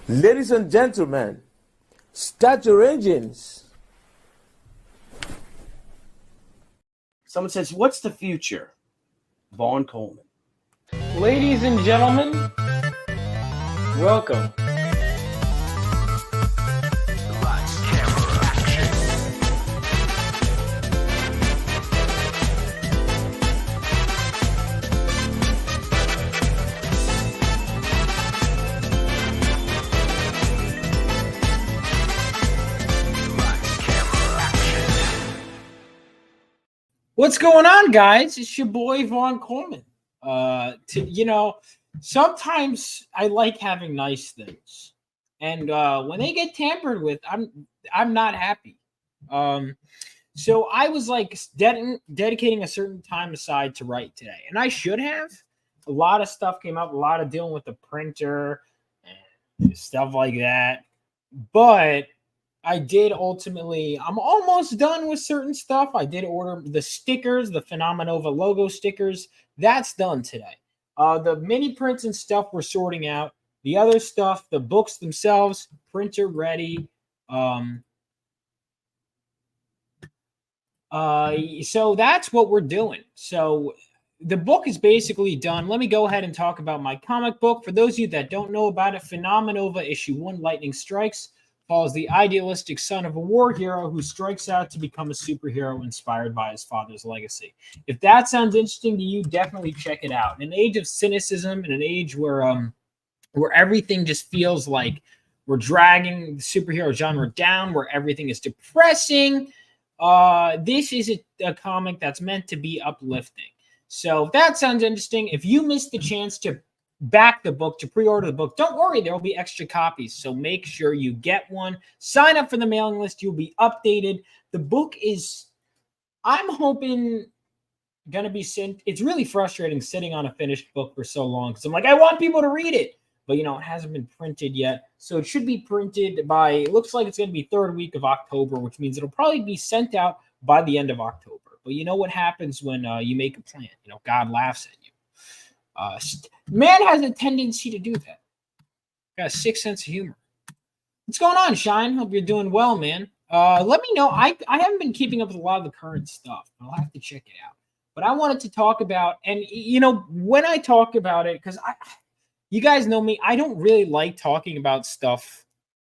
Ladies and gentlemen, start your engines. Someone says, what's the future? Vaughn Coleman. Ladies and gentlemen, welcome. Lights, camera, action. Lights, camera, action. What's going on, guys? It's your boy Vaughn Coleman. Sometimes I like having nice things, and when they get tampered with, I'm not happy. So I was like dedicating a certain time aside to write today, and I should have. A lot of stuff came up, a lot of dealing with the printer and stuff like that, but I did ultimately, I'm almost done with certain stuff. I did order the stickers, the Phenomenova logo stickers. That's done today. The mini prints and stuff we're sorting out. The other stuff, the books themselves, printer ready. So that's what we're doing. So the book is basically done. Let me go ahead and talk about my comic book. For those of you that don't know about it, Phenomenova issue 1, Lightning Strikes, follows the idealistic son of a war hero who strikes out to become a superhero inspired by his father's legacy. If that sounds interesting to you, definitely check it out. In an age of cynicism, in an age where everything just feels like we're dragging the superhero genre down, where everything is depressing, this is a comic that's meant to be uplifting. So if that sounds interesting, if you missed the chance to back the book, to pre-order the book, don't worry, there will be extra copies. So make sure you get one. Sign up for the mailing list. You'll be updated. The book is, I'm hoping, going to be sent. It's really frustrating sitting on a finished book for so long because I'm like, I want people to read it. But, it hasn't been printed yet. So it should be printed by, it looks like it's going to be third week of October, which means it'll probably be sent out by the end of October. But you know what happens when you make a plan? God laughs at you. Man has a tendency to do that. Got a sick sense of humor. What's going on, Shine? Hope you're doing well, man. Let me know. I haven't been keeping up with a lot of the current stuff. I'll have to check it out. But I wanted to talk about, and when I talk about it, because you guys know me, I don't really like talking about stuff.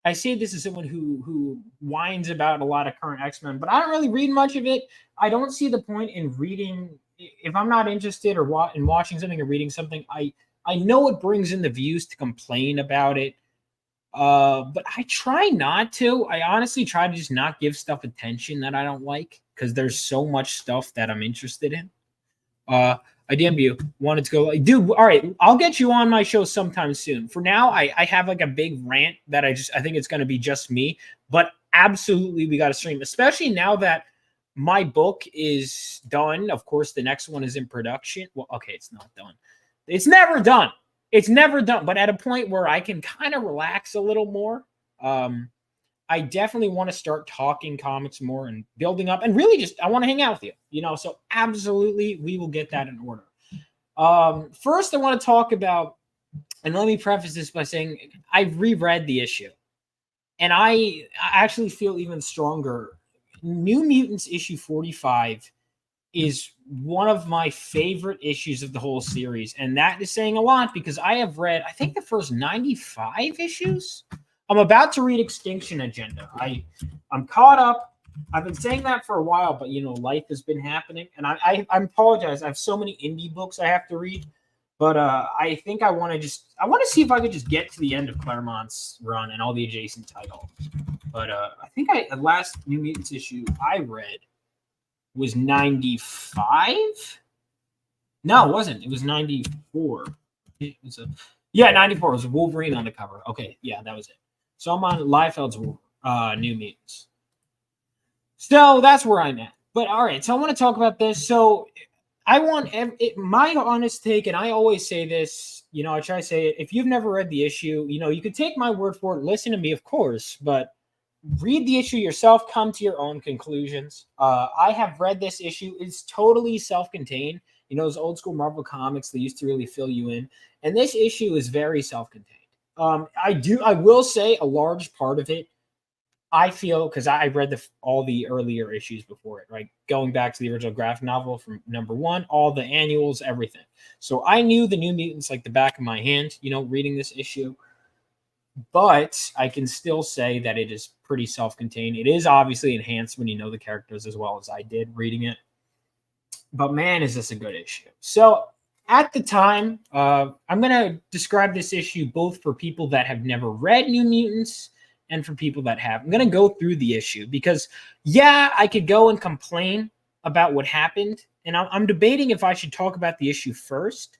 I say this as someone who whines about a lot of current X-Men, but I don't really read much of it. I don't see the point in reading if I'm not interested or in watching something or reading something. I know it brings in the views to complain about it, but I try not to. I honestly try to just not give stuff attention that I don't like because there's so much stuff that I'm interested in. I damn you wanted to go, dude. All right, I'll get you on my show sometime soon. For now, I have like a big rant that I think it's going to be just me. But absolutely, we got to stream, especially now that my book is done. Of course, the next one is in production. Well, okay, it's not done. It's never done. It's never done. But at a point where I can kind of relax a little more, I definitely want to start talking comics more and building up, and really just I want to hang out with you. So absolutely, we will get that in order. First, I want to talk about, and let me preface this by saying I've reread the issue, and I actually feel even stronger. New Mutants issue 45 is one of my favorite issues of the whole series, and that is saying a lot because I have read, I think, the first 95 issues. I'm about to read Extinction Agenda. I'm caught up. I've been saying that for a while, but life has been happening, and I apologize. I have so many indie books I have to read, but I think I want to see if I could just get to the end of Claremont's run and all the adjacent titles. But I think the last New Mutants issue I read was 95. No, it wasn't. It was 94. It was 94. It was Wolverine on the cover. Okay, yeah, that was it. So I'm on Liefeld's New Mutants. So that's where I'm at. But all right, so I want to talk about this. So I want my honest take, and I always say this, I try to say it. If you've never read the issue, you can take my word for it. Listen to me, of course, but read the issue yourself. Come to your own conclusions. I have read this issue. It's totally self-contained. Those old school Marvel comics, they used to really fill you in. And this issue is very self-contained. I will say a large part of it, I feel, because I read all the earlier issues before it, right? Going back to the original graphic novel from #1, all the annuals, everything. So I knew the New Mutants like the back of my hand, reading this issue. But I can still say that it is pretty self-contained. It is obviously enhanced when you know the characters as well as I did reading it. But man, is this a good issue. So at the time, I'm going to describe this issue both for people that have never read New Mutants and for people that have. I'm going to go through the issue because, yeah, I could go and complain about what happened. And I'm debating if I should talk about the issue first,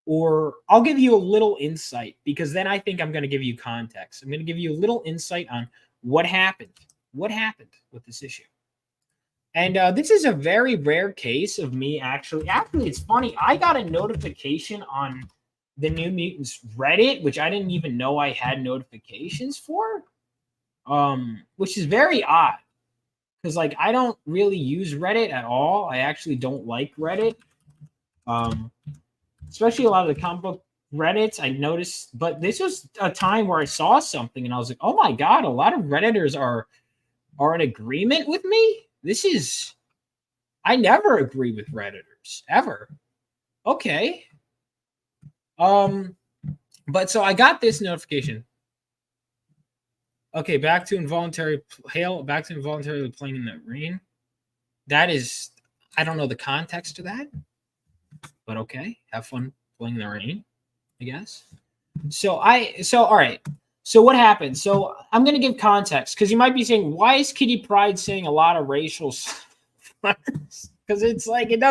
or I'll give you a little insight, because then I think I'm going to give you context. I'm going to give you a little insight on what happened with this issue. And this is a very rare case of me actually, it's funny. I got a notification on the New Mutants Reddit, which I didn't even know I had notifications for, which is very odd because like I don't really use Reddit at all. I actually don't like Reddit, especially a lot of the comic book Reddits. I noticed, but this was a time where I saw something and I was like, oh my god, a lot of Redditors are in agreement with me. I never agree with Redditors ever. Okay. But so I got this notification. Okay, back to involuntarily playing in the rain. That is, I don't know the context to that, but okay, have fun playing in the rain, I guess. So all right. So what happened? So I'm going to give context because you might be saying, why is Kitty Pryde saying a lot of racial slurs? Because it's like it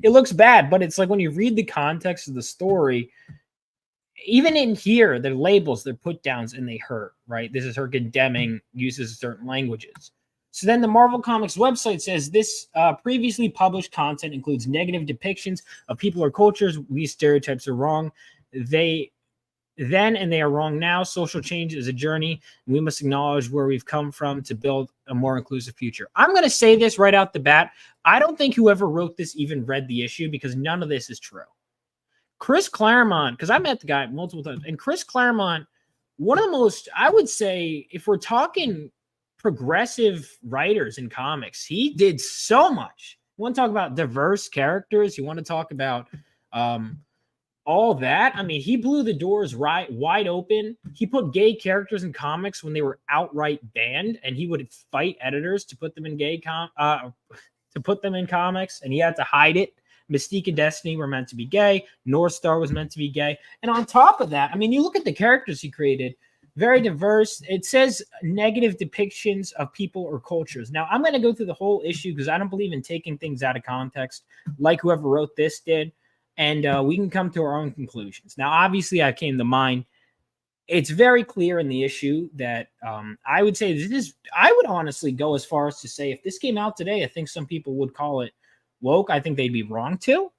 looks bad, but it's like when you read the context of the story, even in here, the labels, they're put downs and they hurt, right? This is her condemning uses of certain languages. So then the Marvel Comics website says this previously published content includes negative depictions of people or cultures. These stereotypes are wrong. They are wrong now. Social change is a journey. And we must acknowledge where we've come from to build a more inclusive future. I'm going to say this right out the bat. I don't think whoever wrote this even read the issue because none of this is true. Chris Claremont, because I met the guy multiple times, and Chris Claremont, one of the most, I would say, if we're talking progressive writers in comics, he did so much. You want to talk about diverse characters? You want to talk about all that? I mean, he blew the doors wide open. He put gay characters in comics when they were outright banned, and he would fight editors to put them in comics, and he had to hide it. Mystique and Destiny were meant to be gay. North Star was meant to be gay. And on top of that, I mean, you look at the characters he created, very diverse. It says negative depictions of people or cultures. Now, I'm going to go through the whole issue because I don't believe in taking things out of context like whoever wrote this did. And we can come to our own conclusions. Now, obviously, I came to mind. It's very clear in the issue that I would say I would honestly go as far as to say if this came out today, I think some people would call it woke. I think they'd be wrong too.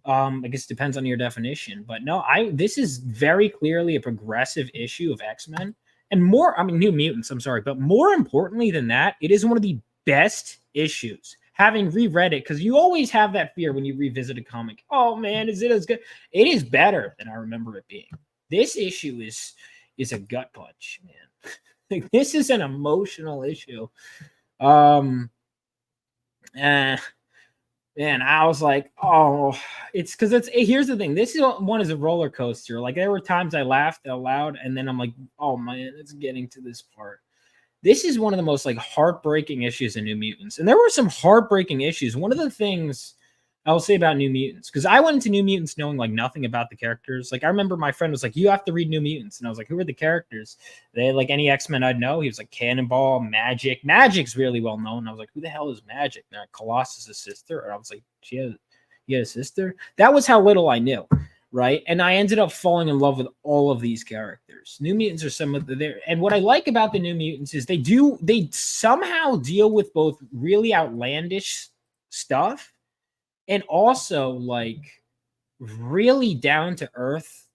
I guess it depends on your definition, but no, this is very clearly a progressive issue of X-Men and New Mutants. I'm sorry, but more importantly than that, it is one of the best issues. Having reread it, because you always have that fear when you revisit a comic. Oh man, is it as good? It is better than I remember it being. This issue is a gut punch, man. Like, this is an emotional issue. Man, I was like, oh, it's because here's the thing. This one is a roller coaster. Like, there were times I laughed out loud, and then I'm like, oh man, it's getting to this part. This is one of the most like heartbreaking issues in New Mutants. And there were some heartbreaking issues. One of the things I will say about New Mutants, because I went into New Mutants knowing like nothing about the characters. Like, I remember my friend was like, you have to read New Mutants. And I was like, who are the characters? They like any X-Men I'd know. He was like Cannonball, Magic. Magic's really well known. I was like, who the hell is Magic? And Colossus' sister. And I was like, you had a sister? That was how little I knew. Right. And I ended up falling in love with all of these characters. New Mutants are some of and what I like about the New Mutants is they somehow deal with both really outlandish stuff and also like really down to earth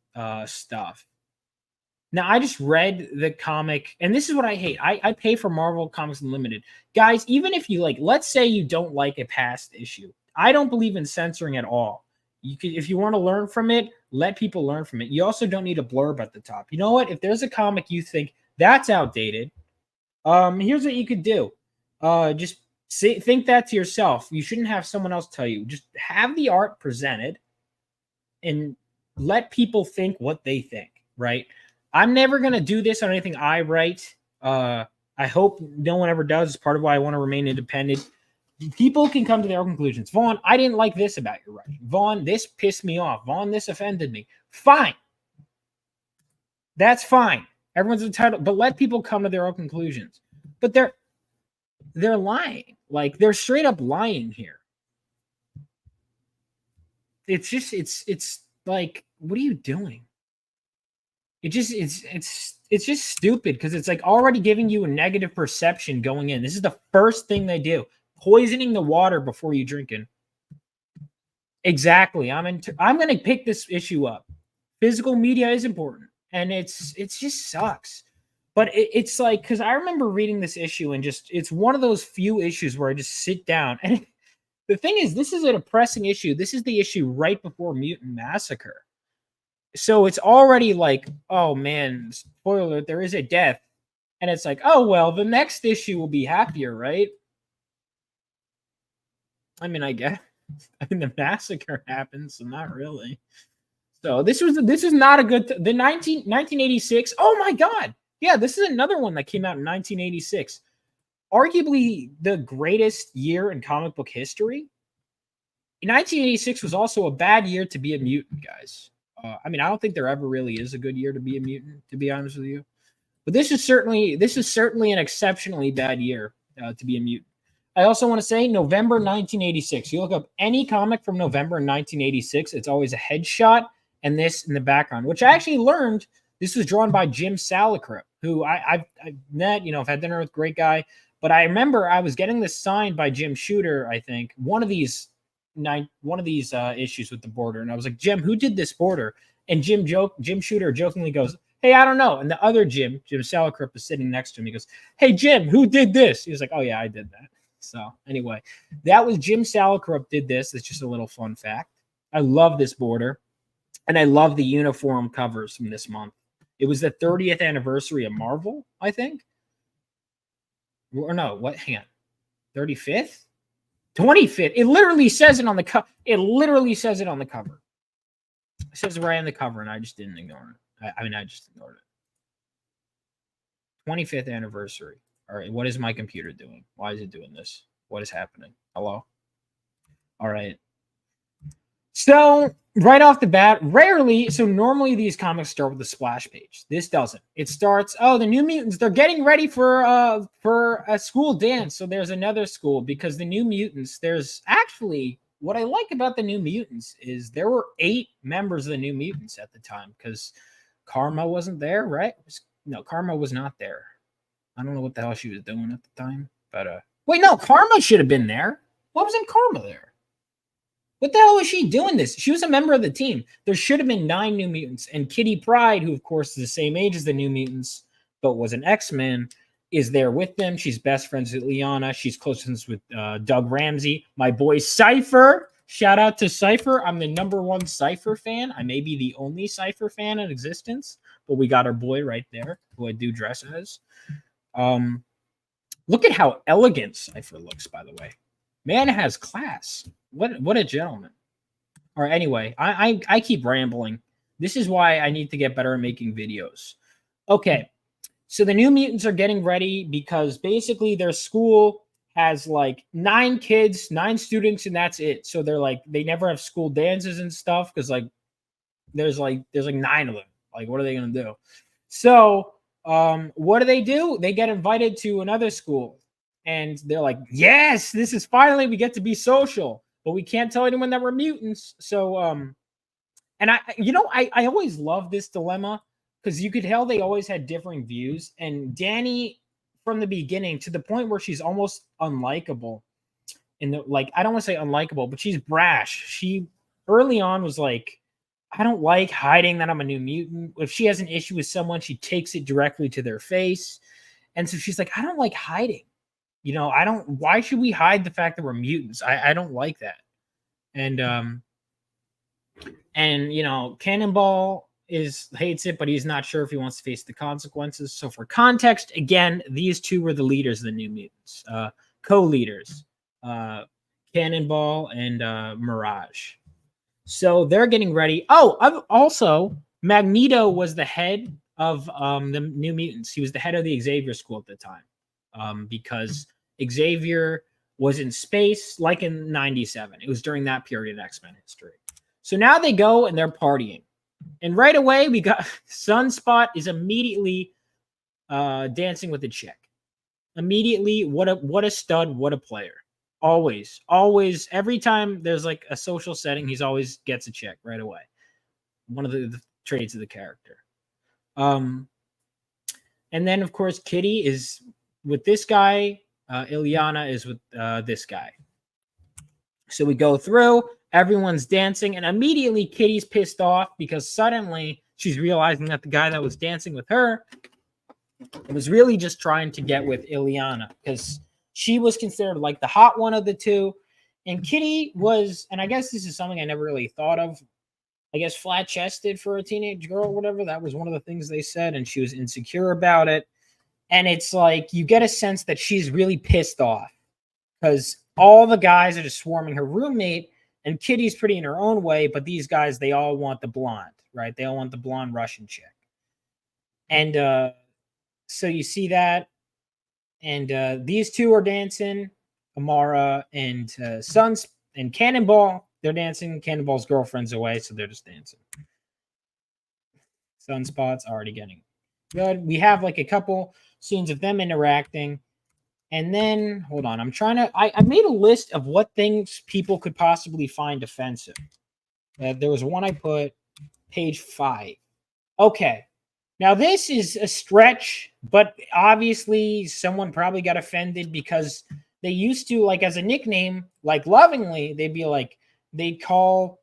stuff. Now, I just read the comic, and this is what I hate. I pay for Marvel Comics Unlimited. Guys, even if you let's say you don't like a past issue. I don't believe in censoring at all. You could, if you want to learn from it, let people learn from it. You also don't need a blurb at the top. You know what? If there's a comic you think that's outdated, here's what you could do. Just think that to yourself. You shouldn't have someone else tell you. Just have the art presented and let people think what they think, right? I'm never going to do this on anything I write. I hope no one ever does. It's part of why I want to remain independent. People can come to their own conclusions. Vaughn, I didn't like this about your writing. Vaughn, this pissed me off. Vaughn, this offended me. Fine. That's fine. Everyone's entitled, but let people come to their own conclusions. But they're lying. Like, they're straight up lying here. It's just it's like, what are you doing? It's just stupid because it's like already giving you a negative perception going in. This is the first thing they do. Poisoning the water before you drink it. Exactly. I'm going to pick this issue up. Physical media is important, and it's just sucks. But it's like, because I remember reading this issue and just, it's one of those few issues where I just sit down. And the thing is, this is a depressing issue. This is the issue right before Mutant Massacre. So it's already like, oh man, spoiler alert, there is a death. And it's like, oh, well, the next issue will be happier, right? I mean, I guess. I mean, the massacre happens, so not really. So this is not a good... The 1986... Oh, my God! Yeah, this is another one that came out in 1986. Arguably the greatest year in comic book history. 1986 was also a bad year to be a mutant, guys. I mean, I don't think there ever really is a good year to be a mutant, to be honest with you. But this is certainly an exceptionally bad year to be a mutant. I also want to say November 1986. You look up any comic from November 1986, it's always a headshot and this in the background, which I actually learned this was drawn by Jim Salicrup, who I've met, I've had dinner with, great guy. But I remember I was getting this signed by Jim Shooter, I think, one of these issues with the border. And I was like, Jim, who did this border? And Jim Shooter jokingly goes, hey, I don't know. And the other Jim Salicrup, is sitting next to him. He goes, hey, Jim, who did this? He was like, oh, yeah, I did that. So anyway, that was Jim Salicrup did this. It's just a little fun fact. I love this border. And I love the uniform covers from this month. It was the 30th anniversary of Marvel, I think. Or no, what? Hang on. 35th? 25th. It literally says it on the cover. It says right on the cover, and I just didn't ignore it. I just ignored it. 25th anniversary. All right, what is my computer doing? Why is it doing this? What is happening? Hello? All right. So, right off the bat, normally these comics start with a splash page. This doesn't. It starts, the New Mutants, they're getting ready for a school dance. So there's another school because the New Mutants, there's actually, what I like about the New Mutants is there were 8 members of the New Mutants at the time because Karma wasn't there, right? No, Karma was not there. I don't know what the hell she was doing at the time, but wait, no, Karma should have been there. Why wasn't Karma there? What the hell was she doing this? She was a member of the team. There should have been 9 New Mutants. And Kitty Pryde, who of course is the same age as the New Mutants, but was an X-Men, is there with them. She's best friends with Liana. She's close friends with Doug Ramsey. My boy Cypher. Shout out to Cypher. I'm the #1 Cypher fan. I may be the only Cypher fan in existence, but we got our boy right there, who I do dress as. Look at how elegant Cypher looks, by the way. Man has class. What a gentleman. All right, anyway, I keep rambling. This is why I need to get better at making videos. Okay, so the New Mutants are getting ready because basically their school has like 9 kids, 9 students, and that's it. So they're like, they never have school dances and stuff because there's 9 of them. Like, what are they gonna do? So what do? They get invited to another school, and they're like, yes, this is finally, we get to be social, but we can't tell anyone that we're mutants. So and I always love this dilemma because you could tell they always had differing views, and Danny from the beginning to the point where she's almost unlikable. I don't want to say unlikable, but she's brash. She early on was like, I don't like hiding that I'm a new mutant. If she has an issue with someone, she takes it directly to their face. And so she's like, I don't like hiding. Why should we hide the fact that we're mutants? I don't like that. And And Cannonball hates it, but he's not sure if he wants to face the consequences. So for context, again, these two were the leaders of the New Mutants, co-leaders, Cannonball and Mirage. So they're getting ready. Oh, also Magneto was the head of the New Mutants. He was the head of the Xavier School at the time, because Xavier was in space, like in '97. It was during that period in X-Men history. So now they go and they're partying. And right away, we got Sunspot is immediately dancing with a chick. Immediately, what a stud, what a player. Always, every time there's like a social setting, he's always gets a chick right away. One of the traits of the character. And then, of course, Kitty is with this guy. Ileana is with this guy. So we go through. Everyone's dancing, and immediately Kitty's pissed off because suddenly she's realizing that the guy that was dancing with her was really just trying to get with Ileana because she was considered like the hot one of the two. And Kitty was, and I guess this is something I never really thought of, I guess flat-chested for a teenage girl or whatever. That was one of the things they said, and she was insecure about it. And it's like you get a sense that she's really pissed off because all the guys are just swarming her roommate. And Kitty's pretty in her own way, but these guys, they all want the blonde, right? They all want the blonde Russian chick. And so you see that. And these two are dancing, Amara and Suns and Cannonball. They're dancing. Cannonball's girlfriend's away, so they're just dancing. Sunspot's already getting good. We have like a couple scenes of them interacting. And then, hold on, I'm trying to, I made a list of what things people could possibly find offensive. There was one I put, page 5. Okay, now this is a stretch, but obviously someone probably got offended because they used to, like as a nickname, like lovingly, they'd be like, they'd call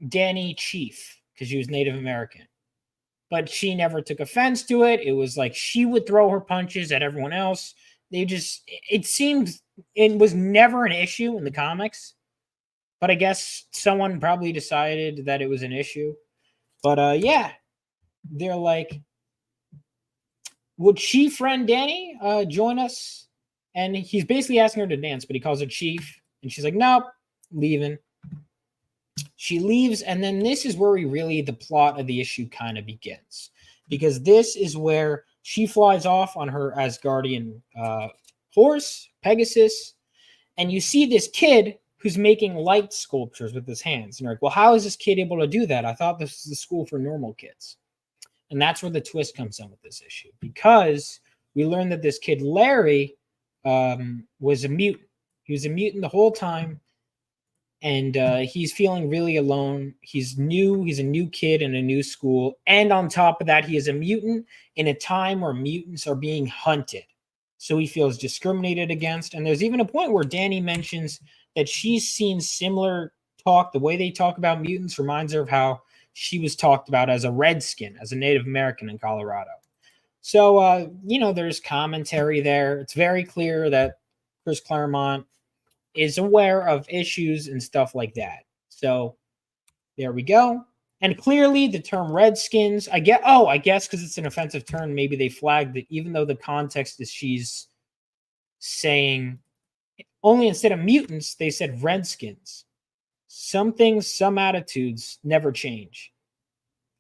Danny Chief because she was Native American. But she never took offense to it. It was like she would throw her punches at everyone else. It seemed it was never an issue in the comics, but I guess someone probably decided that it was an issue. But yeah, they're like, would Chief friend Danny join us? And he's basically asking her to dance, but he calls her Chief, and she's like, nope, leaving. She leaves, and then this is where the plot of the issue kind of begins, because this is where she flies off on her Asgardian horse, Pegasus, and you see this kid who's making light sculptures with his hands. And you're like, well, how is this kid able to do that? I thought this was a school for normal kids. And that's where the twist comes in with this issue, because we learned that this kid, Larry, was a mutant. He was a mutant the whole time, and he's feeling really alone. He's new. He's a new kid in a new school. And on top of that, he is a mutant in a time where mutants are being hunted. So he feels discriminated against. And there's even a point where Danny mentions that she's seen similar talk. The way they talk about mutants reminds her of how she was talked about as a redskin, as a Native American in Colorado. So, there's commentary there. It's very clear that Chris Claremont is aware of issues and stuff like that. So there we go. And clearly the term Redskins, I guess because it's an offensive term, maybe they flagged it, even though the context is she's saying only instead of mutants, they said Redskins. Some things, some attitudes never change.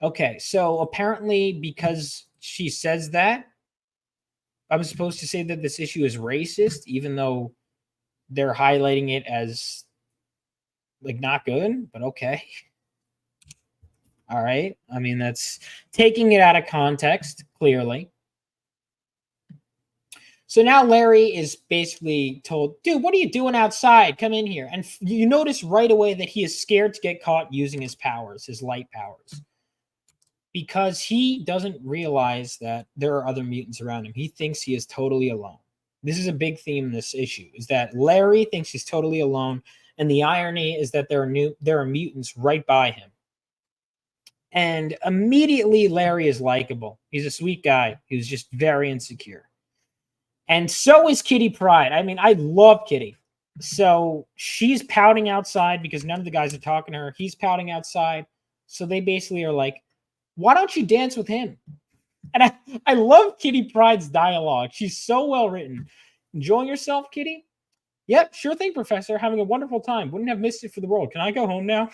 Okay, so apparently because she says that, I'm supposed to say that this issue is racist, even though they're highlighting it as like not good, but okay. All right. I mean, that's taking it out of context, clearly. So now Larry is basically told, dude, what are you doing outside? Come in here. And you notice right away that he is scared to get caught using his powers, his light powers, because he doesn't realize that there are other mutants around him. He thinks he is totally alone. This is a big theme in this issue, is that Larry thinks he's totally alone. And the irony is that there are mutants right by him. And immediately Larry is likable. He's a sweet guy who's just very insecure. And so is Kitty Pryde. I mean, I love Kitty. So she's pouting outside because none of the guys are talking to her. He's pouting outside. So they basically are like, why don't you dance with him? And I love Kitty Pryde's dialogue. She's so well written. Enjoying yourself, Kitty? Yep, sure thing, Professor. Having a wonderful time. Wouldn't have missed it for the world. Can I go home now?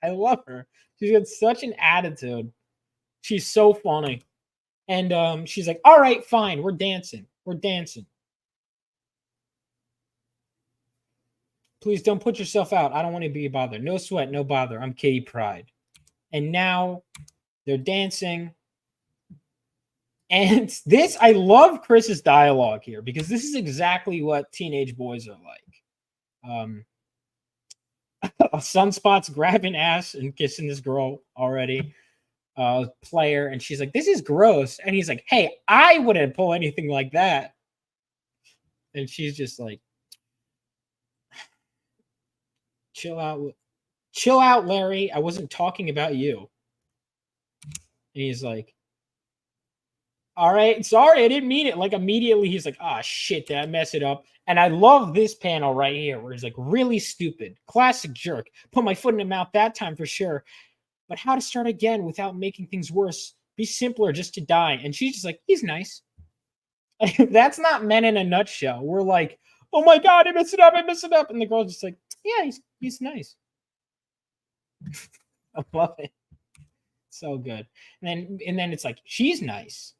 I love her. She's got such an attitude. She's so funny. And she's like, all right, fine. We're dancing. We're dancing. Please don't put yourself out. I don't want to be bothered. No sweat, no bother. I'm Kitty Pryde. And now they're dancing. And this, I love Chris's dialogue here because this is exactly what teenage boys are like. Sunspot's grabbing ass and kissing this girl already, player, and she's like, this is gross. And he's like, hey, I wouldn't pull anything like that. And she's just like, chill out, Larry. I wasn't talking about you. And he's like, all right, sorry, I didn't mean it. Like immediately he's like, ah, shit, did I mess it up? And I love this panel right here where he's like, really stupid, classic jerk. Put my foot in the mouth that time for sure. But how to start again without making things worse? Be simpler just to die. And she's just like, he's nice. That's not men in a nutshell. We're like, oh my God, I messed it up. And the girl's just like, yeah, he's nice. I love it. So good. And then it's like, she's nice.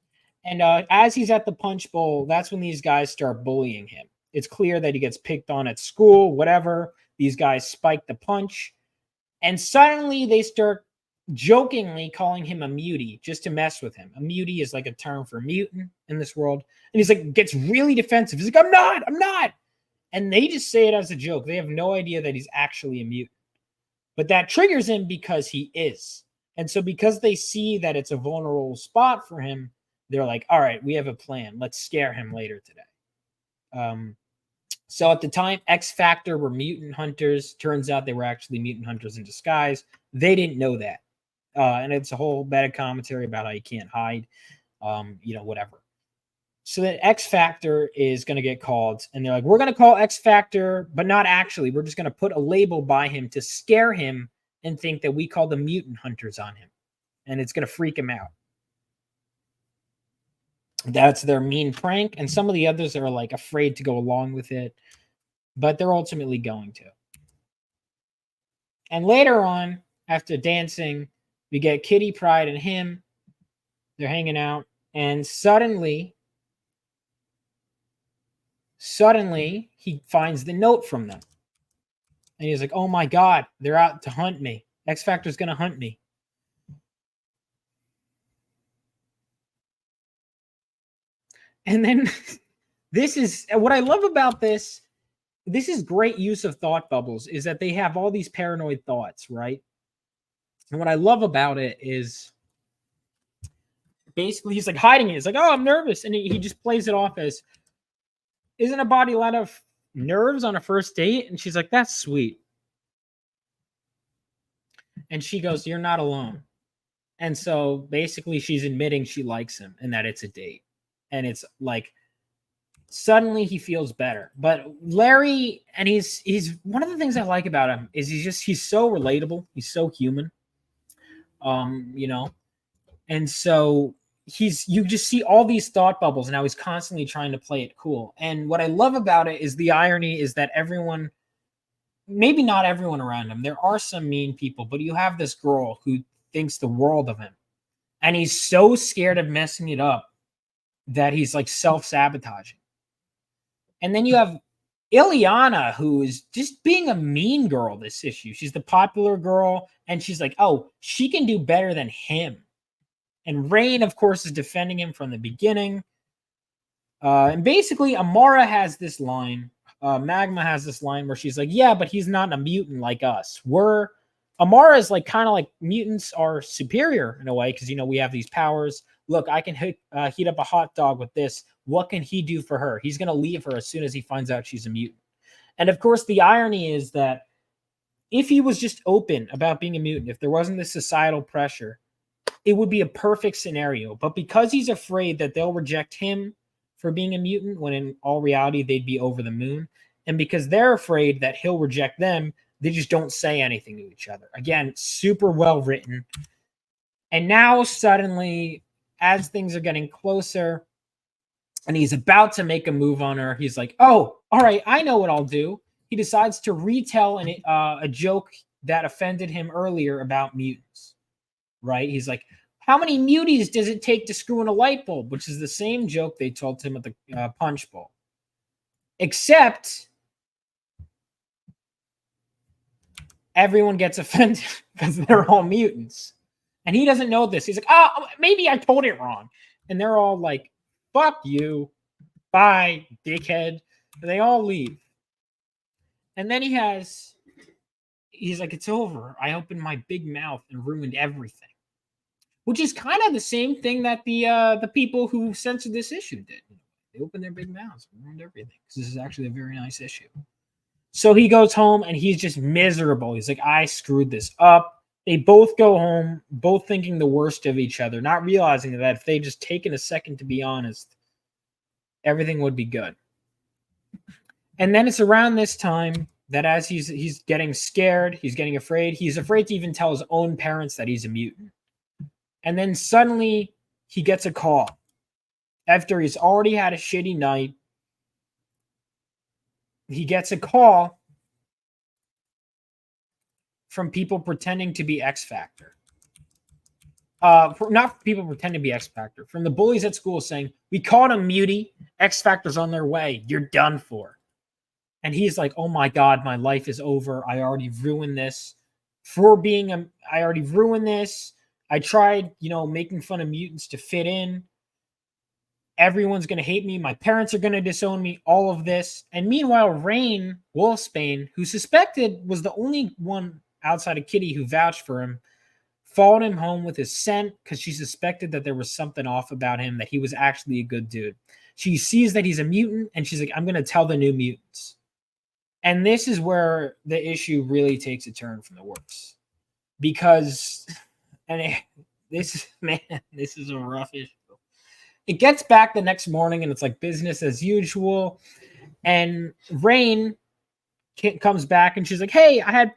And as he's at the punch bowl, that's when these guys start bullying him. It's clear that he gets picked on at school, whatever. These guys spike the punch. And suddenly they start jokingly calling him a mutie just to mess with him. A mutie is like a term for mutant in this world. And he's like, gets really defensive. He's like, I'm not. And they just say it as a joke. They have no idea that he's actually a mutant. But that triggers him because he is. And so because they see that it's a vulnerable spot for him, they're like, all right, we have a plan. Let's scare him later today. So at the time, X Factor were mutant hunters. Turns out they were actually mutant hunters in disguise. They didn't know that. And it's a whole meta commentary about how you can't hide, whatever. So then X Factor is going to get called. And they're like, we're going to call X Factor, but not actually. We're just going to put a label by him to scare him and think that we call the mutant hunters on him. And it's going to freak him out. That's their mean prank. And some of the others are like afraid to go along with it, but they're ultimately going to. And later on, after dancing, we get Kitty Pryde and him. They're hanging out. And suddenly he finds the note from them. And he's like, oh my God, they're out to hunt me. X Factor's going to hunt me. And then this is what I love about this. This is great use of thought bubbles, is that they have all these paranoid thoughts, right? And what I love about it is basically he's like hiding it. He's like, oh, I'm nervous. And he just plays it off as, isn't a body a lot of nerves on a first date? And she's like, that's sweet. And she goes, you're not alone. And so basically she's admitting she likes him and that it's a date. And it's like, suddenly he feels better. But Larry, and he's one of the things I like about him is he's so relatable. He's so human. And so you just see all these thought bubbles and how he's constantly trying to play it cool. And what I love about it is the irony is that everyone, maybe not everyone around him, there are some mean people, but you have this girl who thinks the world of him. And he's so scared of messing it up that he's like self-sabotaging. And then you have Ileana, who is just being a mean girl this issue. She's the popular girl, and she's like, oh, she can do better than him. And Rain, of course, is defending him from the beginning. And basically, Amara has this line. Magma has this line where she's like, yeah, but he's not a mutant like us. Amara is like kind of like mutants are superior in a way because, we have these powers. Look, I can heat up a hot dog with this. What can he do for her? He's going to leave her as soon as he finds out she's a mutant. And of course, the irony is that if he was just open about being a mutant, if there wasn't this societal pressure, it would be a perfect scenario. But because he's afraid that they'll reject him for being a mutant, when in all reality, they'd be over the moon. And because they're afraid that he'll reject them, they just don't say anything to each other. Again, super well written. And now suddenly, as things are getting closer and he's about to make a move on her, he's like, oh, all right, I know what I'll do. He decides to retell a joke that offended him earlier about mutants, right? He's like, how many muties does it take to screw in a light bulb? Which is the same joke they told him at the Punch Bowl. Except everyone gets offended because they're all mutants. And he doesn't know this. He's like, oh, maybe I told it wrong. And they're all like, fuck you. Bye, dickhead. And they all leave. And then he's like, it's over. I opened my big mouth and ruined everything. Which is kind of the same thing that the people who censored this issue did. They opened their big mouths and ruined everything. Because this is actually a very nice issue. So he goes home and he's just miserable. He's like, I screwed this up. They both go home, both thinking the worst of each other, not realizing that if they just taken a second to be honest, everything would be good. And then it's around this time that as he's getting scared, he's getting afraid. He's afraid to even tell his own parents that he's a mutant. And then suddenly he gets a call. After he's already had a shitty night, he gets a call from people pretending to be X Factor. Not people pretending to be X Factor. From the bullies at school saying, we caught him, mutie. X Factor's on their way. You're done for. And he's like, oh my God, my life is over. I already ruined this. I already ruined this. I tried, making fun of mutants to fit in. Everyone's going to hate me. My parents are going to disown me. All of this. And meanwhile, Rain Wolfsbane, who suspected was the only one outside of Kitty who vouched for him, followed him home with his scent because she suspected that there was something off about him, that he was actually a good dude. She sees that he's a mutant, and she's like, I'm going to tell the New Mutants. And this is where the issue really takes a turn from the works. Because, this is a rough issue. It gets back the next morning, and it's like business as usual. And Rain comes back, and she's like, hey, I had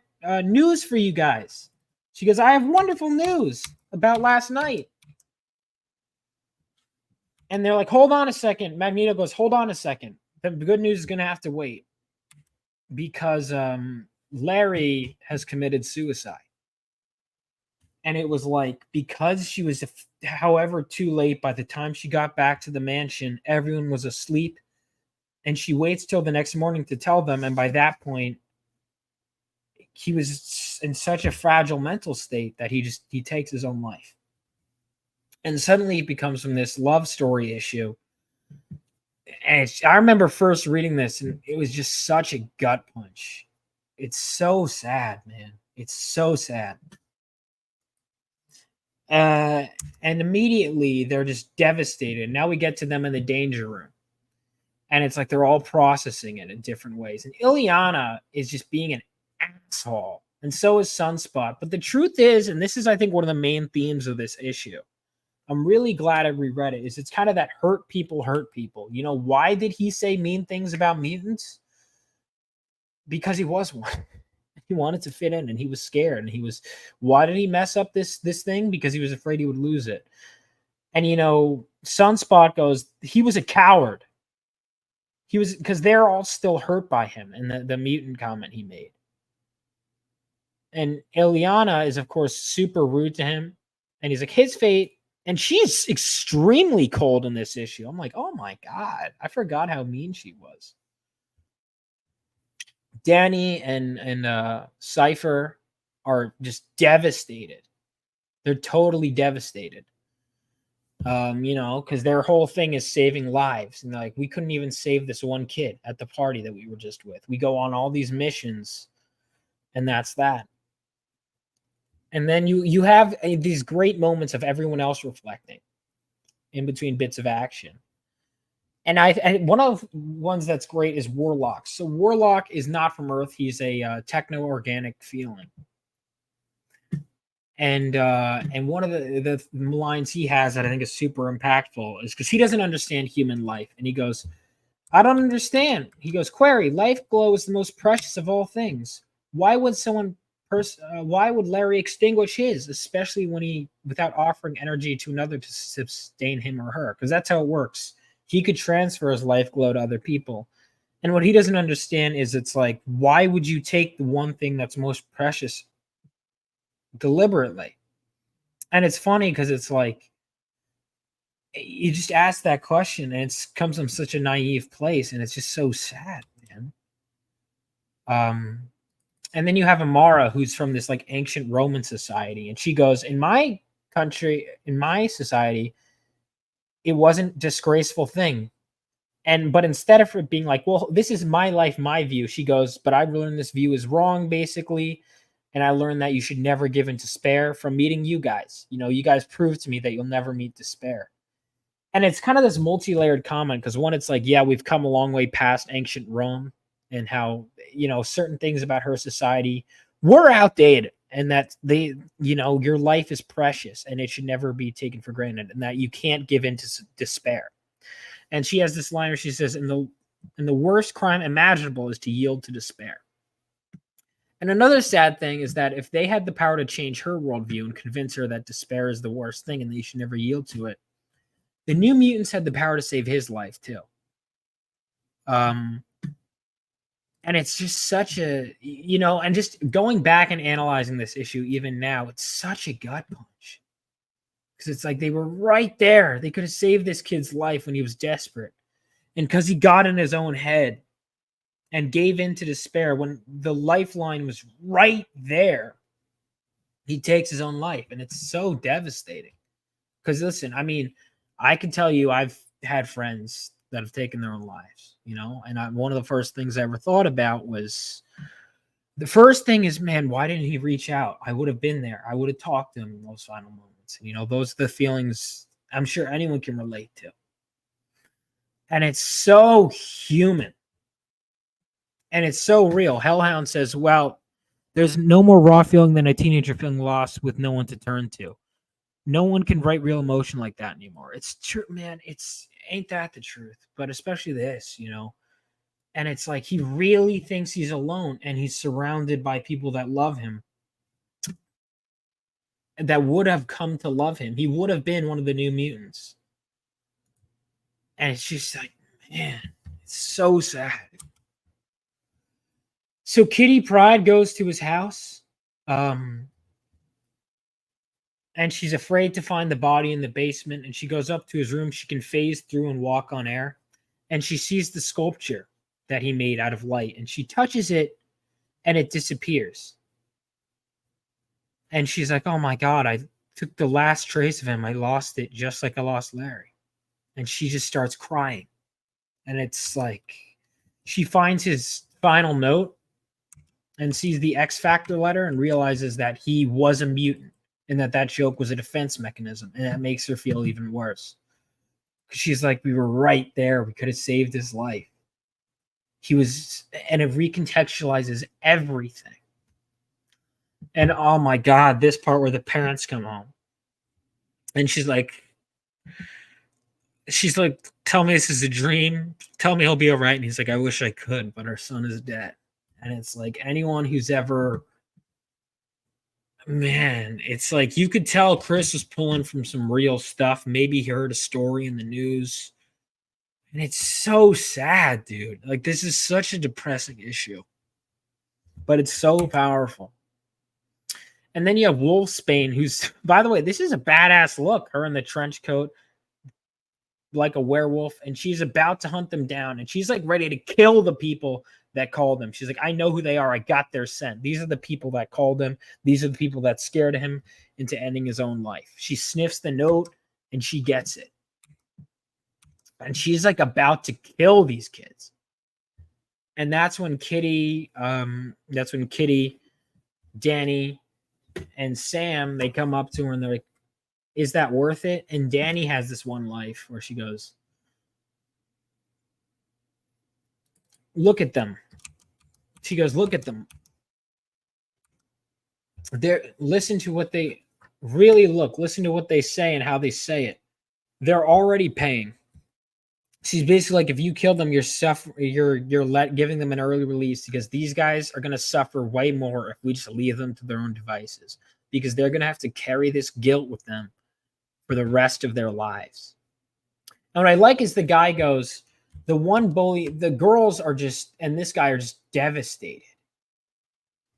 news for you guys. She goes, I have wonderful news about last night. And they're like, hold on a second. Magneto goes, hold on a second. The good news is going to have to wait. Because Larry has committed suicide. And it was like, because she was, however, too late, by the time she got back to the mansion, everyone was asleep. And she waits till the next morning to tell them. And by that point, he was in such a fragile mental state that he takes his own life. And suddenly it becomes from this love story issue. And I remember first reading this, and it was just such a gut punch. It's so sad, man. It's so sad. And immediately they're just devastated. Now we get to them in the danger room. And it's like they're all processing it in different ways. And Ileana is just being an asshole. And so is Sunspot. But the truth is, and this is, I think, one of the main themes of this issue, I'm really glad I reread it, is it's kind of that hurt people hurt people. Why did he say mean things about mutants? Because he was one. He wanted to fit in, and he was scared. And why did he mess up this thing? Because he was afraid he would lose it. And, Sunspot goes, he was a coward. He was, because they're all still hurt by him and the mutant comment he made. And Ileana is, of course, super rude to him. And he's like, his fate. And she's extremely cold in this issue. I'm like, oh my God. I forgot how mean she was. Danny and Cypher are just devastated. They're totally devastated. Because their whole thing is saving lives. And like, we couldn't even save this one kid at the party that we were just with. We go on all these missions, and that's that. And then you have these great moments of everyone else reflecting in between bits of action. And one of the ones that's great is Warlock. So Warlock is not from Earth. He's a techno-organic feeling. And one of the lines he has that I think is super impactful is because he doesn't understand human life. And he goes, I don't understand. He goes, query, life glow is the most precious of all things. Why would why would Larry extinguish his, especially when without offering energy to another to sustain him or her? Because that's how it works. He could transfer his life glow to other people. And what he doesn't understand is it's like, why would you take the one thing that's most precious deliberately? And it's funny because it's like, you just ask that question and it comes from such a naive place, and it's just so sad, man. And then you have Amara, who's from this like ancient Roman society, and she goes, in my country, in my society, it wasn't a disgraceful thing. But instead of it being like, well, this is my life, my view, she goes, but I learned this view is wrong, basically. And I learned that you should never give in despair from meeting you guys. You know, you guys proved to me that you'll never meet despair. And it's kind of this multi-layered comment, because one, it's like, yeah, we've come a long way past ancient Rome and how, you know, certain things about her society were outdated, and that your life is precious and it should never be taken for granted, and that you can't give in to despair. And she has this line where she says, and the worst crime imaginable is to yield to despair. And another sad thing is that if they had the power to change her worldview and convince her that despair is the worst thing and that you should never yield to it, the New Mutants had the power to save his life too. And it's just such a, and just going back and analyzing this issue even now, it's such a gut punch. Because it's like they were right there. They could have saved this kid's life when he was desperate. And because he got in his own head and gave in to despair when the lifeline was right there, he takes his own life. And it's so devastating. Because listen, I mean, I can tell you I've had friends that have taken their own lives, and one of the first things I ever thought about was, the first thing is, man, why didn't he reach out? I would have been there. I would have talked to him in those final moments. And, those are the feelings I'm sure anyone can relate to. And it's so human. And it's so real. Hellhound says, well, there's no more raw feeling than a teenager feeling lost with no one to turn to. No one can write real emotion like that anymore. It's true, man. Ain't that the truth? But especially this, And it's like he really thinks he's alone, and he's surrounded by people that love him, that would have come to love him. He would have been one of the New Mutants. And it's just like, man, it's so sad. So Kitty Pryde goes to his house. And she's afraid to find the body in the basement. And she goes up to his room. She can phase through and walk on air. And she sees the sculpture that he made out of light. And she touches it, and it disappears. And she's like, oh my God, I took the last trace of him. I lost it just like I lost Larry. And she just starts crying. And it's like, she finds his final note and sees the X Factor letter and realizes that he was a mutant. And that joke was a defense mechanism. And that makes her feel even worse. Because she's like, we were right there. We could have saved his life. And it recontextualizes everything. And oh my God, this part where the parents come home. And she's like, tell me this is a dream. Tell me he'll be all right. And he's like, I wish I could, but our son is dead. And it's like, anyone who's ever... Man, it's like you could tell Chris was pulling from some real stuff. Maybe he heard a story in the news. And it's so sad, dude. Like, this is such a depressing issue. But it's so powerful. And then you have Wolfsbane, who's, by the way, this is a badass look. Her in the trench coat, like a werewolf. And she's about to hunt them down. And she's like ready to kill the people that called him. She's like, I know who they are. I got their scent. These are the people that called him. These are the people that scared him into ending his own life. She sniffs the note and she gets it. And she's like about to kill these kids. And that's when Kitty, Danny, and Sam, they come up to her and they're like, is that worth it? And Danny has this one life where she goes, look at them. She goes, look at them. Listen to what they really listen to what they say and how they say it. They're already paying. she's basically like, if you kill them, you're giving them an early release because these guys are going to suffer way more if we just leave them to their own devices, because they're going to have to carry this guilt with them for the rest of their lives. And what I like is the guy goes, the one bully, the girls are just, and this guy are just devastated.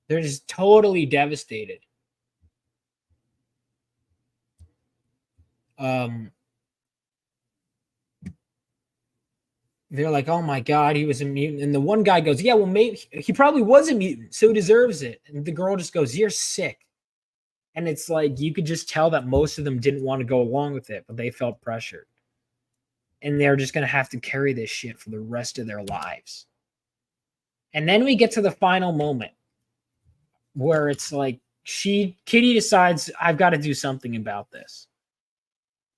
They're just totally devastated. They're like, oh my God, he was a mutant. And the one guy goes, yeah, well, maybe he probably was a mutant, so he deserves it. And the girl just goes, you're sick. And it's like, you could just tell that most of them didn't want to go along with it, but they felt pressured. And they're just going to have to carry this shit for the rest of their lives. And then we get to the final moment where it's like, Kitty decides, I've got to do something about this.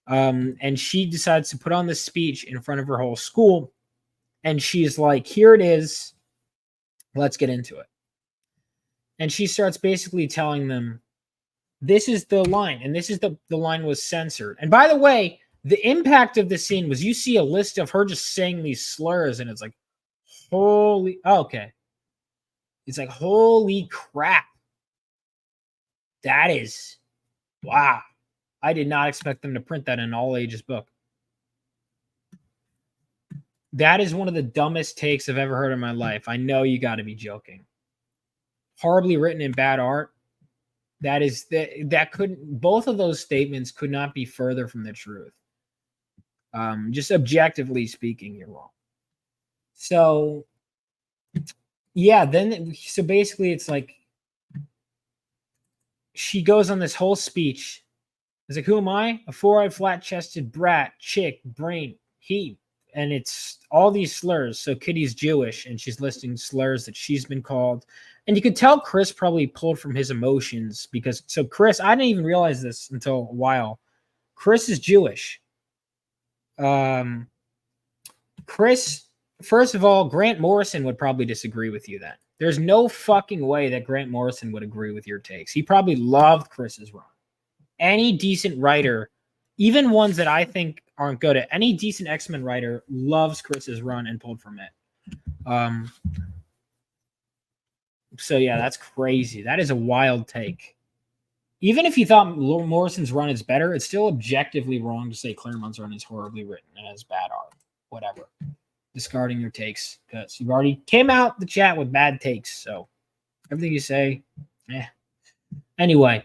And she decides to put on this speech in front of her whole school. And she's like, here it is. Let's get into it. And she starts basically telling them, this is the line. And this is the line was censored. And by the way, the impact of the scene was you see a list of her just saying these slurs. And it's like, okay. It's like, holy crap. That is, wow. I did not expect them to print that in an all ages book. That is one of the dumbest takes I've ever heard in my life. I know you got to be joking. Horribly written in bad art. That couldn't, both of those statements could not be further from the truth. Just objectively speaking, you're wrong. So, yeah, so basically it's like, she goes on this whole speech. It's like, who am I? A four-eyed, flat-chested brat, chick, brain, he. And it's all these slurs. So Kitty's Jewish, and she's listing slurs that she's been called. And you could tell Chris probably pulled from his emotions because, so Chris, I didn't even realize this until a while. Chris is Jewish. Chris, first of all, Grant Morrison would probably disagree with you then. There's no fucking way that Grant Morrison would agree with your takes. He probably loved Chris's run. Any decent writer, even ones that I think aren't good at, any decent X-Men writer loves Chris's run and pulled from it. So yeah, that's crazy. That is a wild take. Even if you thought Morrison's run is better, it's still objectively wrong to say Claremont's run is horribly written and has bad art. Whatever. Discarding your takes because you've already came out the chat with bad takes. So everything you say, Anyway.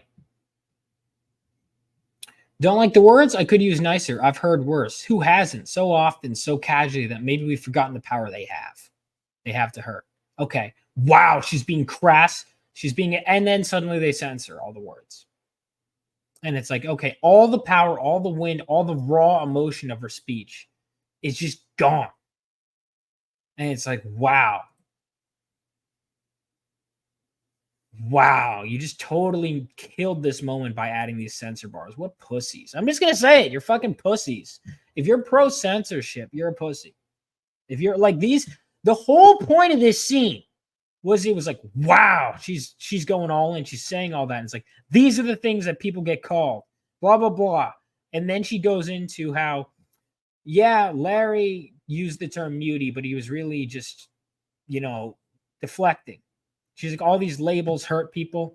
Don't like the words? I could use nicer. I've heard worse. Who hasn't? So often, so casually that maybe we've forgotten the power they have. They have to hurt. Okay. Wow, she's being crass. And then suddenly they censor all the words. And it's like, okay, all the power, all the wind, all the raw emotion of her speech is just gone. And it's like, wow. Wow, you just totally killed this moment by adding these censor bars. What pussies. I'm just going to say it. You're fucking pussies. If you're pro censorship, you're a pussy. If you're like these, the whole point of this scene was it was like, wow, she's going all in. She's saying all that. And it's like, these are the things that people get called, blah, blah, blah. And then she goes into how, yeah, Larry used the term mutie, but he was really just, deflecting. She's like, all these labels hurt people.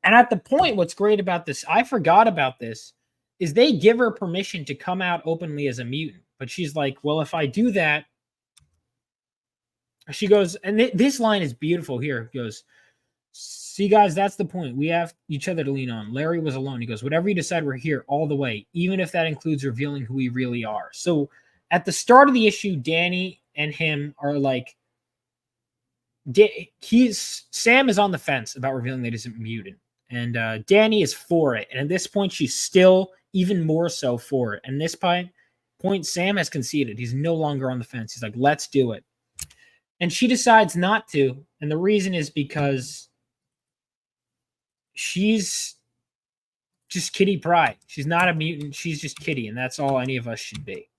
And at the point, what's great about this, I forgot about this, is they give her permission to come out openly as a mutant. But she's like, well, if I do that, she goes, and this line is beautiful here. It goes, see, guys, that's the point. We have each other to lean on. Larry was alone. He goes, whatever you decide, we're here all the way, even if that includes revealing who we really are. So at the start of the issue, Danny and him are like, Sam is on the fence about revealing that he's a mutant, and Danny is for it. And at this point, she's still even more so for it. And this point, Sam has conceded. He's no longer on the fence. He's like, let's do it. And she decides not to. And the reason is because she's just Kitty Pryde. She's not a mutant. She's just Kitty. And that's all any of us should be.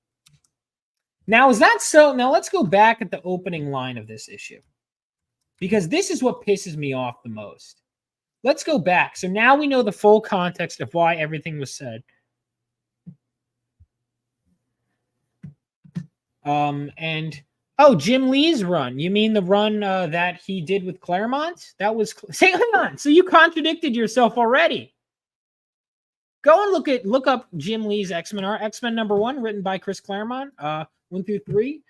Now, is that so? Now, let's go back at the opening line of this issue. Because this is what pisses me off the most. Let's go back. So now we know the full context of why everything was said. And oh, Jim Lee's run. You mean the run that he did with Claremont? That was hang on. So you contradicted yourself already. Go and look up Jim Lee's X-Men art. X-Men #1, written by Chris Claremont. 1 through 3.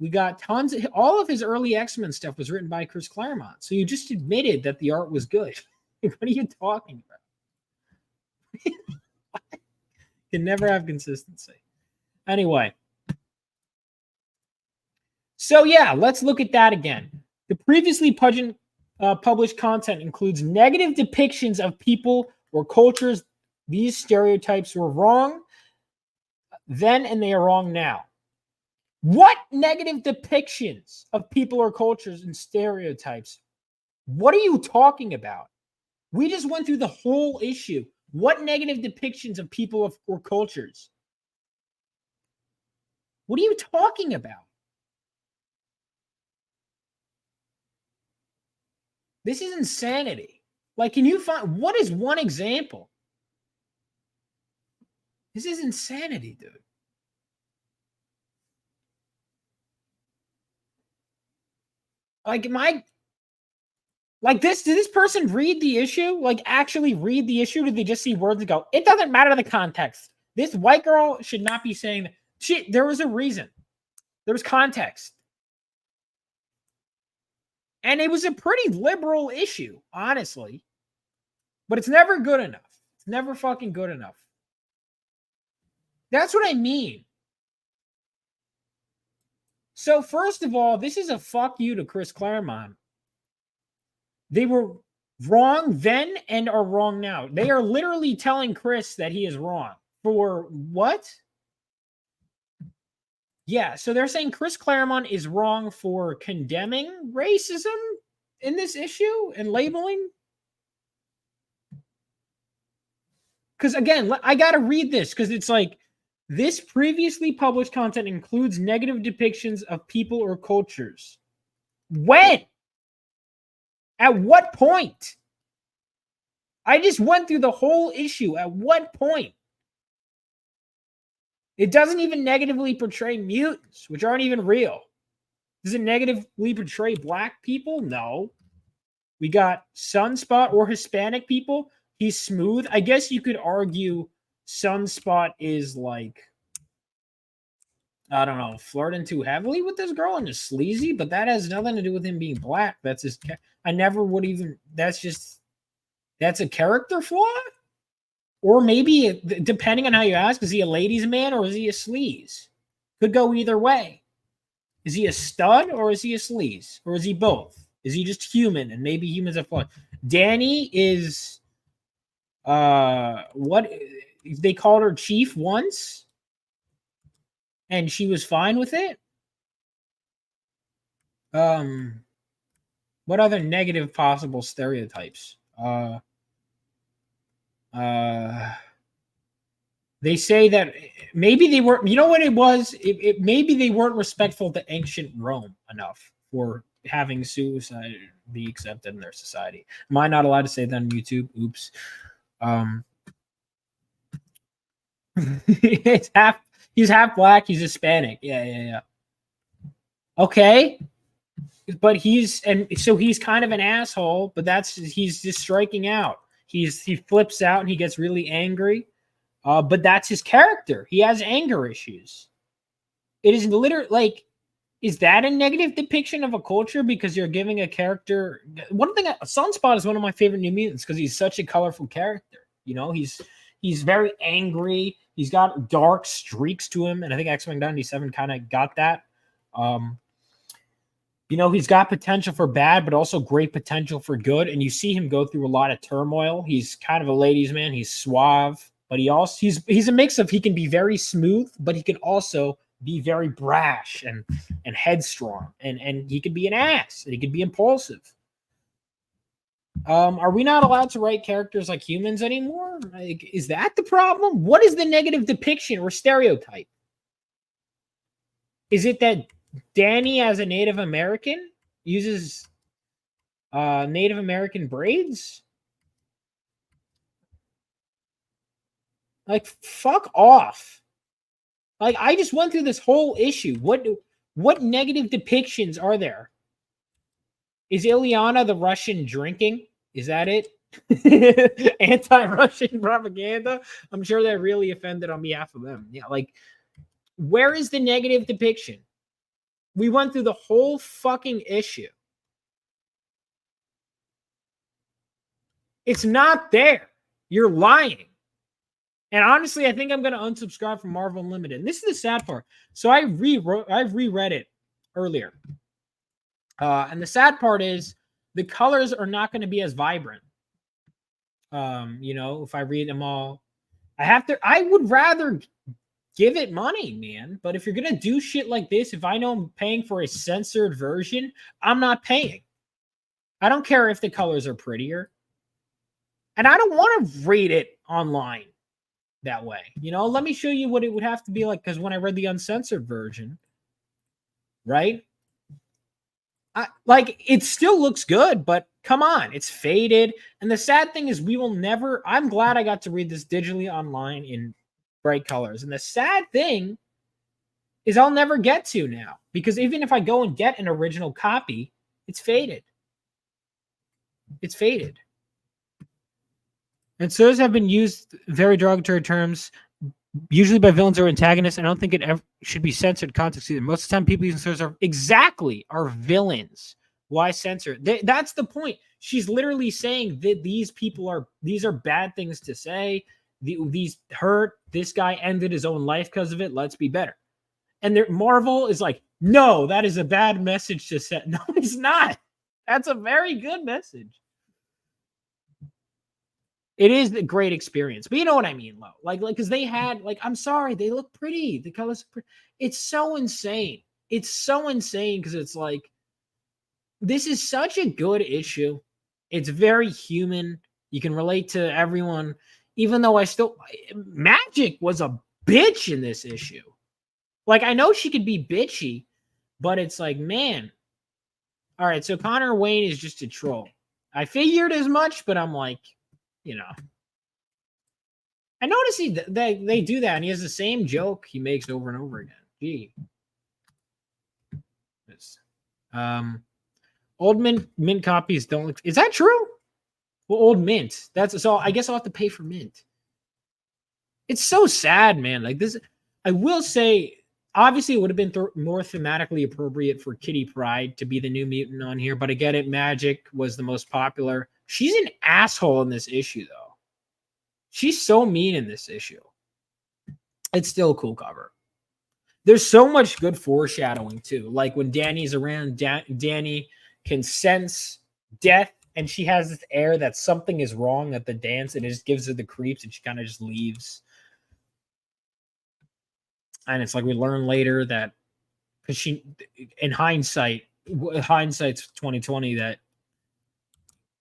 We got tons of all of his early X-Men stuff was written by Chris Claremont. So you just admitted that the art was good. What are you talking about? You can never have consistency. Anyway. So yeah, let's look at that again. The previously published content includes negative depictions of people or cultures. These stereotypes were wrong then and they are wrong now. What negative depictions of people or cultures and stereotypes? What are you talking about? We just went through the whole issue. What negative depictions of people or cultures? What are you talking about? This is insanity. Like, can you find what is one example? This is insanity, dude. Like this, did this person read the issue? Like actually read the issue? Did they just see words and go, it doesn't matter the context. This white girl should not be saying that. There was a reason. There was context. And it was a pretty liberal issue, honestly. But it's never good enough. It's never fucking good enough. That's what I mean. So first of all, this is a fuck you to Chris Claremont. They were wrong then and are wrong now. They are literally telling Chris that he is wrong. For what? Yeah, so they're saying Chris Claremont is wrong for condemning racism in this issue and labeling. Because again, I got to read this because it's like, this previously published content includes negative depictions of people or cultures. When? At what point? I just went through the whole issue. At what point? It doesn't even negatively portray mutants, which aren't even real. Does it negatively portray black people? No. We got Sunspot or Hispanic people. He's smooth. I guess you could argue Sunspot is like, I don't know, flirting too heavily with this girl and just sleazy, but that has nothing to do with him being black. That's just, I never would even, that's a character flaw? Or maybe, depending on how you ask, is he a ladies' man or is he a sleaze? Could go either way. Is he a stud or is he a sleaze? Or is he both? Is he just human and maybe humans have flaws? Danny is, what, they called her chief once and she was fine with it. What other negative possible stereotypes? They say that maybe they weren't, you know what it was? Maybe they weren't respectful to ancient Rome enough for having suicide be accepted in their society. Am I not allowed to say that on YouTube? Oops. He's half black, he's Hispanic. Yeah. Okay. But he's kind of an asshole, but he's just striking out. He flips out and he gets really angry. But that's his character. He has anger issues. It is literally like, is that a negative depiction of a culture because you're giving a character? One thing, Sunspot is one of my favorite New Mutants because he's such a colorful character. You know, he's very angry. He's got dark streaks to him, and I think X-Men 97 kind of got that. You know, he's got potential for bad, but also great potential for good. And you see him go through a lot of turmoil. He's kind of a ladies' man. He's suave, but he's a mix of, he can be very smooth, but he can also be very brash and headstrong. And he could be an ass, and he could be impulsive. Are we not allowed to write characters like humans anymore? Like, is that the problem? What is the negative depiction or stereotype? Is it that Danny, as a Native American, uses Native American braids? Like, fuck off. Like, I just went through this whole issue. What negative depictions are there? Is Ilyana the Russian drinking? Is that it? Anti-Russian propaganda? I'm sure they're really offended on behalf of them. Yeah, like, where is the negative depiction? We went through the whole fucking issue. It's not there. You're lying. And honestly, I think I'm going to unsubscribe from Marvel Unlimited. And this is the sad part. So I've reread it earlier. And the sad part is the colors are not going to be as vibrant. If I read them all, I would rather give it money, man. But if you're going to do shit like this, if I know I'm paying for a censored version, I'm not paying. I don't care if the colors are prettier. And I don't want to read it online that way. Let me show you what it would have to be like. Because when I read the uncensored version, right? It still looks good, but come on, it's faded. And the sad thing is I'm glad I got to read this digitally online in bright colors. And the sad thing is I'll never get to now, because even if I go and get an original copy, it's faded. It's faded. And so those have been used very derogatory terms, usually by villains or antagonists. I don't think it ever should be censored context either. Most of the time, people using slurs are villains. Why censor? That's the point. She's literally saying that these are bad things to say. These hurt. This guy ended his own life because of it. Let's be better. And Marvel is like, no, that is a bad message to set. No, it's not. That's a very good message. It is a great experience, but you know what I mean, Lo. Because they had, I'm sorry, they look pretty. The colors, it's so insane. It's so insane because it's like, this is such a good issue. It's very human. You can relate to everyone, even though Magic was a bitch in this issue. I know she could be bitchy, but it's like, man. All right, so Connor Wayne is just a troll. I figured as much, but I'm like, I notice they do that, and he has the same joke he makes over and over again. Gee. Old mint copies don't look. Is that true? Well, old mint. That's so. I guess I'll have to pay for mint. It's so sad, man. Like this, I will say. Obviously, it would have been more thematically appropriate for Kitty Pryde to be the new mutant on here, but I get it. Magic was the most popular. She's an asshole in this issue, though. She's so mean in this issue. It's still a cool cover. There's so much good foreshadowing, too. Like when Danny's around, Danny can sense death, and she has this air that something is wrong at the dance, and it just gives her the creeps, and she kind of just leaves. And it's like we learn later that, because she, in hindsight's 2020, that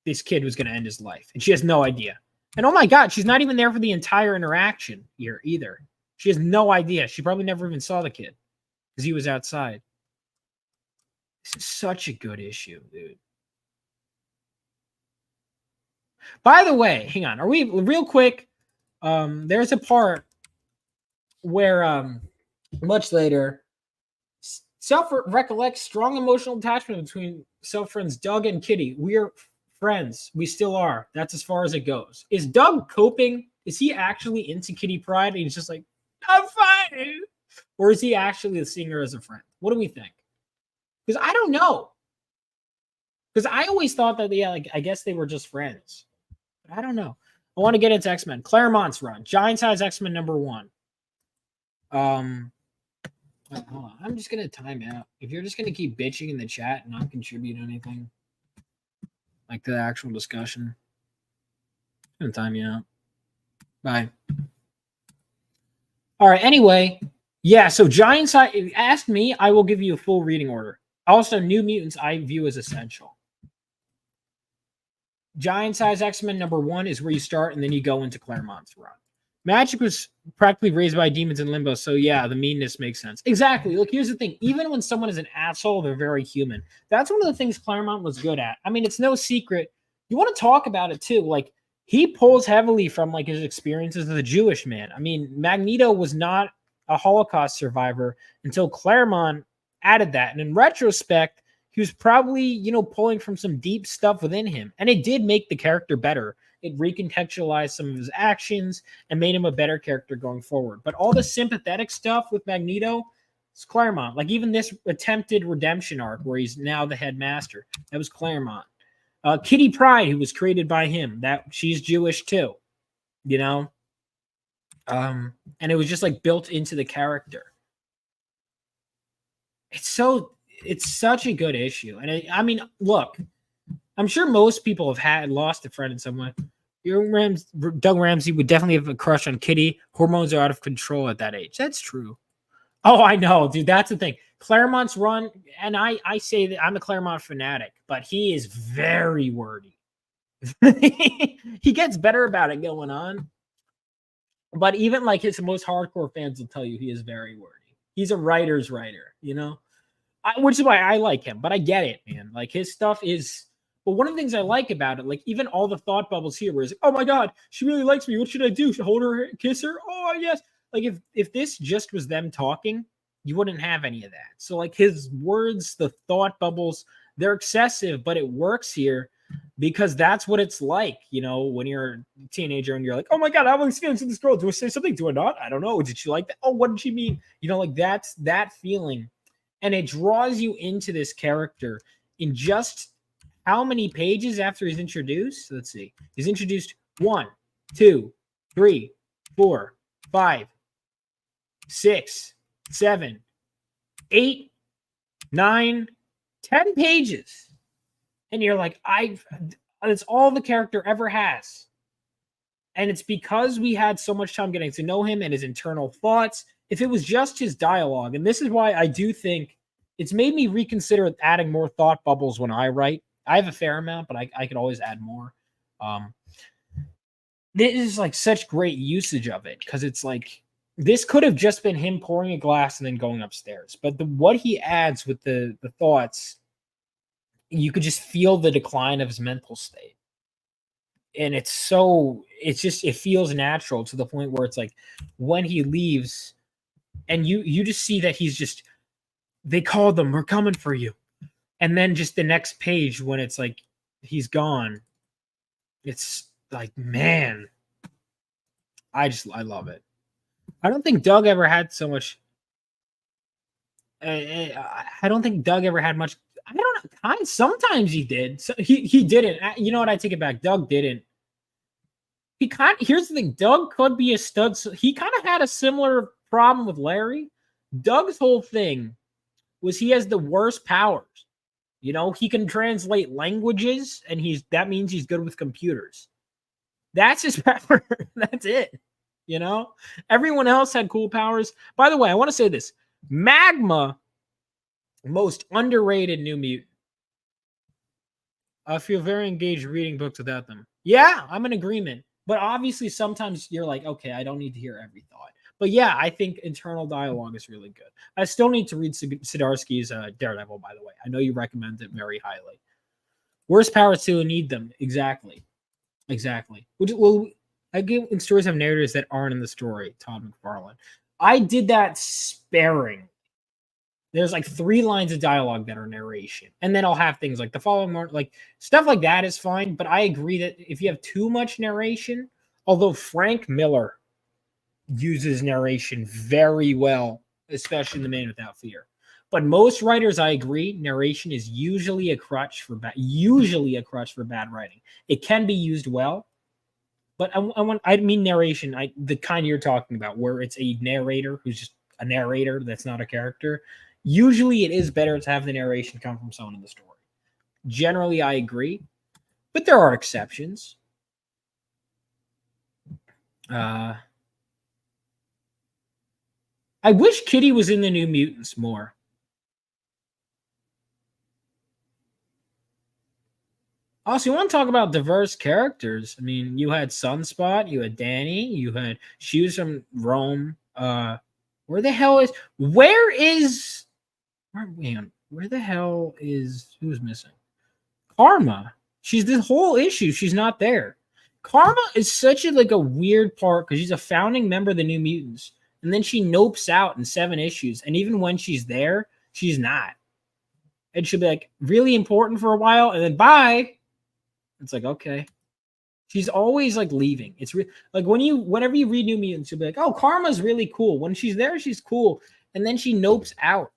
this kid was going to end his life, and she has no idea. And oh my God, she's not even there for the entire interaction here either. She has no idea. She probably never even saw the kid because he was outside. This is such a good issue, dude. By the way, hang on. Are we real quick? There's a part where much later, Self recollects strong emotional attachment between Self friends Doug and Kitty. We're friends. We still are. That's as far as it goes. Is Doug coping? Is he actually into Kitty Pryde? And he's just like, I'm fine. Or is he actually seeing her as a friend? What do we think? Because I don't know. Because I always thought that, I guess they were just friends. But I don't know. I want to get into X-Men. Claremont's run. Giant Size X-Men #1. Hold on. I'm just going to time out. If you're just going to keep bitching in the chat and not contribute anything, like to the actual discussion, I'm going to time you out. Bye. All right. Anyway, yeah. So Giant Size, ask me, I will give you a full reading order. Also, New Mutants I view as essential. Giant Size X-Men #1 is where you start, and then you go into Claremont's run. Magic was practically raised by demons in limbo, so yeah, the meanness makes sense. Exactly. Look, here's the thing. Even when someone is an asshole, they're very human. That's one of the things Claremont was good at. I mean, it's no secret. You want to talk about it, too. Like, he pulls heavily from, his experiences as a Jewish man. I mean, Magneto was not a Holocaust survivor until Claremont added that. And in retrospect, he was probably, pulling from some deep stuff within him. And it did make the character better. It recontextualized some of his actions and made him a better character going forward. But all the sympathetic stuff with Magneto, it's Claremont. Like even this attempted redemption arc where he's now the headmaster, that was Claremont. Kitty Pryde, who was created by him, that she's Jewish too, and it was just like built into the character. It's such a good issue. And I mean, look, I'm sure most people have lost a friend in some way. Doug Ramsey would definitely have a crush on Kitty. Hormones are out of control at that age. That's true. Oh, I know, dude. That's the thing. Claremont's run, and I say that I'm a Claremont fanatic, but he is very wordy. He gets better about it going on. But even like his most hardcore fans will tell you he is very wordy. He's a writer's writer, which is why I like him. But I get it, man. Like his stuff is. But one of the things I like about it, like even all the thought bubbles here, where it's like, oh my God, she really likes me. What should I do? Should I hold her, kiss her? Oh yes. Like if this just was them talking, you wouldn't have any of that. So like his words, the thought bubbles, they're excessive, but it works here because that's what it's like, when you're a teenager and you're like, oh my God, I have these feelings with this girl. Do I say something? Do I not? I don't know. Did she like that? Oh, what did she mean? Like that's that feeling. And it draws you into this character in just how many pages after he's introduced? Let's see. He's introduced 1, 2, 3, 4, 5, 6, 7, 8, 9, 10 pages. And you're like, it's all the character ever has. And it's because we had so much time getting to know him and his internal thoughts. If it was just his dialogue, and this is why I do think it's made me reconsider adding more thought bubbles when I write. I have a fair amount, but I could always add more. This is like such great usage of it because it's like this could have just been him pouring a glass and then going upstairs. But what he adds with the thoughts, you could just feel the decline of his mental state. And it feels natural to the point where it's like when he leaves and you just see that they called them, we're coming for you. And then just the next page when it's like he's gone, it's like, man, I love it. I don't think Doug ever had so much. I don't think Doug ever had much. I don't know. Sometimes he did. So he didn't. You know what? I take it back. Doug didn't. Here's the thing. Doug could be a stud. So he kind of had a similar problem with Larry. Doug's whole thing was he has the worst powers. He can translate languages, and that means he's good with computers. That's his power. That's it. Everyone else had cool powers. By the way, I want to say this. Magma, most underrated New Mutant. I feel very engaged reading books without them. Yeah, I'm in agreement. But obviously, sometimes you're like, okay, I don't need to hear every thought. But yeah, I think internal dialogue is really good. I still need to read Zdarsky's Daredevil, by the way. I know you recommend it very highly. Worst powers to need them. Exactly. I give in stories have narrators that aren't in the story, Todd McFarlane. I did that sparing. There's like 3 lines of dialogue that are narration. And then I'll have things like the following, like stuff like that is fine. But I agree that if you have too much narration, although Frank Miller uses narration very well, especially in The Man Without Fear. But most writers, I agree, narration is usually a crutch for bad writing. It can be used well, but I mean narration, the kind you're talking about, where it's a narrator who's just a narrator that's not a character. Usually, it is better to have the narration come from someone in the story. Generally, I agree, but there are exceptions. I wish Kitty was in the New Mutants more. Also, you want to talk about diverse characters? I mean, you had Sunspot, you had Danny, she was from Rome. Where the hell is who's missing? Karma. She's this whole issue. She's not there. Karma is such a weird part because she's a founding member of the New Mutants. And then she nopes out in 7 issues. And even when she's there, she's not. And she'll be like really important for a while and then bye. It's like, okay. She's always like leaving. It's like whenever you read New Mutants, you'll be like, oh, Karma's really cool. When she's there, she's cool. And then she nopes out.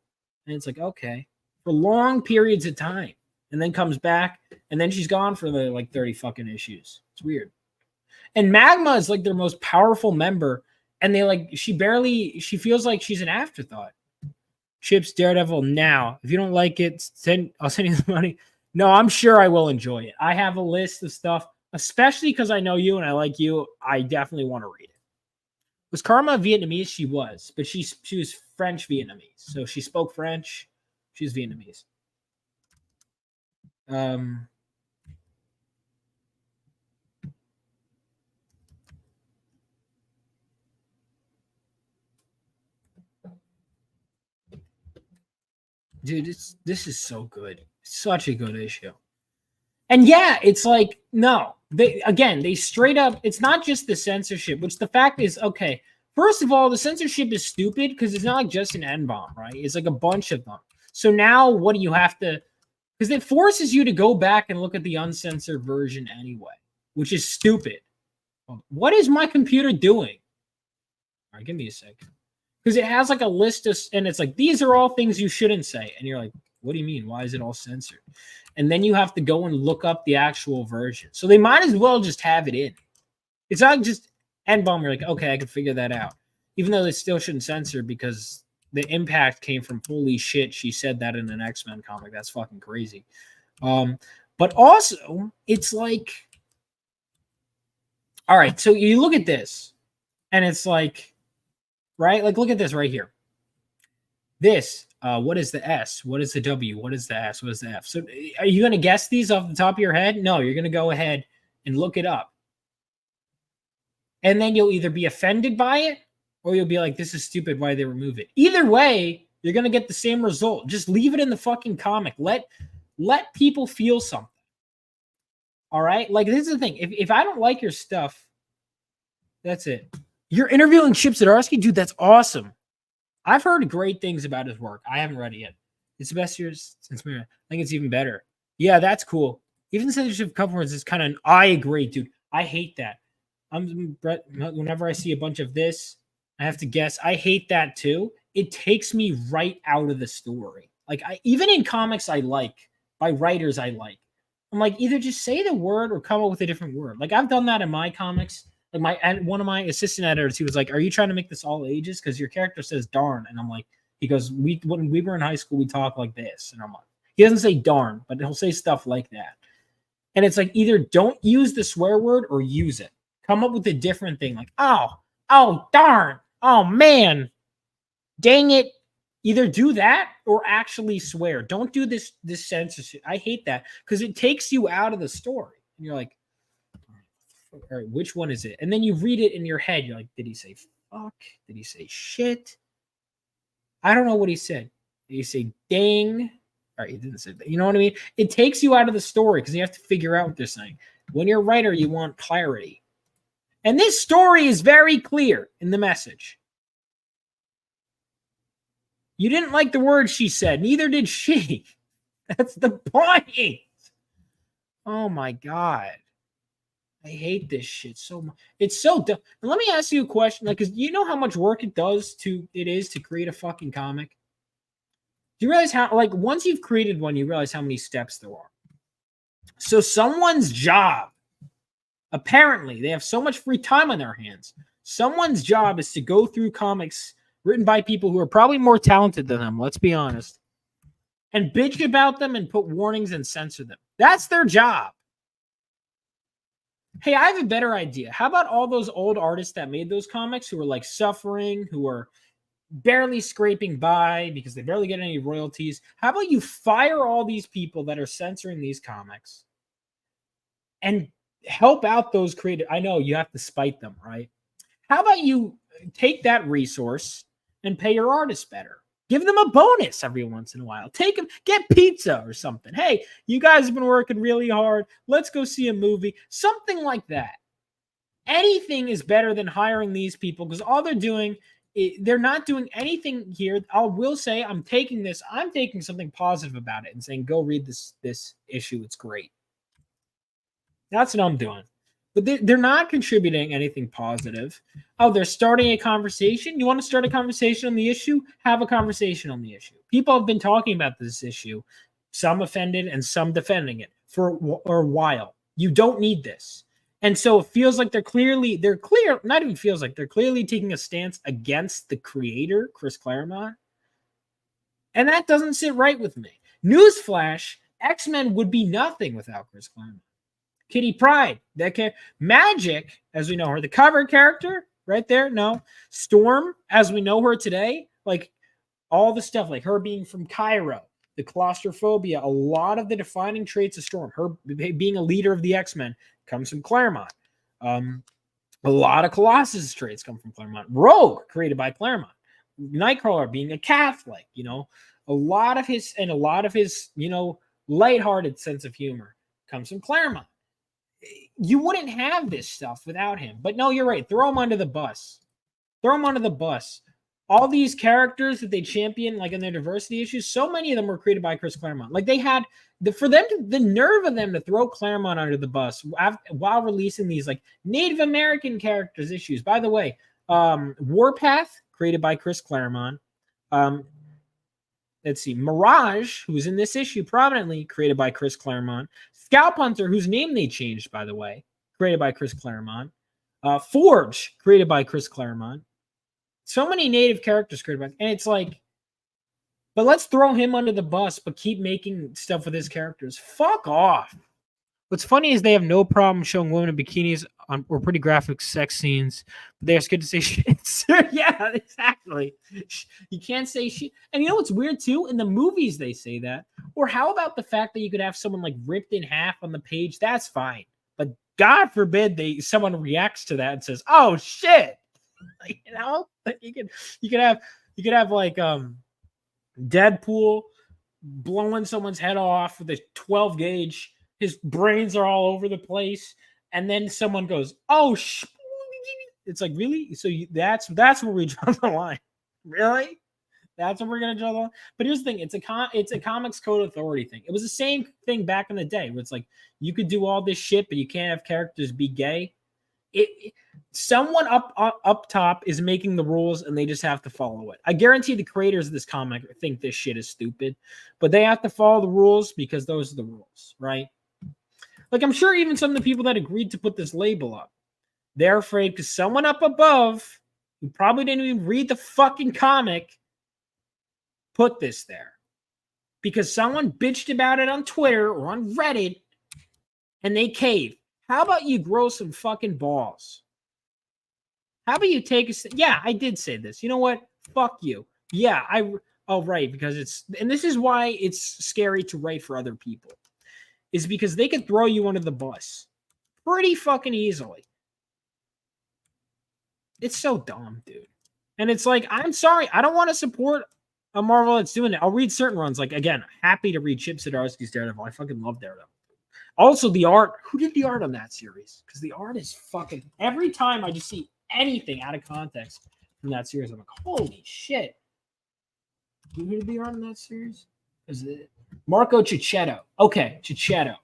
And it's like, okay. For long periods of time. And then comes back. And then she's gone for the like 30 fucking issues. It's weird. And Magma is like their most powerful member. And she feels like she's an afterthought. Chips Daredevil now. If you don't like it, I'll send you the money. No, I'm sure I will enjoy it. I have a list of stuff, especially because I know you and I like you. I definitely want to read it. Was Karma Vietnamese? She was, but she was French Vietnamese. So she spoke French. She's Vietnamese. Dude, this is so good. Such a good issue. And yeah, it's like, no. They straight up, it's not just the censorship, which the fact is, okay, first of all, the censorship is stupid because it's not like just an N-bomb, right? It's like a bunch of them. So now what do you have to, because it forces you to go back and look at the uncensored version anyway, which is stupid. What is my computer doing? All right, give me a second. Because it has like a list of, and it's like, these are all things you shouldn't say. And you're like, what do you mean? Why is it all censored? And then you have to go and look up the actual version. So they might as well just have it in. It's not just N-bomb. You're like, okay, I can figure that out. Even though they still shouldn't censor because the impact came from, holy shit, she said that in an X-Men comic. That's fucking crazy. But also, it's like, all right, so you look at this, and it's like, right? Like, look at this right here. This, what is the S? What is the W? What is the S? What is the F? So are you going to guess these off the top of your head? No, you're going to go ahead and look it up. And then you'll either be offended by it, or you'll be like, this is stupid, why they remove it. Either way, you're going to get the same result. Just leave it in the fucking comic. Let people feel something. All right? Like, this is the thing. If I don't like your stuff, that's it. You're interviewing Chip Zdarsky? Dude, that's awesome. I've heard great things about his work. I haven't read it yet. It's the best years since Mira. I think it's even better. Yeah, that's cool. Even the censorship cover words is kind of, I agree, dude. I hate that. Whenever I see a bunch of this, I have to guess. I hate that too. It takes me right out of the story. Like, even in comics I like, by writers I like, I'm like, either just say the word or come up with a different word. Like, I've done that in my comics. Like, one of my assistant editors, he was like, are you trying to make this all ages? Because your character says darn. And I'm like, he goes, when we were in high school, we talk like this. And I'm like, he doesn't say darn, but he'll say stuff like that. And it's like, either don't use the swear word or use it. Come up with a different thing. Like, oh, darn. Oh, man. Dang it. Either do that or actually swear. Don't do this censorship. I hate that because it takes you out of the story. And you're like, all right, which one is it? And then you read it in your head. You're like, did he say fuck? Did he say shit? I don't know what he said. Did he say dang? All right, he didn't say that. You know what I mean? It takes you out of the story because you have to figure out what they're saying. When you're a writer, you want clarity. And this story is very clear in the message. You didn't like the words she said. Neither did she. That's the point. Oh, my God. I hate this shit so much. It's so dumb. And let me ask you a question. Like, because you know how much work it is to create a fucking comic? Do you realize how, like, once you've created one, you realize how many steps there are. So someone's job, apparently, they have so much free time on their hands. Someone's job is to go through comics written by people who are probably more talented than them, let's be honest, and bitch about them and put warnings and censor them. That's their job. Hey, I have a better idea. How about all those old artists that made those comics who are like suffering, who are barely scraping by because they barely get any royalties? How about you fire all these people that are censoring these comics and help out those creative? I know you have to spite them, right? How about you take that resource and pay your artists better? Give them a bonus every once in a while. Take them, get pizza or something. Hey, you guys have been working really hard. Let's go see a movie. Something like that. Anything is better than hiring these people because all they're doing they're not doing anything here. I will say I'm taking something positive about it and saying, go read this issue. It's great. That's what I'm doing. But they're not contributing anything positive. Oh, they're starting a conversation. You want to start a conversation on the issue? Have a conversation on the issue. People have been talking about this issue, some offended and some defending it for a while. You don't need this. And so it feels like they're clearly taking a stance against the creator, Chris Claremont. And that doesn't sit right with me. Newsflash, X-Men would be nothing without Chris Claremont. Kitty Pryde, Magic, as we know her, the cover character right there. No, Storm, as we know her today, like all the stuff, like her being from Cairo, the claustrophobia, a lot of the defining traits of Storm, her being a leader of the X-Men, comes from Claremont. A lot of Colossus traits come from Claremont. Rogue, created by Claremont. Nightcrawler being a Catholic, a lot of his, lighthearted sense of humor comes from Claremont. You wouldn't have this stuff without him. But no, you're right. Throw him under the bus. All these characters that they champion, like in their diversity issues, so many of them were created by Chris Claremont. Like they had the nerve of them to throw Claremont under the bus while releasing these like Native American characters issues. By the way, Warpath, created by Chris Claremont. Let's see, Mirage, who's in this issue prominently, created by Chris Claremont. Scalp Hunter, whose name they changed, by the way, created by Chris Claremont. Forge, created by Chris Claremont. So many native characters created by, and it's like, but let's throw him under the bus, but keep making stuff with his characters. Fuck off. What's funny is they have no problem showing women in bikinis or pretty graphic sex scenes. But they're scared to say shit. Yeah, exactly. You can't say shit. And you know what's weird too? In the movies they say that. Or how about the fact that you could have someone like ripped in half on the page? That's fine. But God forbid someone reacts to that and says, "Oh shit!" Like, you could have like Deadpool blowing someone's head off with a 12 gauge. His brains are all over the place, and then someone goes, "Oh, it's like, really?" So that's where we draw the line. Really? That's what we're gonna draw the line. But here's the thing: it's a Comics Code Authority thing. It was the same thing back in the day, where it's like you could do all this shit, but you can't have characters be gay. Someone up top is making the rules, and they just have to follow it. I guarantee the creators of this comic think this shit is stupid, but they have to follow the rules because those are the rules, right? Like, I'm sure even some of the people that agreed to put this label up, they're afraid because someone up above, who probably didn't even read the fucking comic, put this there. Because someone bitched about it on Twitter or on Reddit, and they caved. How about you grow some fucking balls? How about you take a... Yeah, I did say this. You know what? Fuck you. Yeah, right, because and this is why it's scary to write for other people. Is because they could throw you under the bus pretty fucking easily. It's so dumb, dude. And it's like, I'm sorry, I don't want to support a Marvel that's doing it. I'll read certain runs. Like, again, happy to read Chip Zdarsky's Daredevil. I fucking love Daredevil. Also, the art. Who did the art on that series? Because the art is fucking... Every time I just see anything out of context from that series, I'm like, holy shit. Who did the art on that series? Is it... Marco Cicchetto. Okay, Cicchetto.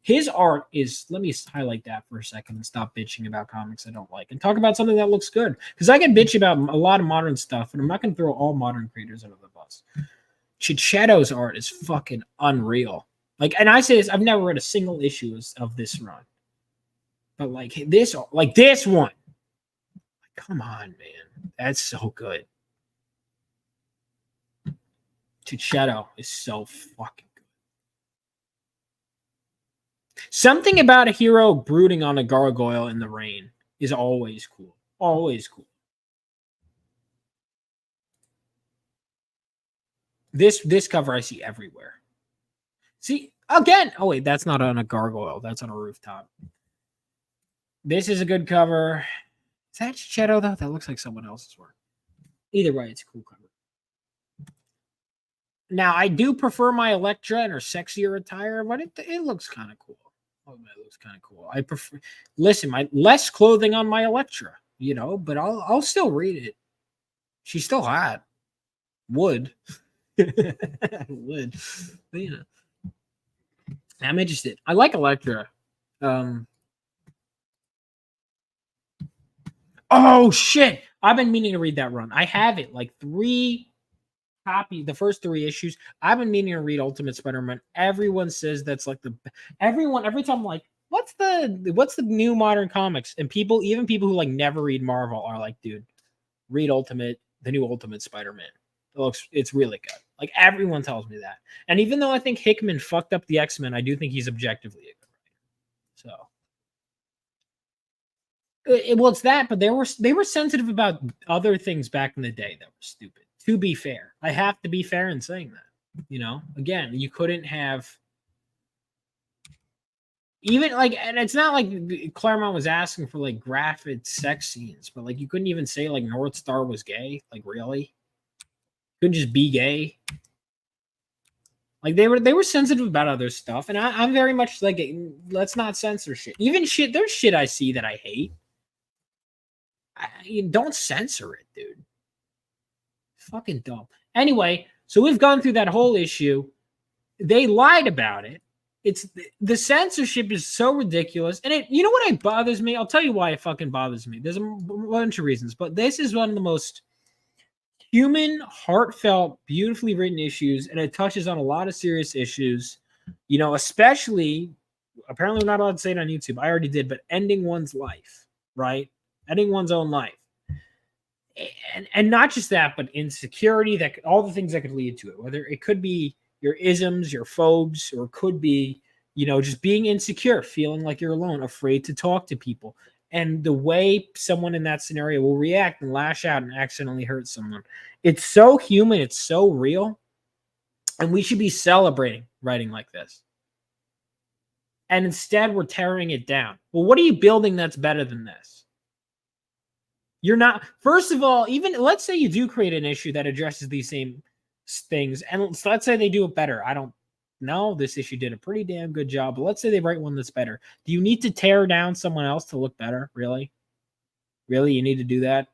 His art is, let me highlight that for a second and stop bitching about comics I don't like and talk about something that looks good. Because I can bitch about a lot of modern stuff, and I'm not going to throw all modern creators under the bus. Cicchetto's art is fucking unreal. Like, and I say this, I've never read a single issue of this run. But like this one. Come on, man. That's so good. Cicchetto is so fucking good. Something about a hero brooding on a gargoyle in the rain is always cool. Always cool. This cover I see everywhere. See, again. Oh, wait, that's not on a gargoyle. That's on a rooftop. This is a good cover. Is that Cicchetto, though? That looks like someone else's work. Either way, it's a cool cover. Now, I do prefer my Elektra in her sexier attire, but it looks kind of cool. Oh, it looks kind of cool. I prefer... Listen, my less clothing on my Elektra, but I'll still read it. She's still hot. Would. Would. But, you know. I'm interested. I like Elektra. Oh shit! I've been meaning to read that run. I have it like 3 copies, the first 3 issues. I've been meaning to read Ultimate Spider-Man. Everyone says that's like every time I'm like, what's the new modern comics? And even people who like never read Marvel are like, dude, read the new Ultimate Spider-Man. It's really good. Like everyone tells me that. And even though I think Hickman fucked up the X-Men, I do think he's objectively a good writer. So well, it's that, but they were sensitive about other things back in the day that were stupid. To be fair, I have to be fair in saying that. You know, again, you couldn't have even like, and it's not like Claremont was asking for like graphic sex scenes, but like you couldn't even say like North Star was gay. Like really, couldn't just be gay. Like they were sensitive about other stuff, and I'm very much like, let's not censor shit. Even shit, there's shit I see that I hate. You don't censor it, dude. Fucking dumb. Anyway, so we've gone through that whole issue. They lied about it. It's the censorship is so ridiculous, and you know what bothers me? I'll tell you why it fucking bothers me. There's a bunch of reasons, but this is one of the most human, heartfelt, beautifully written issues, and it touches on a lot of serious issues. You know, especially apparently we're not allowed to say it on YouTube. I already did, but ending one's life, right? Ending one's own life. And not just that, but insecurity, all the things that could lead to it. Whether it could be your isms, your phobes, or it could be, you know, just being insecure, feeling like you're alone, afraid to talk to people. And the way someone in that scenario will react and lash out and accidentally hurt someone. It's so human. It's so real. And we should be celebrating writing like this. And instead, we're tearing it down. Well, what are you building that's better than this? You're not, first of all, even let's say you do create an issue that addresses these same things, and let's say they do it better. I don't know. This issue did a pretty damn good job, but let's say they write one that's better. Do you need to tear down someone else to look better? Really? Really? You need to do that?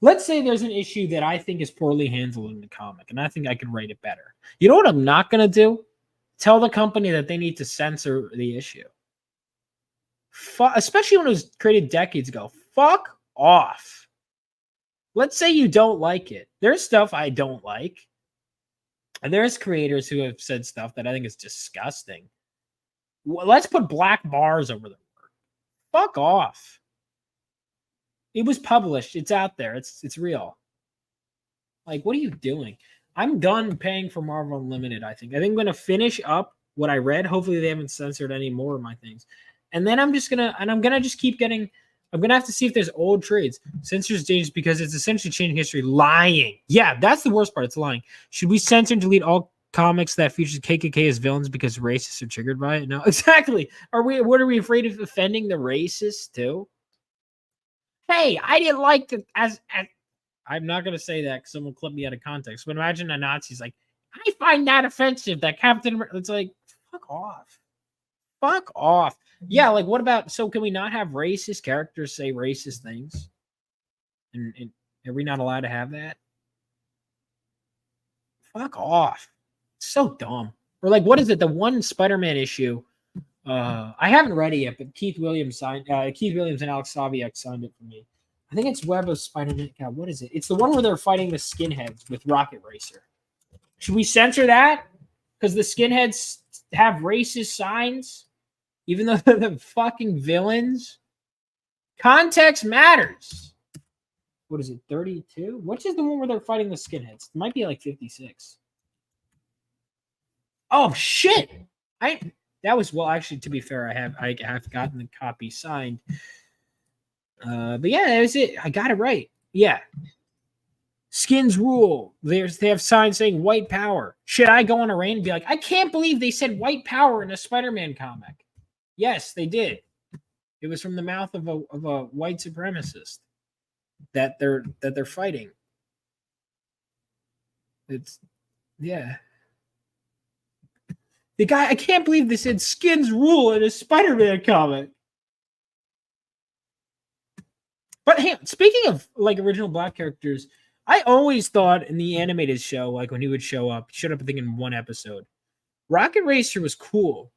Let's say there's an issue that I think is poorly handled in the comic, and I think I could write it better. You know what I'm not going to do? Tell the company that they need to censor the issue. Especially when it was created decades ago. Fuck off. Let's say you don't like it. There's stuff I don't like. And there's creators who have said stuff that I think is disgusting. Let's put black bars over the word. Fuck off. It was published. It's out there. It's real. Like, what are you doing? I'm done paying for Marvel Unlimited, I think. I'm going to finish up what I read. Hopefully they haven't censored any more of my things. And then I'm going to just keep getting... I'm going to have to see if there's old trades. Censors dangerous because it's essentially changing history. Lying. Yeah, that's the worst part. It's lying. Should we censor and delete all comics that features KKK as villains because racists are triggered by it? No, exactly. What are we afraid of offending the racists too? Hey, I didn't like the as I'm not going to say that because someone clipped me out of context. But imagine a Nazi's like, I find that offensive that Captain America. It's like, fuck off. Fuck off. Yeah, like what about, so can we not have racist characters say racist things? And are we not allowed to have that? Fuck off. It's so dumb. Or like, what is it? The one Spider-Man issue. I haven't read it yet, but Keith Williams and Alex Saviak signed it for me. I think it's Web of Spider-Man. God, what is it? It's the one where they're fighting the skinheads with Rocket Racer. Should we censor that? Because the skinheads have racist signs? Even though they're the fucking villains? Context matters. What is it, 32? Which is the one where they're fighting the skinheads? It might be like 56. Oh, shit! Actually, to be fair, I have gotten the copy signed. But yeah, that was it. I got it right. Yeah. Skins rule. They have signs saying white power. Should I go on a rant and be like, I can't believe they said white power in a Spider-Man comic? Yes, they did. It was from the mouth of a white supremacist that they're fighting. It's yeah. The guy, I can't believe they said skins rule in a Spider-Man comic. But hey, speaking of like original black characters, I always thought in the animated show, like when he would show up, I think in one episode, Rocket Racer was cool.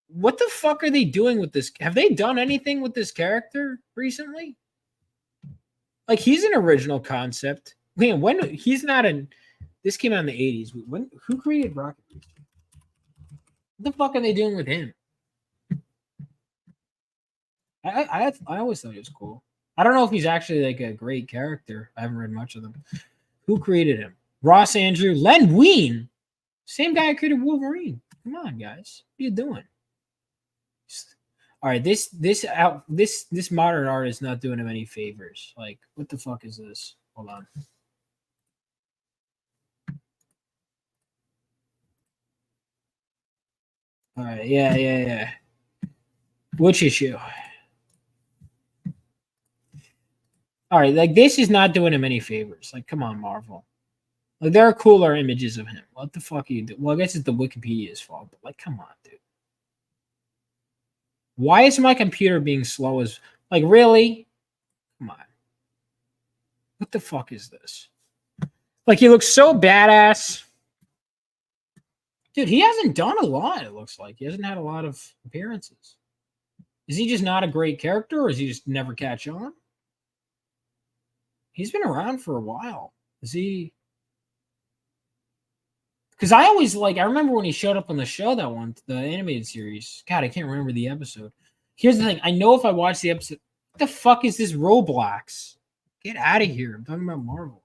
What the fuck are they doing with this? Have they done anything with this character recently? Like he's an original concept. Man, when he's not in this came out in the 80s. When who created Rocket Racer? What the fuck are they doing with him? I always thought he was cool. I don't know if he's actually like a great character. I haven't read much of them. Who created him? Ross Andrew, Len Wein, same guy who created Wolverine. Come on, guys, what are you doing? All right, this modern art is not doing him any favors. Like, what the fuck is this? Hold on. All right, yeah. Which issue? All right, like this is not doing him any favors. Like, come on, Marvel. Like, there are cooler images of him. What the fuck are you doing? Well, I guess it's the Wikipedia's fault, but like, come on, dude. Why is my computer being slow as like really? Come on. What the fuck is this? Like he looks so badass. Dude, he hasn't done a lot, it looks like. He hasn't had a lot of appearances. Is he just not a great character or is he just never catch on? He's been around for a while. Is he? Because I always I remember when he showed up on the show the animated series. God, I can't remember the episode. Here's the thing. I know if I watch the episode, what the fuck is this Roblox? Get out of here. I'm talking about Marvel.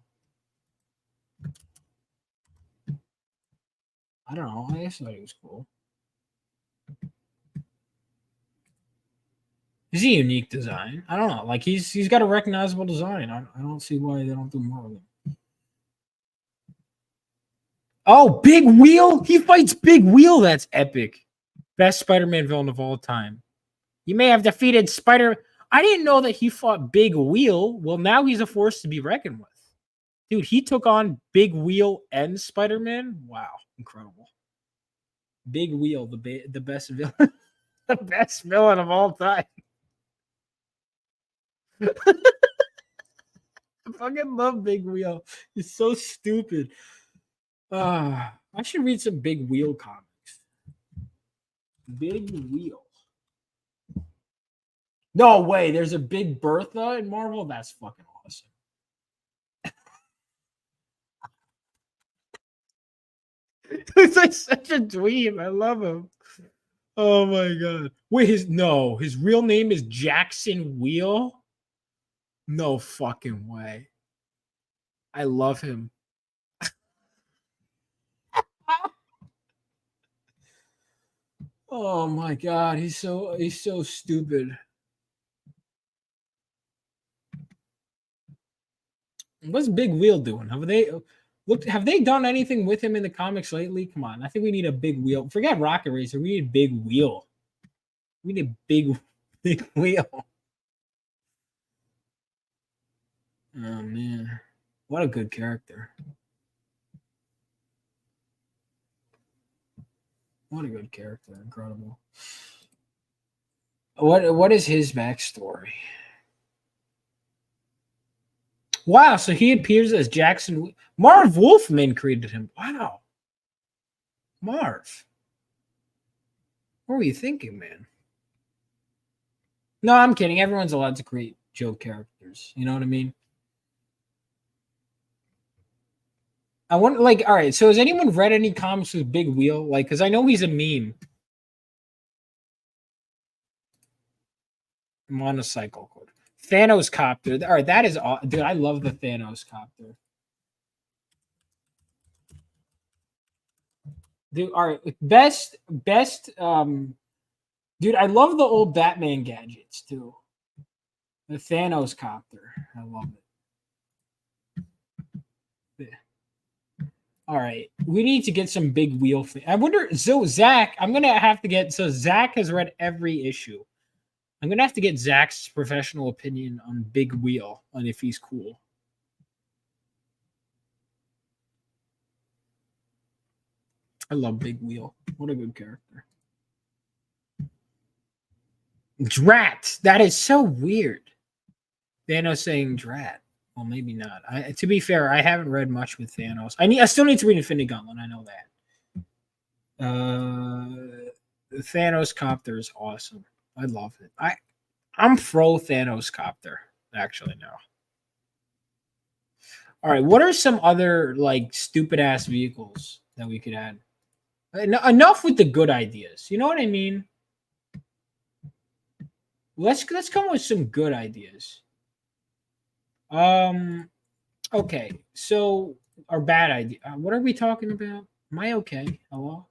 I don't know. I just thought he was cool. He's a unique design. I don't know. Like he's got a recognizable design. I don't see why they don't do more of him. Oh, Big Wheel. He fights Big Wheel. That's epic. Best Spider-Man villain of all time. You may have defeated Spider. I didn't know that he fought Big Wheel. Well, now he's a force to be reckoned with. Dude, he took on Big Wheel and Spider-Man. Wow, incredible. Big Wheel, the best villain, the best villain of all time. I fucking love Big Wheel. He's so stupid. I should read some Big Wheel comics. Big Wheel. No way. There's a Big Bertha in Marvel. That's fucking awesome. He's like such a dweeb. I love him. Oh my god. Wait, his real name is Jackson Wheel. No fucking way. I love him. Oh my god, he's so stupid. What's Big Wheel doing? Have they done anything with him in the comics lately? Come on, I think we need a Big Wheel. Forget Rocket Racer, we need Big Wheel. We need big wheel. Oh man, what a good character. What a good character. Incredible. What is his backstory? Wow, so he appears as Jackson. Marv Wolfman created him. Wow. Marv. What were you thinking, man? No, I'm kidding. Everyone's allowed to create joke characters. You know what I mean? I want all right, so has anyone read any comics with Big Wheel? Like, because I know he's a meme. Monocycle code. Thanos copter. All right, that is dude. I love the Thanos copter. Dude, all right. Best dude, I love the old Batman gadgets too. The Thanos copter. I love it. All right, we need to get some Big Wheel. I wonder, so Zach, I'm going to have to get, so Zach has read every issue. I'm going to have to get Zach's professional opinion on Big Wheel, on if he's cool. I love Big Wheel. What a good character. Drat, that is so weird. Thanos saying Drat. Well, maybe not. To be fair, I haven't read much with Thanos. I still need to read Infinity Gauntlet. I know that. The Thanos copter is awesome. I love it. I'm pro Thanos copter, actually now. All right, what are some other like stupid ass vehicles that we could add? Enough with the good ideas. You know what I mean? Let's come with some good ideas. Okay, so our bad idea. What are we talking about? Am I okay? Hello?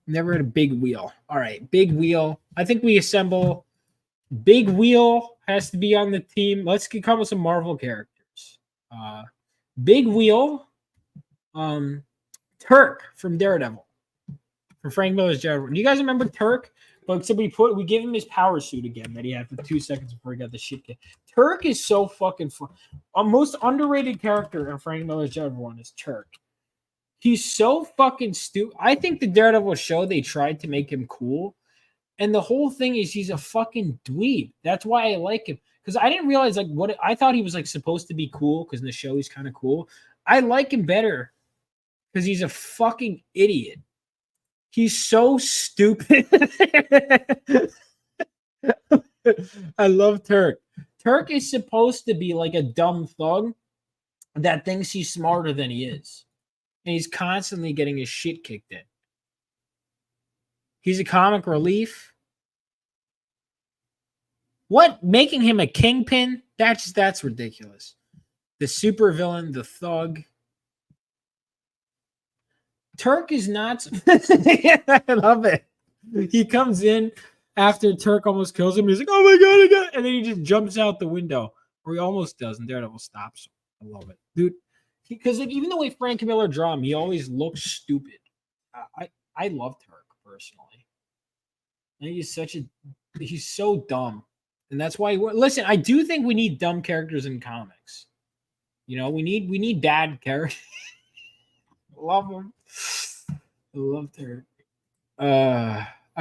Never had a big wheel. All right, big wheel. I think we assemble. Big wheel has to be on the team. Let's come with some Marvel characters. Big wheel. Turk from Daredevil. From Frank Miller's Daredevil. Do you guys remember Turk? But except we gave him his power suit again that he had for 2 seconds before he got the shit kicked. Turk is so fucking fun. A most underrated character in Frank Miller's Daredevil one is Turk. He's so fucking stupid. I think the Daredevil show, they tried to make him cool. And the whole thing is he's a fucking dweeb. That's why I like him. Because I didn't realize like what I thought he was like supposed to be cool because in the show he's kind of cool. I like him better because he's a fucking idiot. He's so stupid. I love Turk. Turk is supposed to be like a dumb thug that thinks he's smarter than he is. And he's constantly getting his shit kicked in. He's a comic relief. What? Making him a kingpin? That's ridiculous. The supervillain, the thug. Turk is not. I love it. He comes in after Turk almost kills him. He's like, "Oh my god, I got it!" And then he just jumps out the window, or he almost does, and Daredevil stops him. I love it, dude. Because like, even the way Frank Miller draw him, he always looks stupid. I love Turk personally. I think he's so dumb, and that's why. Listen, I do think we need dumb characters in comics. You know, we need bad characters. Love him. I love her.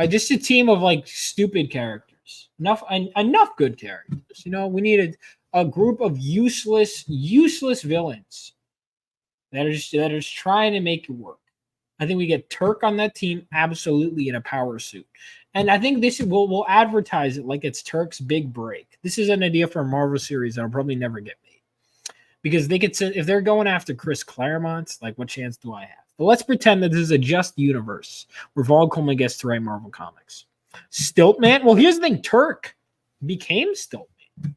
Just a team of like stupid characters. Enough good characters. You know, we need a group of useless villains that are just trying to make it work. I think we get Turk on that team absolutely in a power suit. And I think we'll advertise it like it's Turk's big break. This is an idea for a Marvel series that'll probably never get made. Because they could say, if they're going after Chris Claremont, like what chance do I have? But let's pretend that this is a just universe where Val Kilmer gets to write Marvel Comics. Stiltman? Well, here's the thing. Turk became Stiltman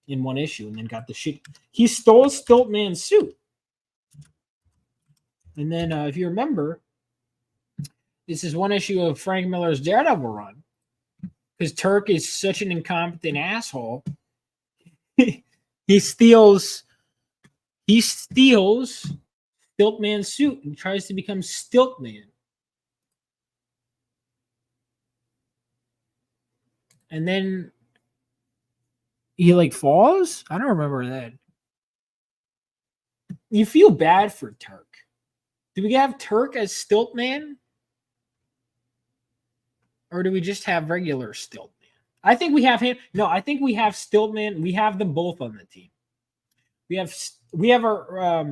in one issue and then got the shit. He stole Stiltman's suit. And then if you remember, this is one issue of Frank Miller's Daredevil run. Because Turk is such an incompetent asshole. He steals Stiltman's suit and tries to become Stiltman. And then he like falls? I don't remember that. You feel bad for Turk. Do we have Turk as Stiltman? Or do we just have regular Stiltman? I think we have him. No, I think we have Stiltman. We have them both on the team. We have our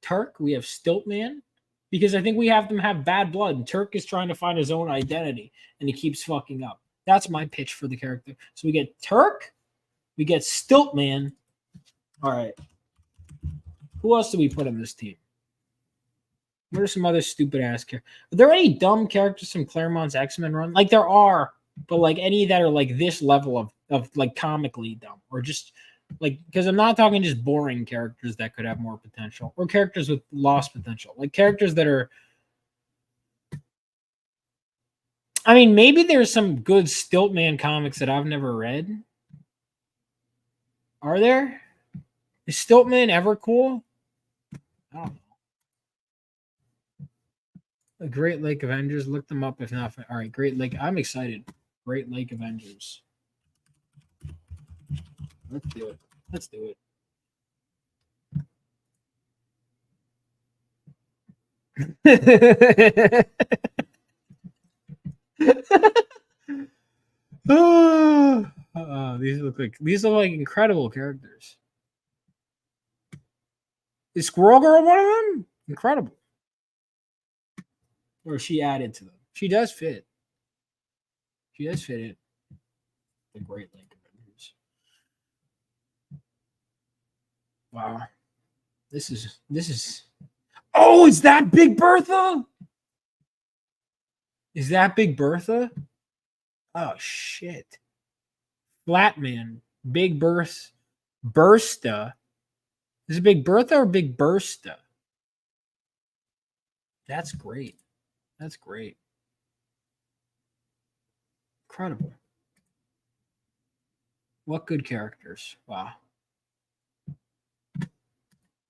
Turk. We have Stiltman because I think we have them have bad blood. And Turk is trying to find his own identity, and he keeps fucking up. That's my pitch for the character. So we get Turk, we get Stiltman. All right. Who else do we put on this team? What are some other stupid ass characters? Are there any dumb characters from Claremont's X-Men run? Like there are, but like any that are like this level of like comically dumb or just. Like, because I'm not talking just boring characters that could have more potential or characters with lost potential. Like characters that are. I mean, maybe there's some good Stiltman comics that I've never read. Are there? Is Stiltman ever cool? I don't know. The Great Lake Avengers. Look them up if not. All right, Great Lake. I'm excited. Great Lake Avengers. Let's do it. Let's do it. These look like incredible characters. Is Squirrel Girl one of them? Incredible. Or she added to them. She does fit. She does fit it. The Great Lake Avengers. Wow. This is. Oh, is that Big Bertha? Is that Big Bertha? Oh shit. Flatman. Big Bursta. Is it Big Bertha or Big Bursta? That's great. That's great. Incredible. What good characters. Wow.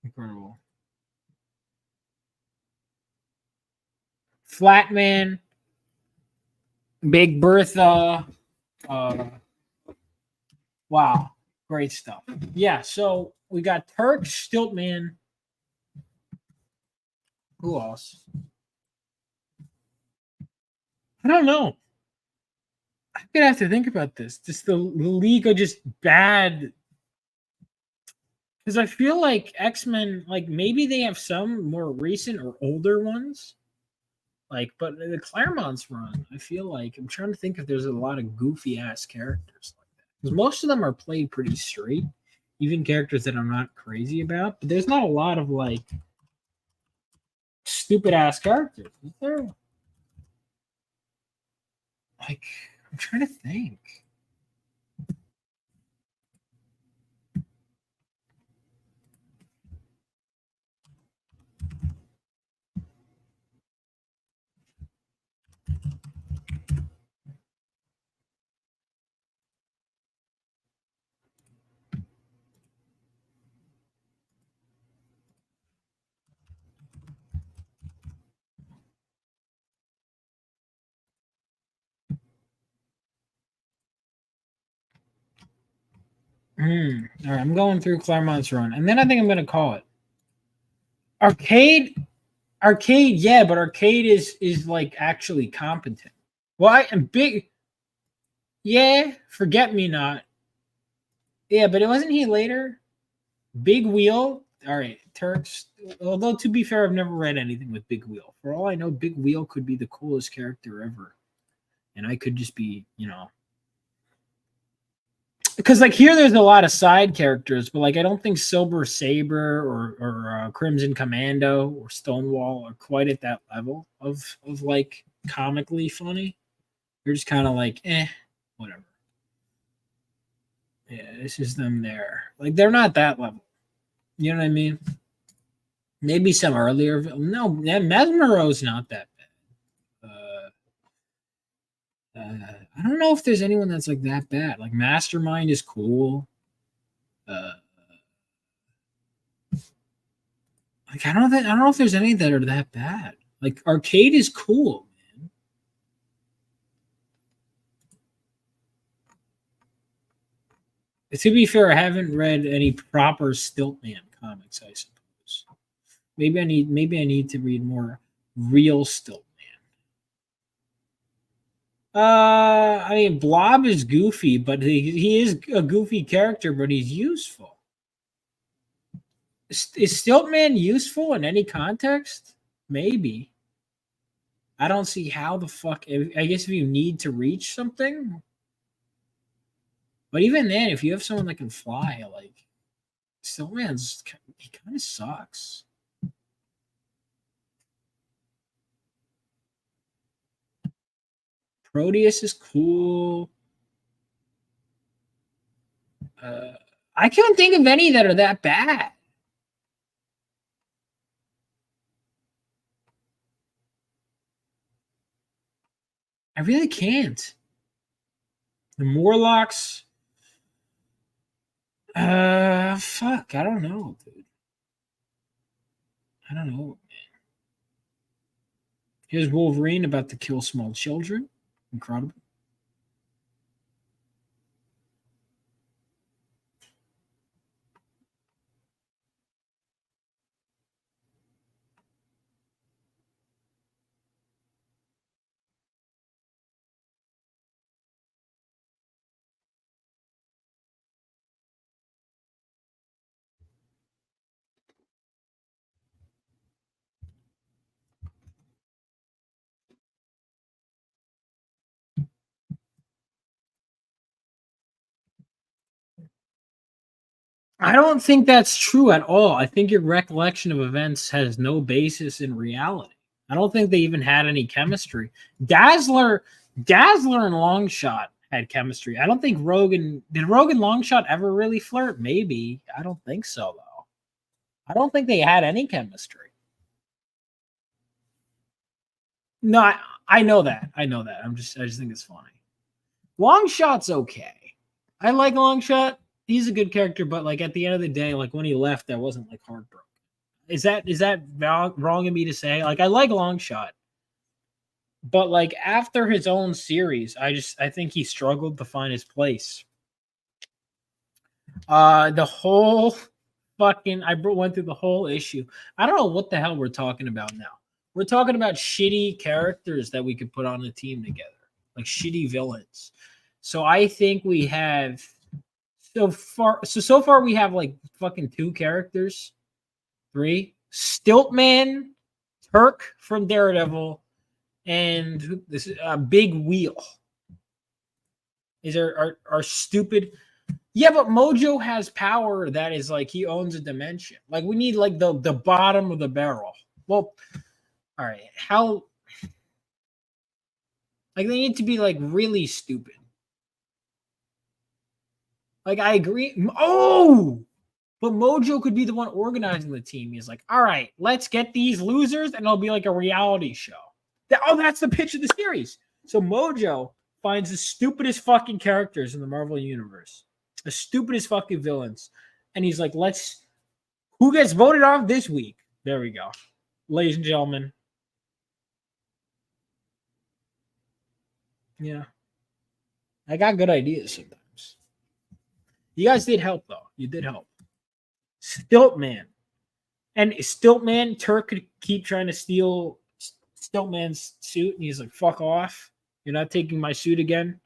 Incredible. Flatman. Big Bertha. Wow. Great stuff. Yeah, so we got Turk, Stiltman. Who else? I don't know. I'm gonna have to think about this. Just the league are just bad. Because I feel like X-Men, like maybe they have some more recent or older ones. Like, but the Claremont's run, I feel like I'm trying to think if there's a lot of goofy ass characters like that. Because most of them are played pretty straight, even characters that I'm not crazy about. But there's not a lot of like stupid ass characters, is there? Like, I'm trying to think. All right, I'm going through Claremont's run, and then I think I'm going to call it. Arcade, yeah, but Arcade is like actually competent. Well, I am big. Yeah, Forget Me Not. Yeah, but it wasn't he later. Big Wheel. All right, Turks. Although to be fair, I've never read anything with Big Wheel. For all I know, Big Wheel could be the coolest character ever, and I could just be, because like here, there's a lot of side characters, but like I don't think Silver Saber or Crimson Commando or Stonewall are quite at that level of like comically funny. They're just kind of like whatever. Yeah, this is them there. Like they're not that level. You know what I mean? Maybe some earlier. No, Mesmero's not that bad. I don't know if there's anyone that's like that bad. Like Mastermind is cool. Like I don't know if there's any that are that bad. Like Arcade is cool, man. To be fair, I haven't read any proper Stiltman comics, I suppose. Maybe I need to read more real Stiltman. I mean Blob is goofy, but he is a goofy character, but he's useful. Is Stiltman useful in any context? Maybe. I don't see how the fuck. I guess if you need to reach something. But even then, if you have someone that can fly, like Stillman's, he kind of sucks. Proteus is cool. I can't think of any that are that bad. I really can't. The Morlocks. Fuck. I don't know, dude. I don't know, man. Here's Wolverine about to kill small children. Incredible. I don't think that's true at all. I think your recollection of events has no basis in reality. I don't think they even had any chemistry. Dazzler and Longshot had chemistry. I don't think Rogan Longshot ever really flirt? Maybe. I don't think so though. I don't think they had any chemistry. No, I know that. I know that. I just think it's funny. Longshot's okay. I like Longshot. He's a good character, but like at the end of the day, like when he left, I wasn't like heartbroken. Is that wrong of me to say? Like I like Longshot, but like after his own series, I think he struggled to find his place. The whole fucking I went through the whole issue. I don't know what the hell we're talking about now. We're talking about shitty characters that we could put on a team together, like shitty villains. So I think we have so far we have like fucking 2 characters, 3. Stiltman, Turk from Daredevil, and this Big Wheel. Is our stupid? Yeah, but Mojo has power that is like he owns a dimension. Like we need like the bottom of the barrel. Well, all right, how? Like they need to be like really stupid. Like I agree. Oh, but Mojo could be the one organizing the team. He's like, all right, let's get these losers, and it'll be like a reality show. That's the pitch of the series. So Mojo finds the stupidest fucking characters in the Marvel universe, the stupidest fucking villains, and he's like, who gets voted off this week? There we go, ladies and gentlemen. Yeah, I got good ideas sometimes. You guys did help, though. You did help. Stiltman. And Stiltman, Turk could keep trying to steal Stiltman's suit, and he's like, fuck off. You're not taking my suit again.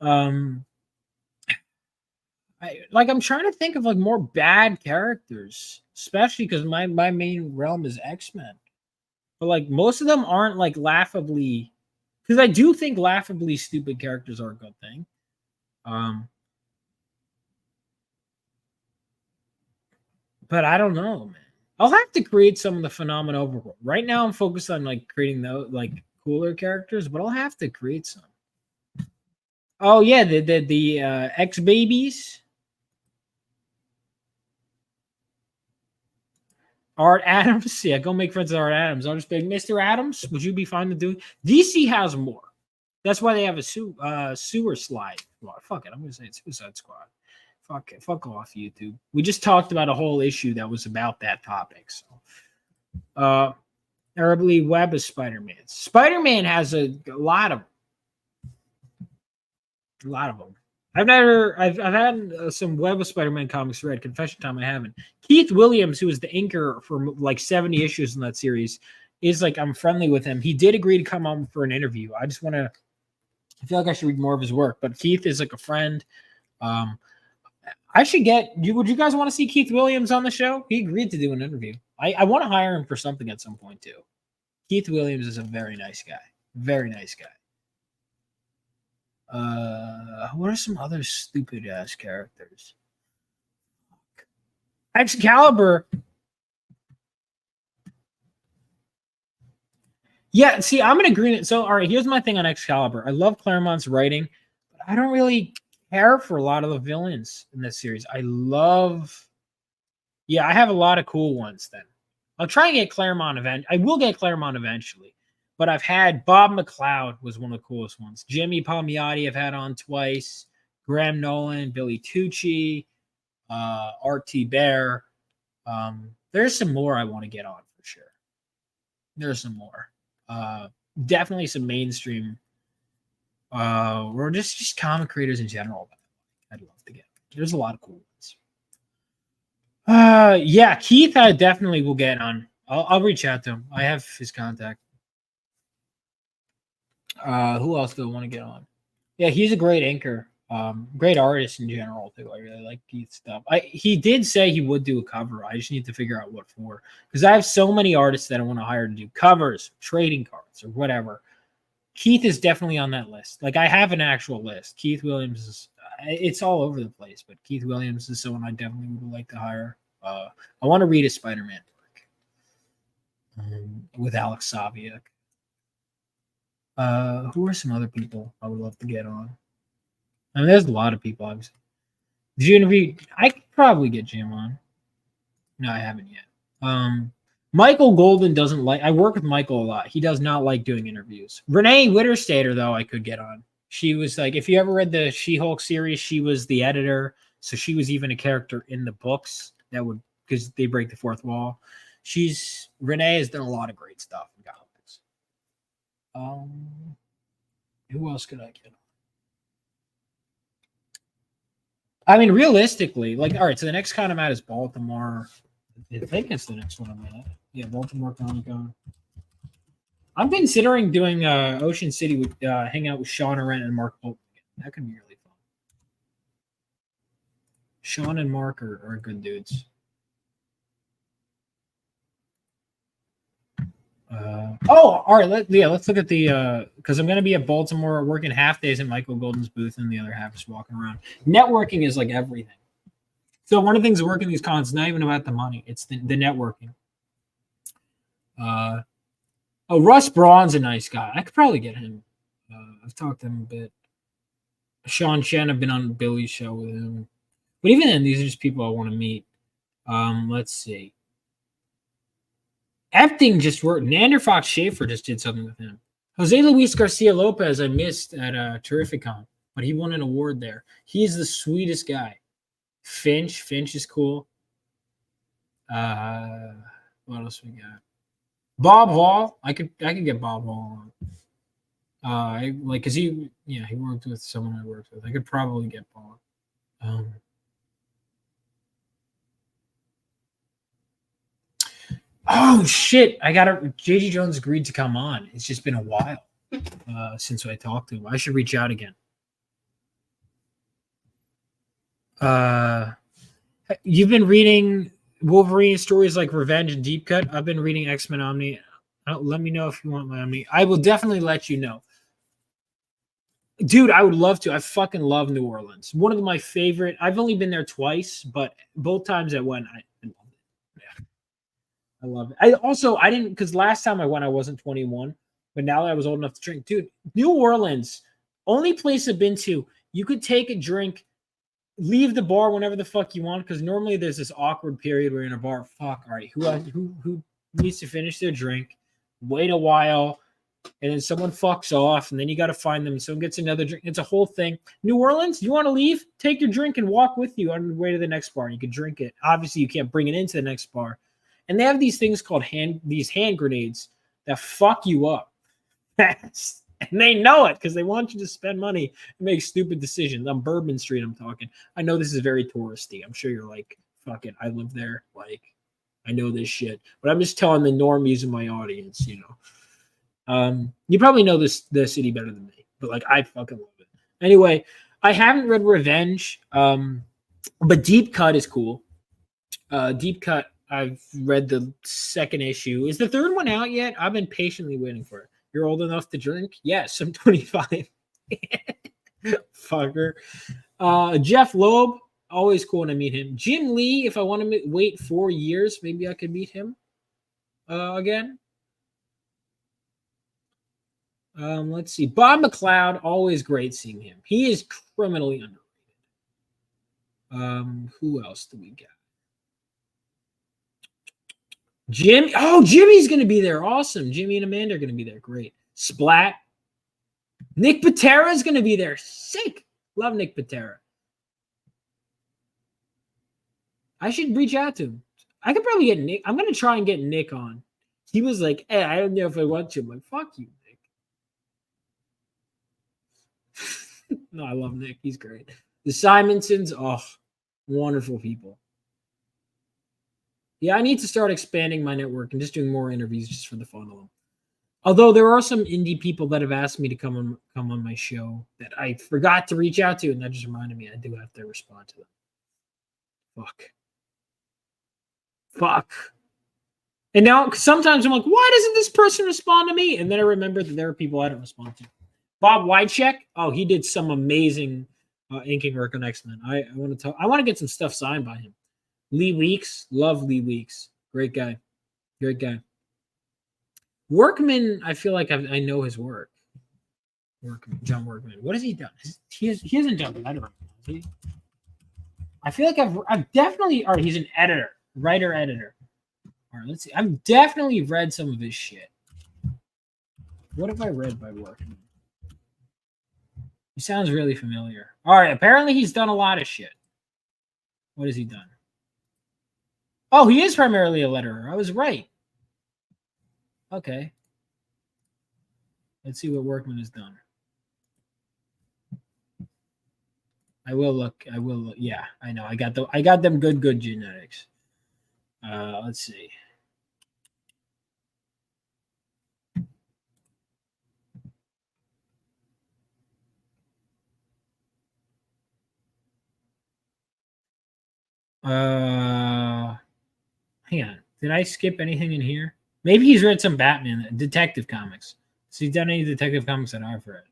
I'm trying to think of like more bad characters, especially because my main realm is X-Men. But like most of them aren't like laughably, because I do think laughably stupid characters are a good thing. But I don't know, man. I'll have to create some of the phenomena overworld. Right now, I'm focused on like creating those like cooler characters, but I'll have to create some. Oh yeah, the X babies. Art Adams, yeah, go make friends with Art Adams. I'll just be like, Mr. Adams, would you be fine to do? DC has more. That's why they have a sewer slide. Well, fuck it, I'm gonna say it's Suicide Squad. Fuck off, YouTube. We just talked about a whole issue that was about that topic. So, terribly Web is Spider-Man. Spider-Man has a lot of them. I've had some Web of Spider-Man comics read. Confession time, I haven't. Keith Williams, who was the inker for like 70 issues in that series, is like I'm friendly with him. He did agree to come on for an interview. I feel like I should read more of his work. But Keith is like a friend. I should get you. Would you guys want to see Keith Williams on the show? He agreed to do an interview. I want to hire him for something at some point too. Keith Williams is a very nice guy. Very nice guy. What are some other stupid ass characters? Excalibur. Yeah, see, I'm in agreement. So, all right, here's my thing on Excalibur. I love Claremont's writing, but I don't really care for a lot of the villains in this series. I have a lot of cool ones then. I'll try and get Claremont I will get Claremont eventually. But I've had Bob McLeod was one of the coolest ones. Jimmy Palmiotti I've had on twice. Graham Nolan, Billy Tucci, R.T. Bear. There's some more I want to get on for sure. There's some more. Definitely some mainstream or just comic creators in general. I'd love to get. There's a lot of cool ones. Yeah, Keith I definitely will get on. I'll reach out to him. I have his contact. Who else do I want to get on? Yeah, he's a great inker. Great artist in general too. I really like Keith's stuff. He did say he would do a cover. I just need to figure out what for. Because I have so many artists that I want to hire to do covers, trading cards, or whatever. Keith is definitely on that list. Like I have an actual list. Keith Williams is it's all over the place. But Keith Williams is someone I definitely would like to hire. I want to read a Spider-Man book with Alex Saviuk. Who are some other people I would love to get on? I mean, there's a lot of people. Obviously, did you interview? I could probably get Jim on. No, I haven't yet. Michael Golden doesn't like. I work with Michael a lot. He does not like doing interviews. Renee Witterstater, though, I could get on. She was like, if you ever read the She-Hulk series, she was the editor, so she was even a character in the books that would, because they break the fourth wall. Renee has done a lot of great stuff in comics. Who else could I get on? I mean, realistically, like, all right, so the next con I'm at is Baltimore. I think it's the next one I'm at. Yeah, Baltimore Comic Con. I'm considering doing Ocean City with hanging out with Sean Arendt and Mark Bolton. That could be really fun. Sean and Mark are good dudes. All right. Let's look at the because I'm going to be at Baltimore working half days at Michael Golden's booth and the other half is walking around. Networking is like everything. So one of the things that work in these cons is not even about the money; it's the networking. Russ Braun's a nice guy. I could probably get him. I've talked to him a bit. Sean Chen, I've been on Billy's show with him. But even then, these are just people I want to meet. Let's see. Epting just worked. Nander Fox Schaefer just did something with him. Jose Luis Garcia Lopez, I missed at Terrificon, but he won an award there. He's the sweetest guy. Finch is cool. What else we got? Bob Hall. I could get Bob Hall on. Because he worked with someone I worked with. I could probably get Bob. Oh shit! JG Jones agreed to come on. It's just been a while since I talked to him. I should reach out again. You've been reading Wolverine stories like Revenge and Deep Cut. I've been reading X-Men Omni. Let me know if you want my Omni. I will definitely let you know. Dude, I would love to. I fucking love New Orleans. One of my favorite. I've only been there twice, but both times I went, I loved it. Yeah. I love it. I didn't, because last time I went, I wasn't 21, but now that I was old enough to drink. Dude, New Orleans, only place I've been to, you could take a drink, leave the bar whenever the fuck you want, because normally there's this awkward period where you're in a bar. Fuck, all right, who needs to finish their drink, wait a while, and then someone fucks off, and then you got to find them. Someone gets another drink. It's a whole thing. New Orleans, you want to leave? Take your drink and walk with you on the way to the next bar. You can drink it. Obviously, you can't bring it into the next bar. And they have these things called hand grenades that fuck you up fast. And they know it because they want you to spend money and make stupid decisions. On Bourbon Street, I'm talking. I know this is very touristy. I'm sure you're like, fuck it, I live there. Like, I know this shit. But I'm just telling the normies in my audience, you know. You probably know the city better than me, but like, I fucking love it. Anyway, I haven't read Revenge, but Deep Cut is cool. Deep Cut, I've read the second issue. Is the third one out yet? I've been patiently waiting for it. You're old enough to drink? Yes, I'm 25. Fucker. Jeff Loeb, always cool when I meet him. Jim Lee, if I want to wait 4 years, maybe I could meet him again. Let's see. Bob McLeod, always great seeing him. He is criminally underrated. Who else do we got? Jimmy's going to be there. Awesome. Jimmy and Amanda are going to be there. Great. Splat. Nick Patera is going to be there. Sick. Love Nick Patera. I should reach out to him. I could probably get Nick. I'm going to try and get Nick on. He was like, hey, I don't know if I want to. I'm like, fuck you, Nick. No, I love Nick. He's great. The Simonsons, wonderful people. Yeah, I need to start expanding my network and just doing more interviews just for the fun of them. Although there are some indie people that have asked me to come on my show that I forgot to reach out to, and that just reminded me I do have to respond to them. Fuck. And now sometimes I'm like, why doesn't this person respond to me? And then I remember that there are people I don't respond to. Bob Wycheck, he did some amazing inking work on X-Men. I want to talk. I want to get some stuff signed by him. Lee Weeks, love Lee Weeks, great guy, great guy. Workman, I feel like I know his work. Workman, John Workman. What has he done? He hasn't done lettering, has he? I feel like I've definitely. All right, he's an editor, writer, editor. All right, let's see. I've definitely read some of his shit. What have I read by Workman? He sounds really familiar. All right, apparently he's done a lot of shit. What has he done? Oh, he is primarily a letterer. I was right. Okay. Let's see what Workman has done. I will look. Yeah, I know. I got them good genetics. Let's see. Hang on. Did I skip anything in here? Maybe he's read some Batman, Detective Comics. Has he done any Detective Comics that I've read?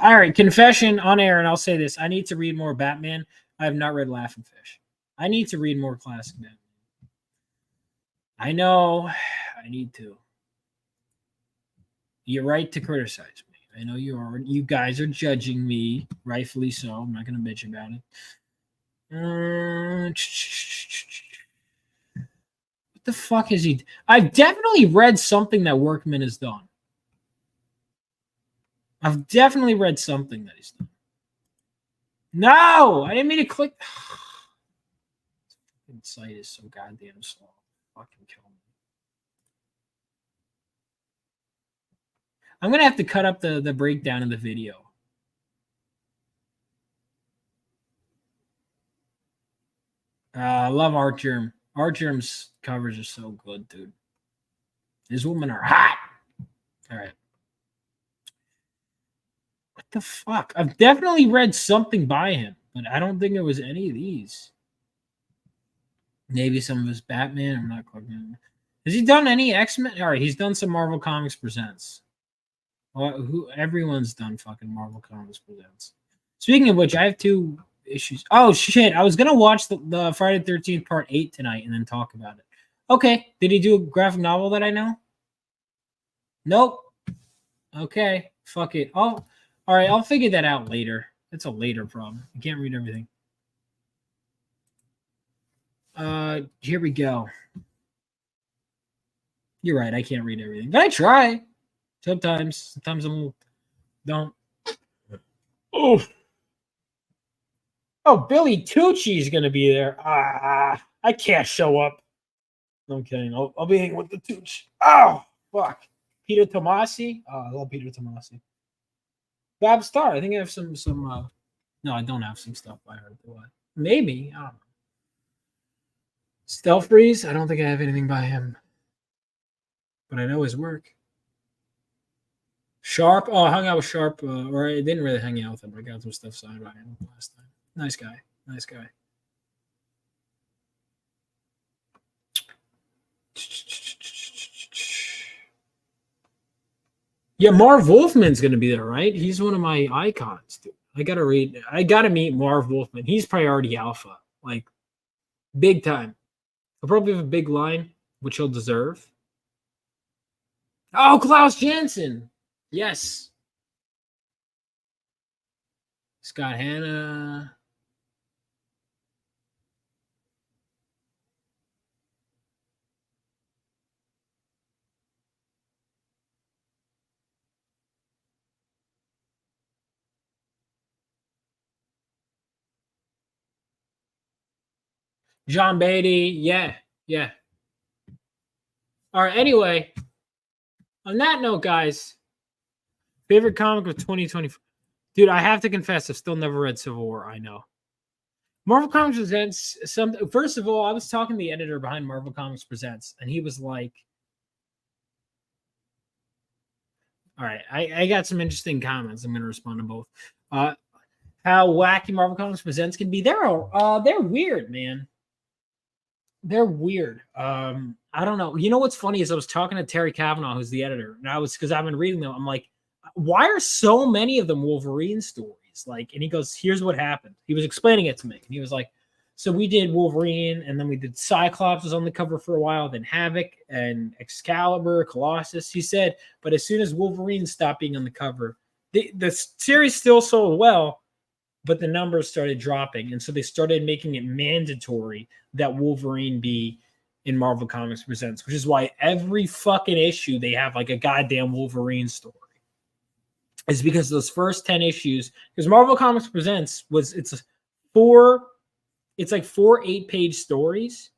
All right, confession on air, and I'll say this. I need to read more Batman. I have not read Laughing Fish. I need to read more classic Batman. I know. I need to. You're right to criticize me. I know you are. You guys are judging me, rightfully so. I'm not going to bitch about it. What the fuck is he? I've definitely read something that Workman has done. I've definitely read something that he's done. No, I didn't mean to click. The site is so goddamn slow. Fucking kill me. I'm gonna have to cut up the breakdown in the video. I love Art Germ. Art Germ's covers are so good, dude. These women are hot. All right. What the fuck? I've definitely read something by him, but I don't think it was any of these. Maybe some of his Batman. I'm not clicking. Has he done any X-Men? All right, he's done some Marvel Comics Presents. Well, everyone's done fucking Marvel Comics Presents. Speaking of which, I have 2 issues. Oh shit! I was gonna watch the Friday the 13th Part 8 tonight and then talk about it. Okay, did he do a graphic novel that I know? Nope. Okay, fuck it. All right, I'll figure that out later. That's a later problem. I can't read everything. Here we go. You're right. I can't read everything, but I try. Sometimes I'm don't. Oh, Billy Tucci's gonna be there. I can't show up. I'm kidding. I'll be hanging with the Tucci. Oh, fuck. Peter Tomasi. Oh, I love Peter Tomasi. Bob Starr. I think I have some. No, I don't have some stuff by her. Do I? Maybe. I don't know. Stealth Breeze. I don't think I have anything by him, but I know his work. Sharp. Oh, I hung out with Sharp, or I didn't really hang out with him. I got some stuff signed by him last time. Nice guy. Nice guy. Yeah, Marv Wolfman's going to be there, right? He's one of my icons, dude. I got to meet Marv Wolfman. He's priority alpha, like big time. He'll probably have a big line, which he'll deserve. Oh, Klaus Janson. Yes. Scott Hanna. John Beatty. Yeah. All right. Anyway, on that note, guys, favorite comic of 2020. Dude, I have to confess, I've still never read Civil War. I know. Marvel Comics Presents. First of all, I was talking to the editor behind Marvel Comics Presents, and he was like, all right, I got some interesting comments. I'm going to respond to both. How wacky Marvel Comics Presents can be. They're weird, man. They're weird. I don't know. You know what's funny is I was talking to Terry Cavanaugh, who's the editor, and I was because I've been reading them. I'm like, why are so many of them Wolverine stories? Like, and he goes, here's what happened. He was explaining it to me, and he was like, so we did Wolverine, and then we did Cyclops was on the cover for a while, then Havoc and Excalibur, Colossus. He said, but as soon as Wolverine stopped being on the cover, the series still sold well, but the numbers started dropping, and so they started making it mandatory that Wolverine be in Marvel Comics Presents, which is why every fucking issue they have like a goddamn Wolverine story. Is because those first 10 issues, because Marvel Comics Presents it's like 4 8-page stories,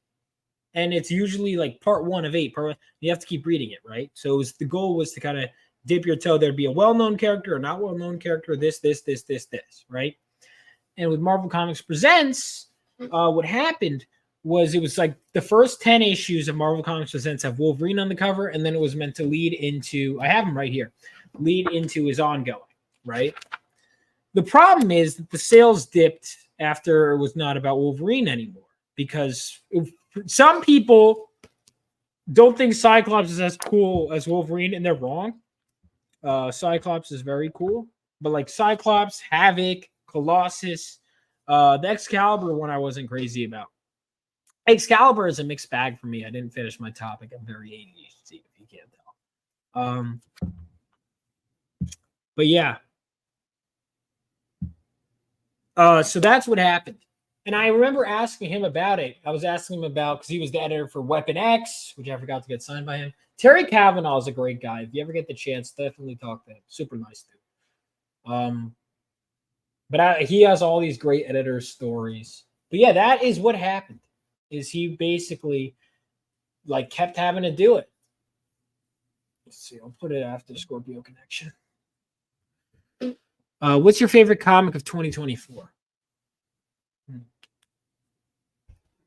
and it's usually like part 1 of 8. You have to keep reading it, right? So the goal was to kind of dip your toe. There'd be a well-known character or not well-known character, this, right? And with Marvel Comics Presents, what happened was it was like the first 10 issues of Marvel Comics Presents have Wolverine on the cover, and then it was meant to lead into, I have him right here, lead into his ongoing, right? The problem is that the sales dipped after it was not about Wolverine anymore, because some people don't think Cyclops is as cool as Wolverine, and they're wrong. Cyclops is very cool, but like Cyclops, Havoc, Colossus, the Excalibur one I wasn't crazy about. Excalibur is a mixed bag for me. I didn't finish my topic. I'm very ADHD, if you can't tell. But yeah. So that's what happened. And I remember asking him about it. I was asking him about, because he was the editor for Weapon X, which I forgot to get signed by him. Terry Cavanaugh is a great guy. If you ever get the chance, definitely talk to him. Super nice dude. But he has all these great editor stories. But yeah, that is what happened. Is he basically like kept having to do it. Let's see. I'll put it after Scorpio Connection. What's your favorite comic of 2024?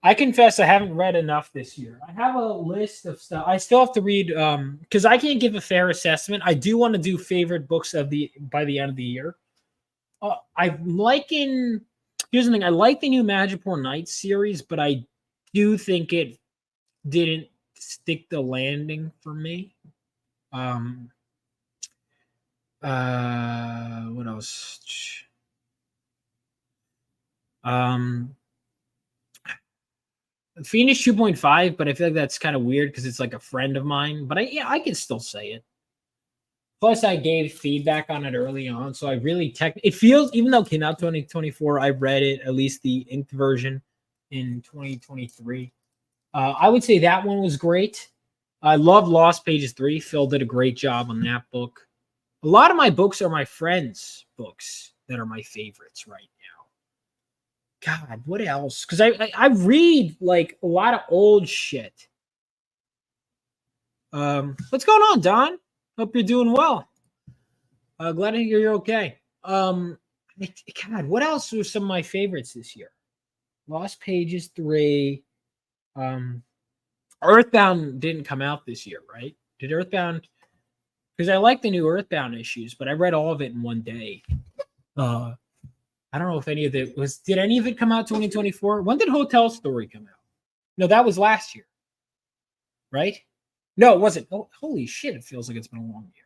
I confess I haven't read enough this year. I have a list of stuff. I still have to read because I can't give a fair assessment. I do want to do favorite books by the end of the year. Here's the thing. I like the new Madripoor Nights series, but I do think it didn't stick the landing for me. What else? Phoenix 2.5, but I feel like that's kind of weird because it's like a friend of mine. But I can still say it. Plus, I gave feedback on it early on, so I really it feels, even though it came out 2024, I read it, at least the inked version, in 2023. I would say that one was great. I love Lost Pages 3. Phil did a great job on that book. A lot of my books are my friends' books that are my favorites right now. God, what else? Because I read like a lot of old shit. What's going on, Don? Hope you're doing well. Glad to hear you're okay. God, what else were some of my favorites this year? Lost Pages 3. Earthbound didn't come out this year, right? Did Earthbound? Because I like the new Earthbound issues, but I read all of it in one day. I don't know if any of it was. Did any of it come out 2024? When did Hotel Story come out? No, that was last year, right? No, it wasn't. Oh, holy shit! It feels like it's been a long year.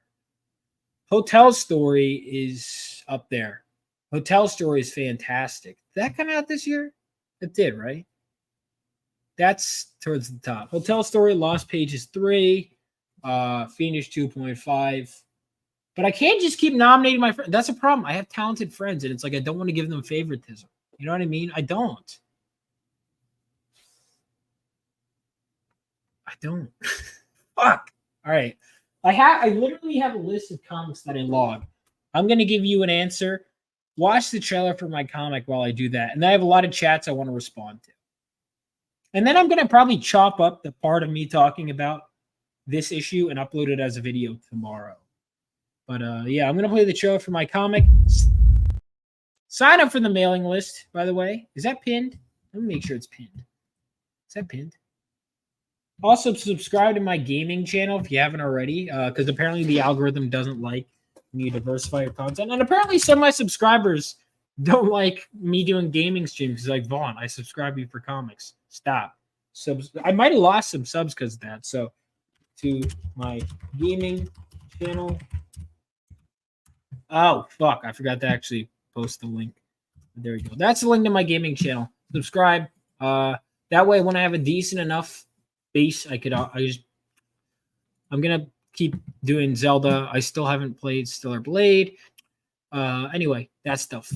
Hotel Story is up there. Hotel Story is fantastic. Did that come out this year? It did, right? That's towards the top. Hotel Story, Lost Pages 3, Phoenix 2.5. But I can't just keep nominating my friends. That's a problem. I have talented friends, and it's like I don't want to give them favoritism. You know what I mean? I don't. Fuck. All right. I literally have a list of comics that I log. I'm going to give you an answer. Watch the trailer for my comic while I do that. And I have a lot of chats I want to respond to. And then I'm going to probably chop up the part of me talking about this issue and upload it as a video tomorrow. But yeah, I'm going to play the trailer for my comic. Sign up for the mailing list, by the way. Is that pinned? Let me make sure it's pinned. Is that pinned? Also, subscribe to my gaming channel if you haven't already, because apparently the algorithm doesn't like me to diversify your content. And apparently some of my subscribers don't like me doing gaming streams. Like, Vaughn, I subscribe you for comics. Stop. subs. I might have lost some subs because of that. So to my gaming channel. Oh fuck! I forgot to actually post the link. There we go. That's the link to my gaming channel. Subscribe. That way, when I have a decent enough base, I'm gonna keep doing Zelda. I still haven't played Stellar Blade. Anyway, that stuff.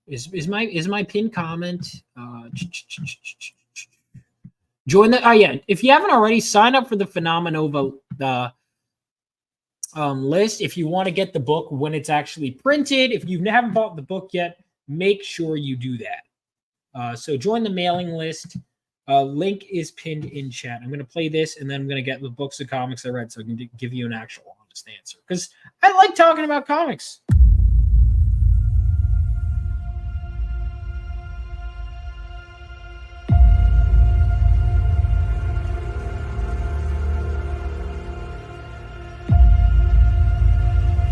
Is my pin comment? Join the. Oh yeah, if you haven't already, sign up for the Phenomenova list. If you want to get the book when it's actually printed, if you haven't bought the book yet, make sure you do that. So join the mailing list. Link is pinned in chat. I'm going to play this, and then I'm going to get the books of comics I read so I can give you an actual honest answer. Because I like talking about comics.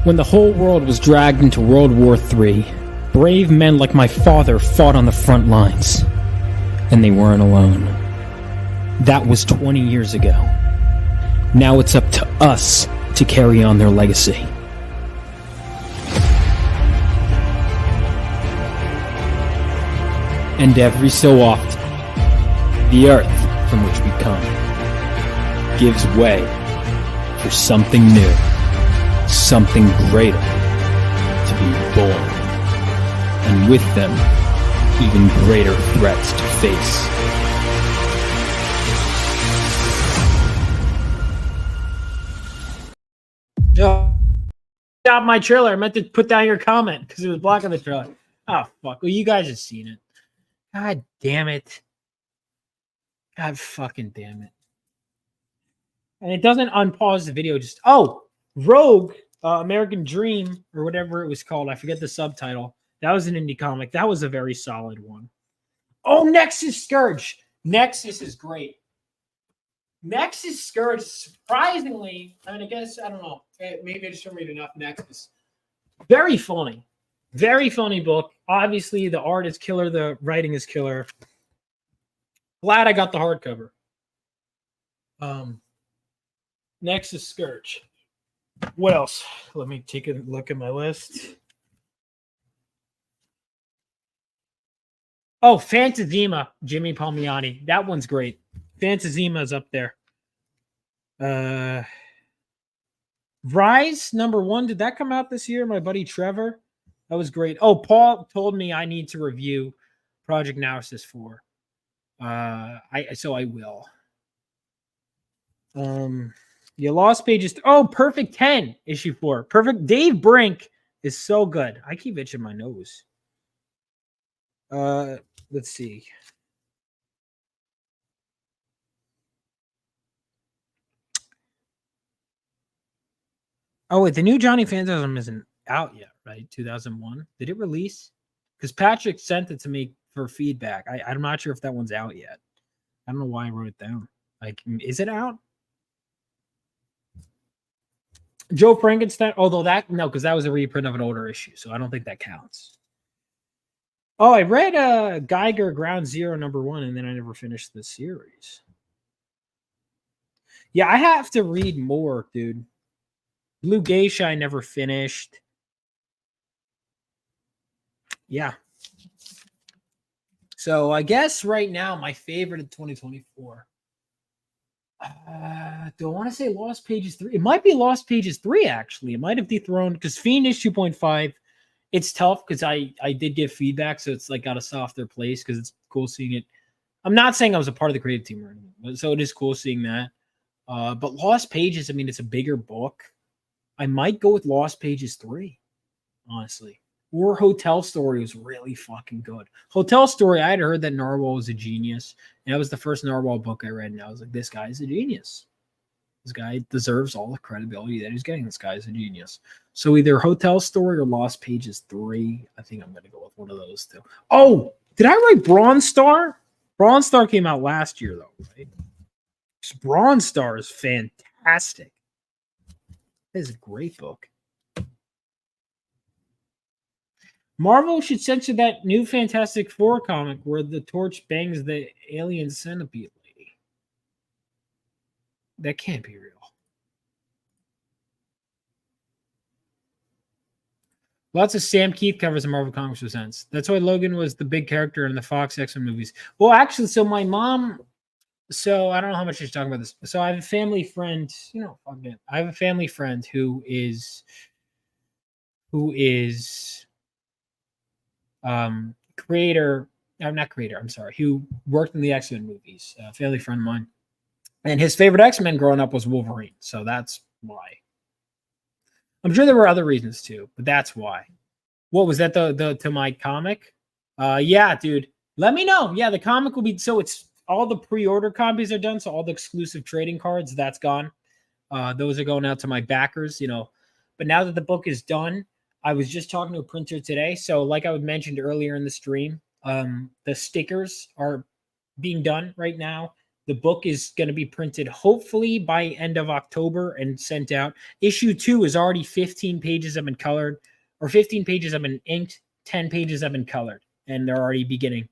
When the whole world was dragged into World War III, brave men like my father fought on the front lines. And they weren't alone. That was 20 years ago. Now it's up to us to carry on their legacy. And every so often, the earth from which we come gives way for something new. Something greater to be born, and with them, even greater threats to face. Stop my trailer. I meant to put down your comment because it was blocking the trailer. Oh, fuck. Well, you guys have seen it. God damn it. God fucking damn it. And it doesn't unpause the video. Just, Rogue, American Dream, or whatever it was called. I forget the subtitle. That was an indie comic. That was a very solid one. Oh, Nexus Scourge. Nexus is great. Nexus Scourge, surprisingly, I guess, I don't know. Maybe I just don't read enough Nexus. Very funny. Very funny book. Obviously, the art is killer. The writing is killer. Glad I got the hardcover. Nexus Scourge. What else? Let me take a look at my list. Oh, Fantasima, Jimmy Palmiotti. That one's great. Fantasima is up there. Rise, #1. Did that come out this year? My buddy Trevor. That was great. Oh, Paul told me I need to review Project Nemesis 4. So I will. You Lost Pages. Oh, Perfect 10, issue 4. Perfect. Dave Brink is so good. I keep itching my nose. Let's see. Oh, wait, the new Johnny Phantasm isn't out yet, right? 2001. Did it release? Because Patrick sent it to me for feedback. I'm not sure if that one's out yet. I don't know why I wrote it down. Like, is it out? Joe Frankenstein, although no, because that was a reprint of an older issue, so I don't think that counts. Oh, I read Geiger Ground Zero #1, and then I never finished the series. Yeah, I have to read more, dude. Blue Geisha, I never finished. Yeah. So I guess right now, my favorite of 2024. Do I want to say Lost Pages 3? It might be Lost Pages 3, actually. It might have dethroned, because Fiendish 2.5, it's tough because I did give feedback, so it's like got a softer place because it's cool seeing it. I'm not saying I was a part of the creative team or anything, so it is cool seeing that. But Lost Pages, I mean, it's a bigger book. I might go with Lost Pages 3, honestly. Or Hotel Story was really fucking good. Hotel Story, I had heard that Narwhal was a genius. And that was the first Narwhal book I read, and I was like, this guy is a genius. This guy deserves all the credibility that he's getting. This guy is a genius. So either Hotel Story or Lost Pages 3. I think I'm going to go with one of those two. Oh, did I write Bronze Star? Bronze Star came out last year, though, right? Bronze Star is fantastic. It is a great book. Marvel should censor that new Fantastic Four comic where the Torch bangs the alien centipede lady. That can't be real. Lots of Sam Keith covers in Marvel Comics Presents. That's why Logan was the big character in the Fox X-Men movies. Well, actually, so my mom. So I don't know how much she's talking about this. So I have a family friend. Fuck it. I have a family friend who is creator. I'm not creator. I'm sorry. Who worked in the X-Men movies? A family friend of mine, and his favorite X-Men growing up was Wolverine. So that's why. I'm sure there were other reasons too, but that's why. What was that? The to my comic? Yeah, dude. Let me know. Yeah, the comic will be so it's all the pre-order copies are done, so all the exclusive trading cards that's gone. Those are going out to my backers, But now that the book is done, I was just talking to a printer today. So, like I mentioned earlier in the stream, the stickers are being done right now. The book is going to be printed hopefully by end of October and sent out. Issue 2 is already 15 pages have been colored, or 15 pages have been inked, 10 pages have been colored, and they're already beginning.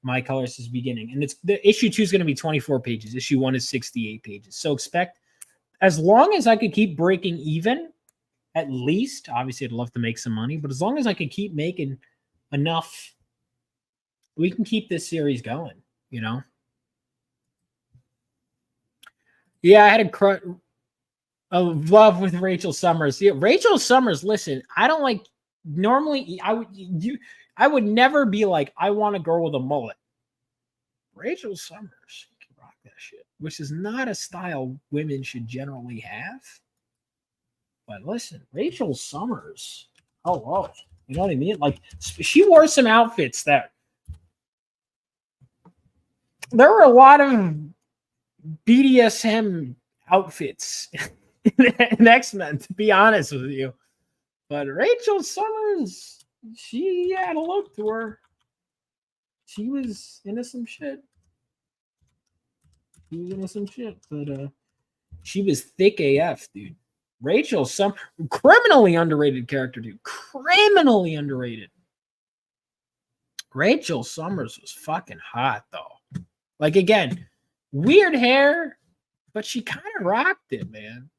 My colors is beginning. And it's the issue 2 is going to be 24 pages. Issue 1 is 68 pages. So expect, as long as I could keep breaking even, at least, obviously I'd love to make some money, but as long as I could keep making enough, we can keep this series going, Yeah, I had a love with Rachel Summers. Yeah, Rachel Summers, listen, I don't like, normally I would never be like, I want a girl with a mullet. Rachel Summers can rock that shit, which is not a style women should generally have. But listen, Rachel Summers, hello. You know what I mean? Like, she wore some outfits that there were a lot of BDSM outfits in X-Men, to be honest with you. But Rachel Summers, she had a look to her. She was into some shit. But she was thick AF, dude. Rachel Summers, criminally underrated character, dude. Criminally underrated. Rachel Summers was fucking hot, though. Like, again, weird hair, but she kind of rocked it, man.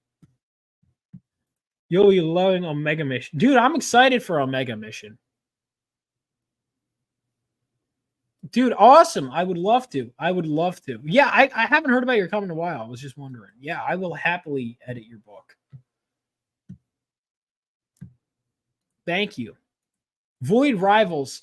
Yo, you loving Omega Mission. Dude, I'm excited for Omega Mission. Dude, awesome. I would love to. Yeah, I haven't heard about your comment in a while. I was just wondering. Yeah, I will happily edit your book. Thank you. Void Rivals.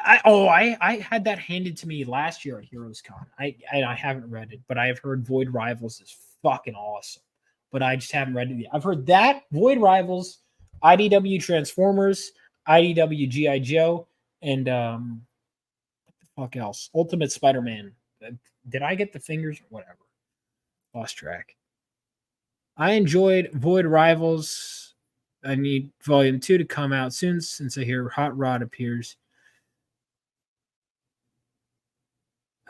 I had that handed to me last year at Heroes Con. I haven't read it, but I have heard Void Rivals is fucking awesome. But I just haven't read it yet. I've heard that, Void Rivals, IDW Transformers, IDW G.I. Joe, and what the fuck else? Ultimate Spider-Man. Did I get the fingers? Whatever. Lost track. I enjoyed Void Rivals. I need Volume 2 to come out soon since I hear Hot Rod appears.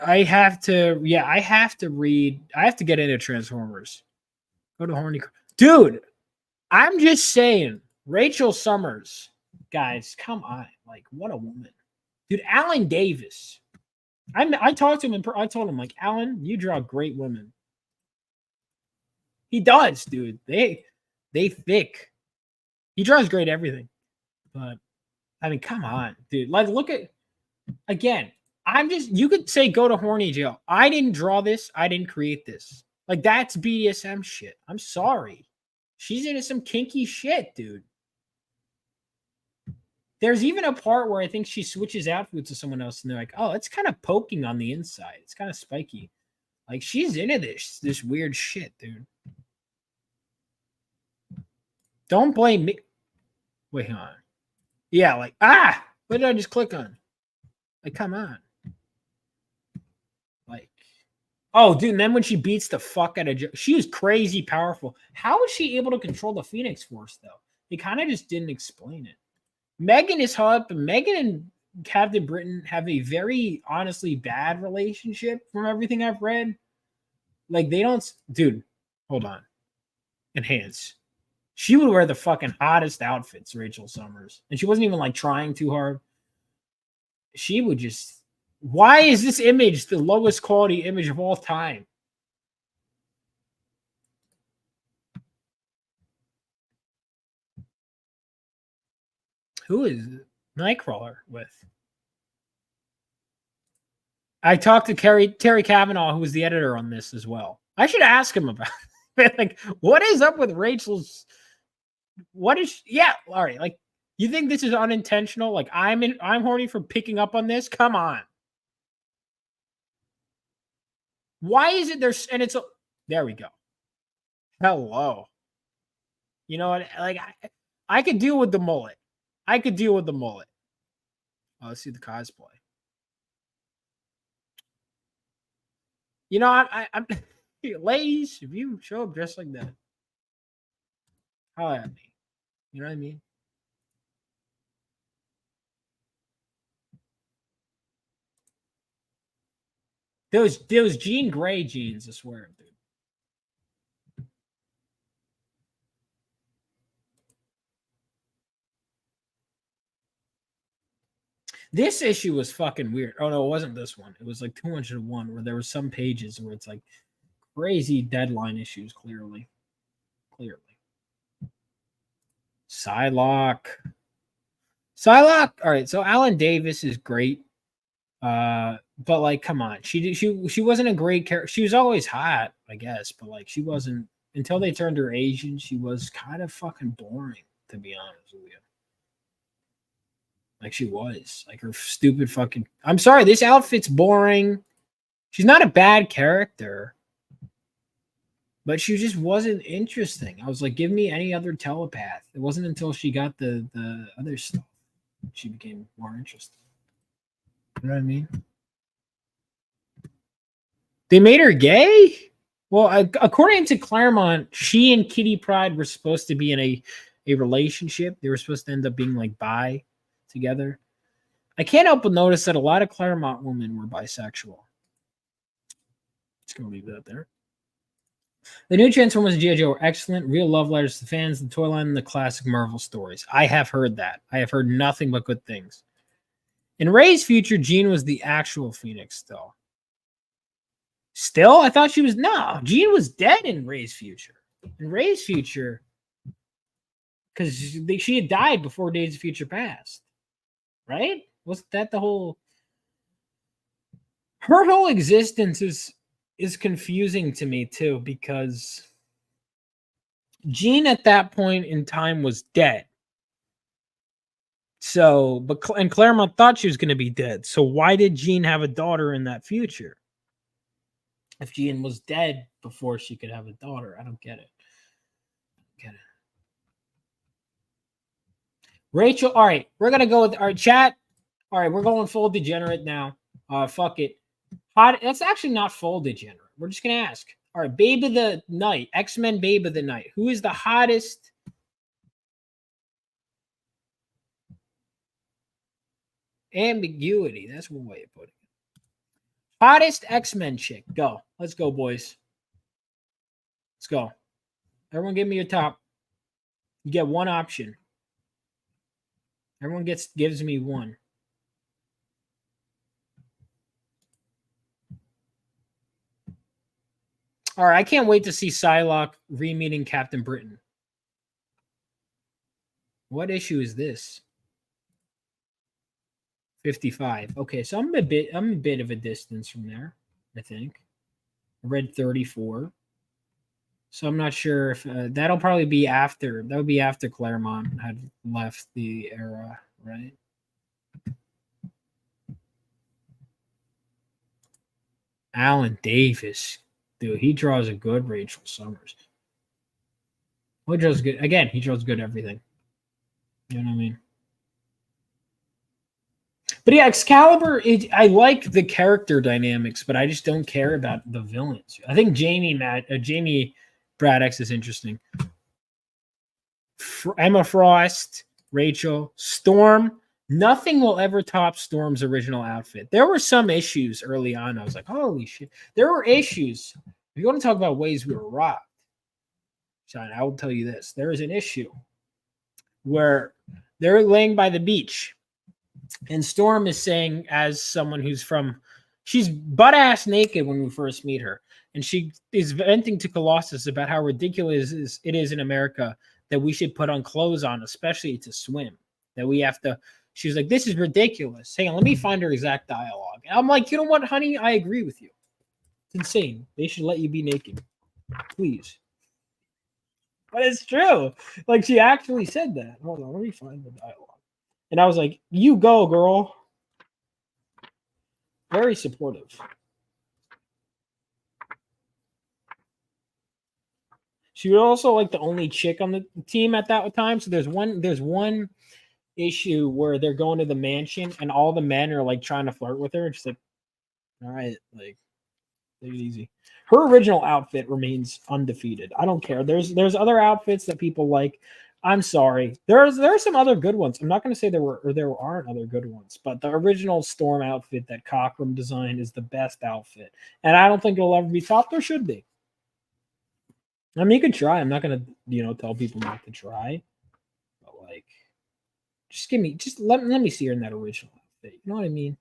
I have to read. I have to get into Transformers. Go to Horny. Dude, I'm just saying, Rachel Summers, guys, come on. Like, what a woman. Dude, Alan Davis. I talked to him and I told him, like, Alan, you draw great women. He does, dude. They thick. He draws great everything. But, I mean, come on, dude. Like, look at, again, you could say go to Horny Jail. I didn't draw this. I didn't create this. Like, that's BDSM shit. I'm sorry. She's into some kinky shit, dude. There's even a part where I think she switches outfits to someone else, and they're like, oh, it's kind of poking on the inside. It's kind of spiky. Like, she's into this weird shit, dude. Don't blame me. Wait, hang on. Yeah, like, what did I just click on? Like, come on. Like, oh, dude, and then when she beats the fuck out of Joe, she was crazy powerful. How was she able to control the Phoenix Force, though? They kind of just didn't explain it. Megan is hot, but Megan and Captain Britain have a very, honestly, bad relationship from everything I've read. Like, they don't... Dude, hold on. Enhance. She would wear the fucking hottest outfits, Rachel Summers. And she wasn't even like trying too hard. She would just. Why is this image the lowest quality image of all time? Who is Nightcrawler with? I talked to Terry Kavanaugh, who was the editor on this as well. I should ask him about it. Like, what is up with Rachel's? What is? Yeah, all right. Like, you think this is unintentional? Like, I'm horny for picking up on this. Come on. Why is it there's and it's there we go. Hello. You know what? Like, I could deal with the mullet. I could deal with the mullet. Oh, let's see the cosplay. You know, I'm ladies, if you show up dressed like that, holler at me. You know what I mean? Those Jean Grey jeans, I swear, dude. This issue was fucking weird. Oh no, it wasn't this one. It was like 201, where there were some pages where it's like crazy deadline issues. Clearly. Psylocke. All right. So Alan Davis is great, but like, come on, she wasn't a great character. She was always hot, I guess, but like, she wasn't until they turned her Asian. She was kind of fucking boring, to be honest with you. Like, she was like her stupid fucking. I'm sorry, this outfit's boring. She's not a bad character, but she just wasn't interesting. I was like, give me any other telepath. It wasn't until she got the other stuff she became more interesting. You know what I mean? They made her gay? Well, according to Claremont, she and Kitty Pryde were supposed to be in a relationship. They were supposed to end up being like bi together. I can't help but notice that a lot of Claremont women were bisexual. Just gonna leave that there. The new Transformers and G.I. Joe are excellent. Real love letters to fans, the toy line, and the classic Marvel stories. I have heard that. I have heard nothing but good things. In Ray's future, Jean was the actual Phoenix still. Still? I thought she was... No, Jean was dead in Ray's future. In Ray's future... Because she had died before Days of Future Past. Right? Wasn't that the whole... Her whole existence is confusing to me, too, because Jean at that point in time was dead. So, and Claremont thought she was going to be dead. So why did Jean have a daughter in that future? If Jean was dead before she could have a daughter, I don't get it. Rachel, all right, we're gonna go with our chat. All right, we're going full degenerate now. Fuck it. That's actually not full degenerate. We're just gonna ask. All right, Babe of the Night, X-Men Babe of the Night. Who is the hottest? Ambiguity. That's one way of putting it. Hottest X-Men chick. Go. Let's go, boys. Let's go. Everyone give me your top. You get one option. Everyone gives me one. All right, I can't wait to see Psylocke re-meeting Captain Britain. What issue is this? 55. Okay, so I'm a bit of a distance from there, I think. I read 34. So I'm not sure if that'll probably be after. That would be after Claremont had left the era, right? Alan Davis. Dude, he draws a good Rachel Summers. He draws good. Again, he draws good everything. You know what I mean? But yeah, Excalibur, I like the character dynamics, but I just don't care about the villains. I think Jamie Braddock's is interesting. Emma Frost, Rachel, Storm. Nothing will ever top Storm's original outfit. There were some issues early on. I was like, holy shit. There were issues. If you want to talk about ways we were robbed, Sean, I will tell you this. There is an issue where they're laying by the beach, and Storm is saying, as someone who's from, she's butt ass naked when we first meet her, and she is venting to Colossus about how ridiculous it is in America that we should put on clothes on, especially to swim. That we have to. She's like, this is ridiculous. Hang on, let me find her exact dialogue. And I'm like, you know what, honey? I agree with you. It's insane. They should let you be naked, please. But it's true. Like, she actually said that. Hold on, let me find the dialogue. And I was like, you go, girl. Very supportive. She was also like the only chick on the team at that time. So there's one issue where they're going to the mansion and all the men are like trying to flirt with her. And she's like, all right, like, take it easy. Her original outfit remains undefeated. I don't care. There's other outfits that people like. I'm sorry. There are some other good ones. I'm not going to say there aren't other good ones, but the original Storm outfit that Cockrum designed is the best outfit, and I don't think it'll ever be topped. Or should be. I mean, you can try. I'm not going to tell people not to try, but like, just let me see her in that original outfit. You know what I mean?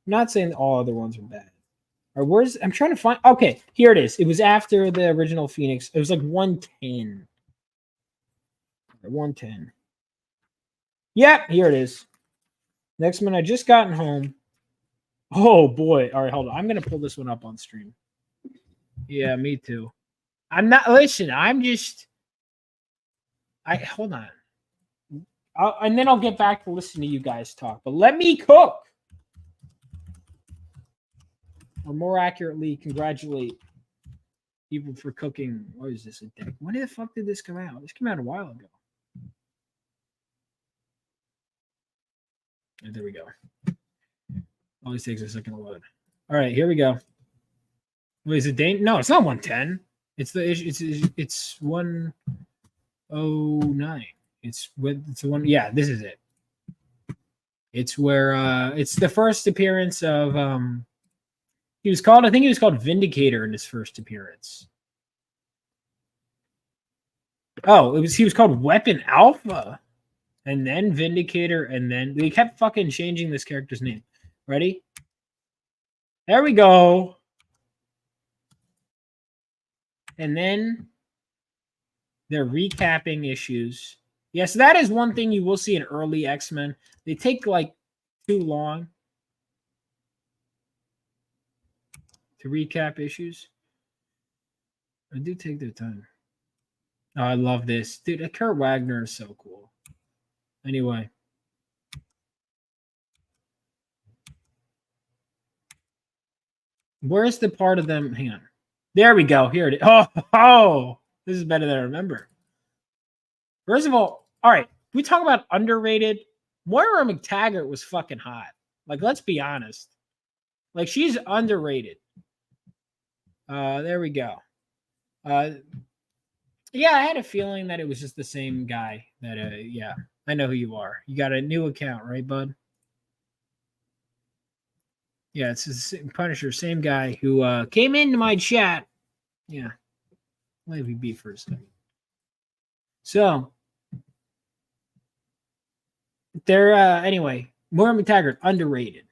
I'm not saying all other ones are bad. Or I'm trying to find. Okay, here it is. It was after the original Phoenix. It was like 110. 110. Yep, here it is. Next one, I just gotten home. Oh boy. All right, hold on. I'm gonna pull this one up on stream. Yeah, me too. I'm not. Listen, I'm just. Hold on. And then I'll get back to listen to you guys talk. But let me cook. Or more accurately, congratulate people for cooking. What is this? A deck? When the fuck did this come out? This came out a while ago. And there we go. Always takes a second to load. All right, here we go. Wait, is it Dane? No, it's not 110. It's 109. It's the one. Yeah, this is it. It's where it's the first appearance of I think he was called Vindicator in his first appearance. Oh, he was called Weapon Alpha. And then Vindicator, and then they kept fucking changing this character's name. Ready? There we go. And then they're recapping issues. Yes, that is one thing you will see in early X-Men. They take like too long to recap issues. I do take their time. Oh, I love this. Dude, Kurt Wagner is so cool. Anyway. Where's the part of them? Hang on. There we go. Here it is. Oh, this is better than I remember. First of all right. We talk about underrated. Moira McTaggart was fucking hot. Like, let's be honest. Like, she's underrated. There we go. Yeah, I had a feeling that it was just the same guy. Yeah, I know who you are. You got a new account, right, bud? Yeah, it's Punisher, same guy who came into my chat. Yeah, let me be for a second. So, they're anyway. Moira McTaggart, underrated.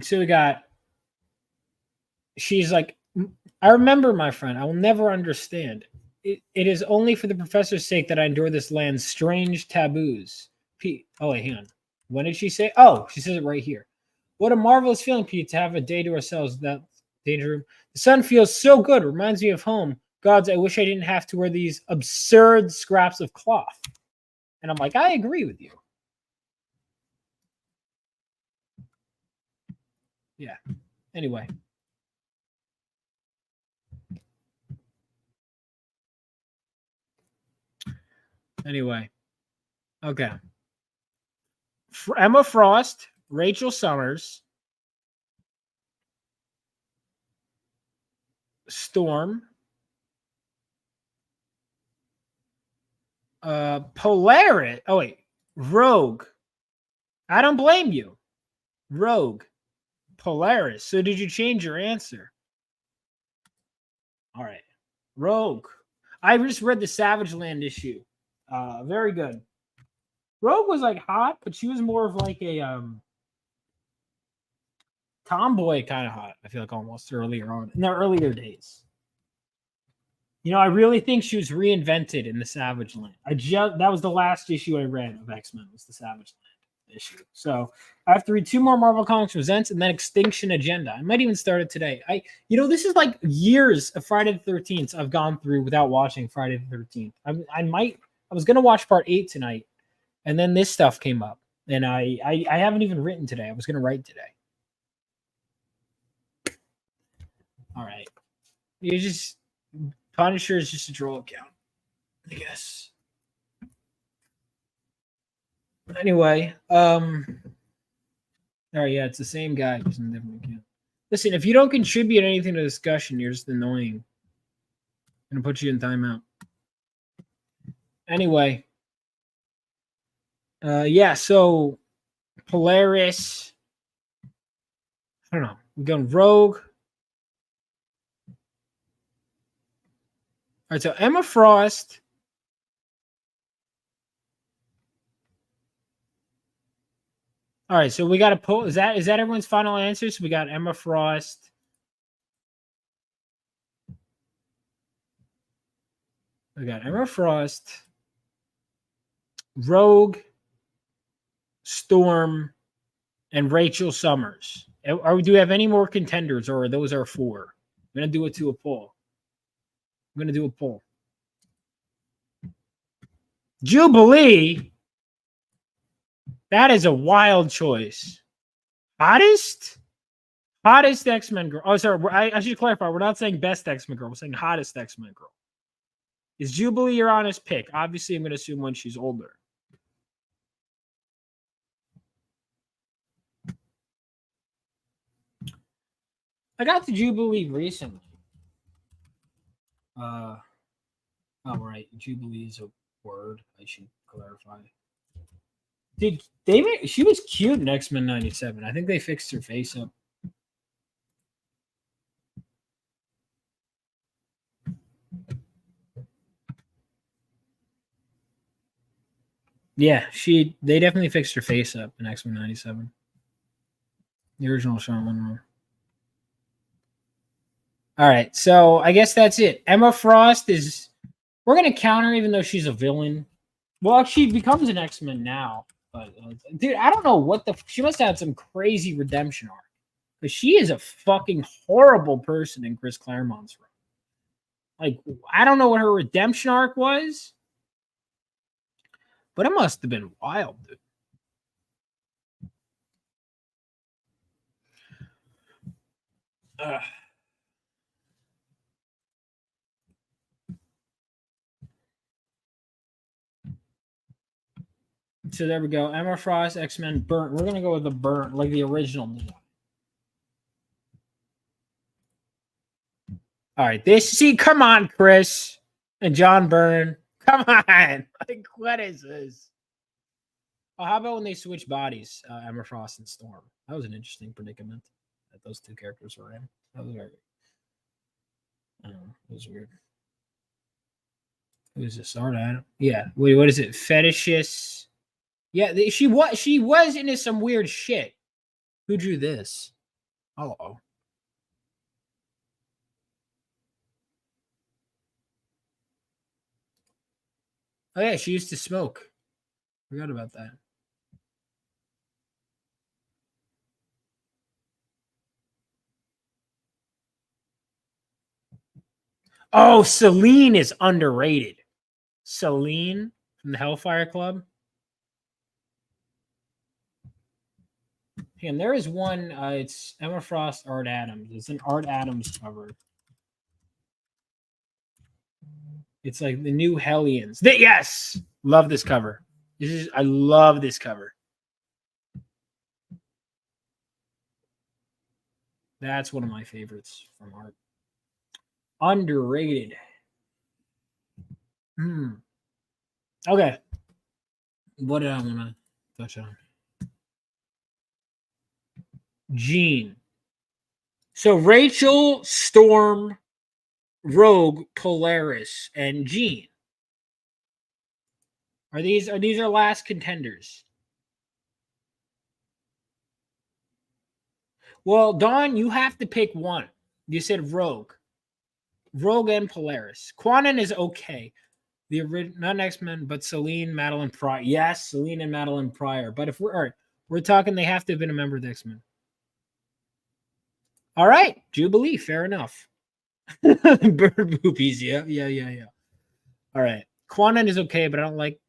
So we got. She's like, I remember, my friend. I will never understand. It is only for the professor's sake that I endure this land's strange taboos. Pete. Oh, wait, hang on. When did she say? Oh, she says it right here. What a marvelous feeling, Pete, to have a day to ourselves. That danger room. The sun feels so good. Reminds me of home. Gods, I wish I didn't have to wear these absurd scraps of cloth. And I'm like, I agree with you. Yeah. Anyway. Okay. Emma Frost, Rachel Summers, Storm, Polaris. Oh wait, Rogue. I don't blame you. Rogue. Polaris. So did you change your answer? All right. Rogue. I just read the Savage Land issue. Very good. Rogue was like hot, but she was more of like a tomboy kind of hot. I feel like almost earlier on in the earlier days. You know, I really think she was reinvented in the Savage Land. That was the last issue I read of X-Men was the Savage Land issue. So I have to read 2 more Marvel Comics Presents and then Extinction Agenda. I might even start it today. This is like years of Friday the 13th I've gone through without watching Friday the 13th. I was gonna watch part 8 tonight, and then this stuff came up, and I haven't even written today. I was gonna write today. All right, Punisher is just a troll account, I guess. Anyway, all right, yeah, it's the same guy, just in a different account. Listen, if you don't contribute anything to the discussion, you're just annoying. I'm gonna put you in timeout. Anyway, yeah, so Polaris. I don't know. We're going Rogue. All right, so Emma Frost. All right, so we got to pull. Is that everyone's final answer? So we got Emma Frost. We got Emma Frost, Rogue, Storm, and Rachel Summers. Do we have any more contenders, or are those our 4? I'm gonna do it to a poll. I'm gonna do a poll. Jubilee. That is a wild choice. Hottest X-Men girl. Oh, sorry. I should clarify. We're not saying best X-Men girl. We're saying hottest X-Men girl. Is Jubilee your honest pick? Obviously, I'm going to assume when she's older. I got the Jubilee recently. Oh, right. Jubilee is a word. I should clarify. Dude, she was cute in X-Men 97. I think they fixed her face up. Yeah, they definitely fixed her face up in X-Men 97. The original Sean Monroe. All right, so I guess that's it. Emma Frost we're going to counter even though she's a villain. Well, she becomes an X-Men now. But, dude, I don't know she must have had some crazy redemption arc. Because she is a fucking horrible person in Chris Claremont's run. Like, I don't know what her redemption arc was. But it must have been wild, dude. So there we go. Emma Frost, X-Men, Burnt. We're going to go with the Burnt, like the original design. All right. Come on, Chris and John Byrne. Come on. Like, what is this? Oh, how about when they switch bodies, Emma Frost and Storm? That was an interesting predicament that those 2 characters were in. That was very I don't know. It was weird. Who's this? Art Adam? Yeah. Wait, what is it? Fetishist. Yeah, she was into some weird shit. Who drew this? Hello. Oh yeah, she used to smoke. Forgot about that. Oh, Selene is underrated. Selene from the Hellfire Club. And there is one, it's Emma Frost, Art Adams. It's an Art Adams cover. It's like the new Hellions. Yes! Love this cover. I love this cover. That's one of my favorites from Art. Underrated. Okay. What did I want to touch on? Jean. So Rachel, Storm, Rogue, Polaris, and Jean. Are these our last contenders? Well, Dawn, you have to pick one. You said Rogue. Rogue and Polaris. Quanon is okay. The original, not X-Men, but Celine, Madeline Pryor. Yes, Celine and Madeline Pryor. But if we're all right, we're talking they have to have been a member of the X-Men. All right, Jubilee, fair enough. Bird boobies, yeah. All right. Quanon is okay, but I don't like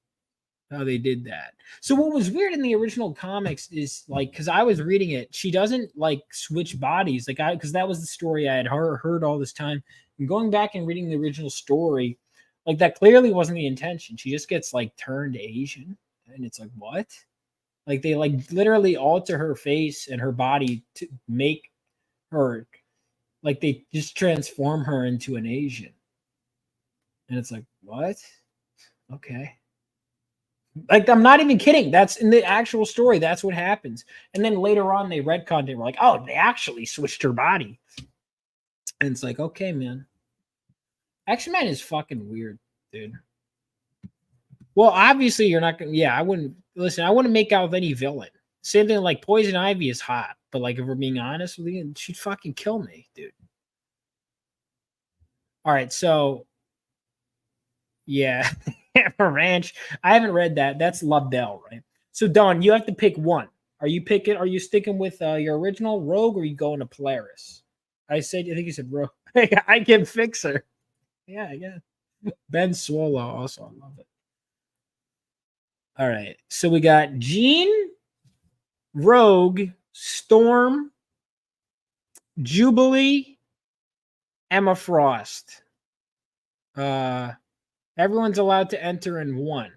how they did that. So what was weird in the original comics is like, because I was reading it, she doesn't like switch bodies, like because that was the story I had heard all this time. And going back and reading the original story, like that clearly wasn't the intention. She just gets like turned Asian, and it's like what? Like they like literally alter her face and her body to make her like they just transform her into an Asian, and it's like what? Okay. Like, I'm not even kidding. That's in the actual story. That's what happens. And then later on, they retconned it. We're like, oh, they actually switched her body. And it's like, okay, man. X-Men is fucking weird, dude. Well, obviously, you're not going to. Yeah, I wouldn't. Listen, I wouldn't make out with any villain. Same thing like Poison Ivy is hot. But, like, if we're being honest with you, she'd fucking kill me, dude. All right, so. Yeah. Ranch. I haven't read that. That's Lobdell, right? So Don, you have to pick one. Are you sticking with your original Rogue or are you going to Polaris? I think you said Rogue. I can fix her. Yeah. Ben Swallow also. I love it. All right. So we got Jean, Rogue, Storm, Jubilee, Emma Frost. Everyone's allowed to enter in one.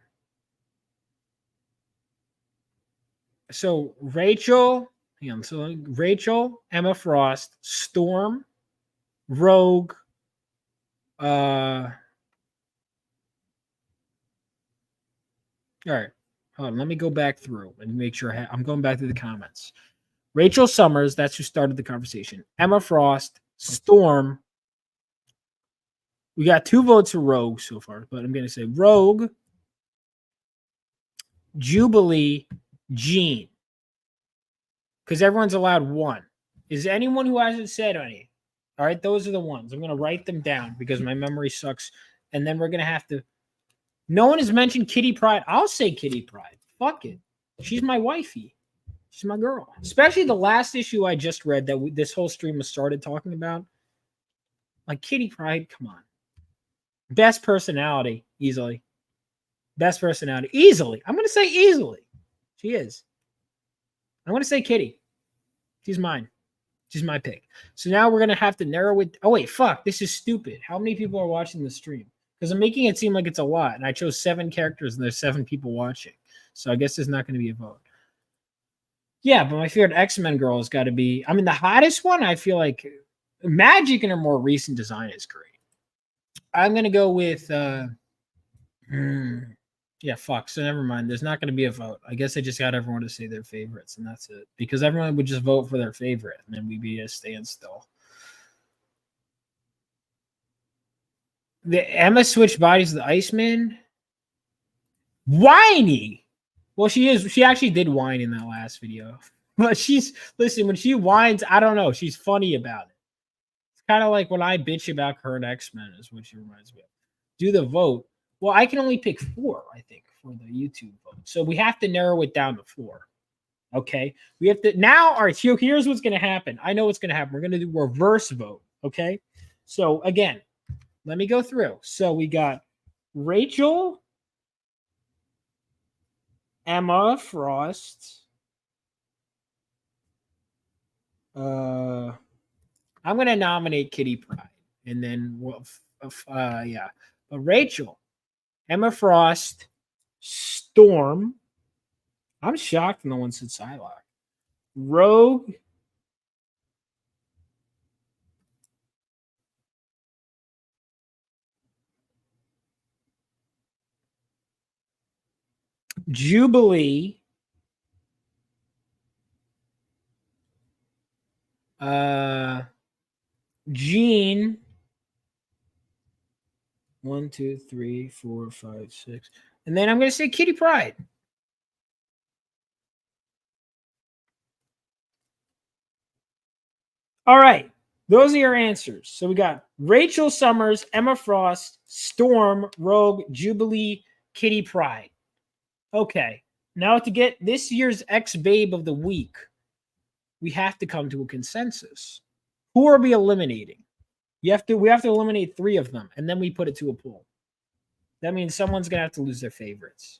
So Rachel, Emma Frost, Storm, Rogue, all right. Hold on, let me go back through and make sure I'm going back to the comments. Rachel Summers, that's who started the conversation. Emma Frost, Storm. We got 2 votes for Rogue so far, but I'm going to say Rogue, Jubilee, Jean. Because everyone's allowed one. Is there anyone who hasn't said any? All right, those are the ones. I'm going to write them down because my memory sucks. And then we're going to have to. No one has mentioned Kitty Pryde. I'll say Kitty Pryde. Fuck it. She's my wifey. She's my girl. Especially the last issue I just read that this whole stream was started talking about. Like Kitty Pryde, come on. Best personality, easily. Best personality, easily. I'm going to say easily. She is. I'm going to say Kitty. She's mine. She's my pick. So now we're going to have to narrow it. Oh, wait, fuck. This is stupid. How many people are watching the stream? Because I'm making it seem like it's a lot. And I chose 7 characters and there's 7 people watching. So I guess there's not going to be a vote. Yeah, but my favorite X-Men girl has got to be. I mean, the hottest one, I feel like Magic in her more recent design is great. I'm going to go with. Yeah, fuck. So never mind. There's not going to be a vote. I guess I just got everyone to say their favorites, and that's it. Because everyone would just vote for their favorite, and then we'd be at a standstill. The Emma switched bodies with the Iceman. Whiny. Well, she is. She actually did whine in that last video. But listen, when she whines, I don't know. She's funny about it. It's kind of like when I bitch about her and X-Men is what she reminds me of. Do the vote. Well, I can only pick 4, I think, for the YouTube vote. So we have to narrow it down to 4. Okay. We have to now. All right. So here's what's going to happen. I know what's going to happen. We're going to do reverse vote. Okay. So again, let me go through. So we got Rachel, Emma Frost. I'm going to nominate Kitty Pryde. And then, yeah. But Rachel, Emma Frost, Storm. I'm shocked no one said Psylocke. Rogue. Jubilee. Jean. 1, 2, 3, 4, 5, 6. And then I'm going to say Kitty Pryde. All right. Those are your answers. So we got Rachel Summers, Emma Frost, Storm, Rogue, Jubilee, Kitty Pryde. Okay. Now to get this year's ex-babe of the week, we have to come to a consensus. Who are we eliminating? We have to eliminate 3 of them, and then we put it to a poll. That means someone's gonna have to lose their favorites.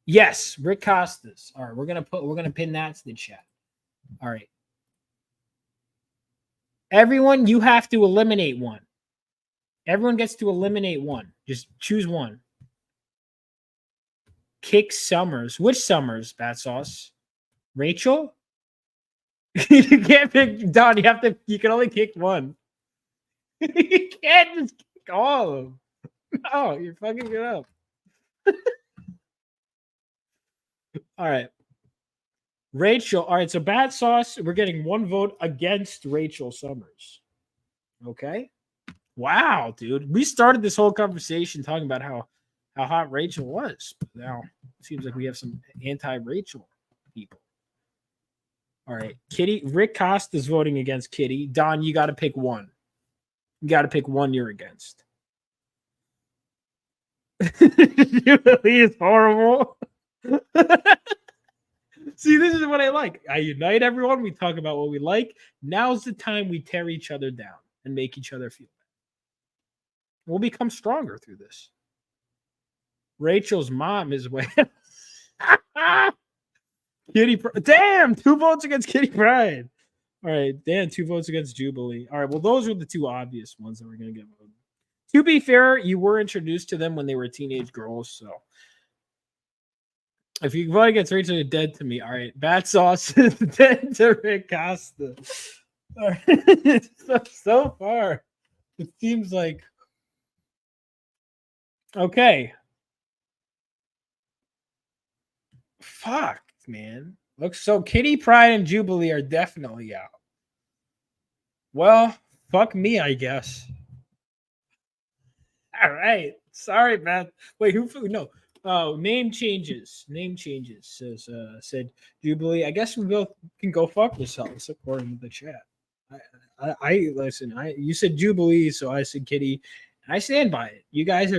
Yes, Rick Costas. All right, we're gonna pin that to the chat. All right. Everyone, you have to eliminate one. Everyone gets to eliminate one. Just choose one. Kick Summers. Which Summers, Bat Sauce? Rachel? You can't pick Don. You can only kick one. You can't just kick all of them. No, you're fucking it up. All right. Rachel. All right, so Bat Sauce, we're getting 1 vote against Rachel Summers. Okay. Wow, dude. We started this whole conversation talking about how hot Rachel was. But now it seems like we have some anti-Rachel people. All right. Rick Costa's voting against Kitty. Don, you got to pick one. You got to pick one you're against. Jubilee is horrible. See, this is what I like. I unite everyone. We talk about what we like. Now's the time we tear each other down and make each other feel better. We'll become stronger through this. Rachel's mom is way. Damn, 2 votes against Kitty Pryde. All right, damn, 2 votes against Jubilee. All right, well, those are the 2 obvious ones that we're going to get voted. To be fair, you were introduced to them when they were teenage girls, so if you vote against Rachel, you're dead to me. All right, Bat Sauce is dead to Rick Costa. All right. So far, it seems like okay. Fuck, man. Looks so Kitty Pryde and Jubilee are definitely out. Well, fuck me, I guess. All right. Sorry, Matt. Wait, who? No. Oh, name changes. Name changes. Said Jubilee. I guess we both can go fuck yourselves according to the chat. I listen. You said Jubilee, so I said Kitty. And I stand by it. You guys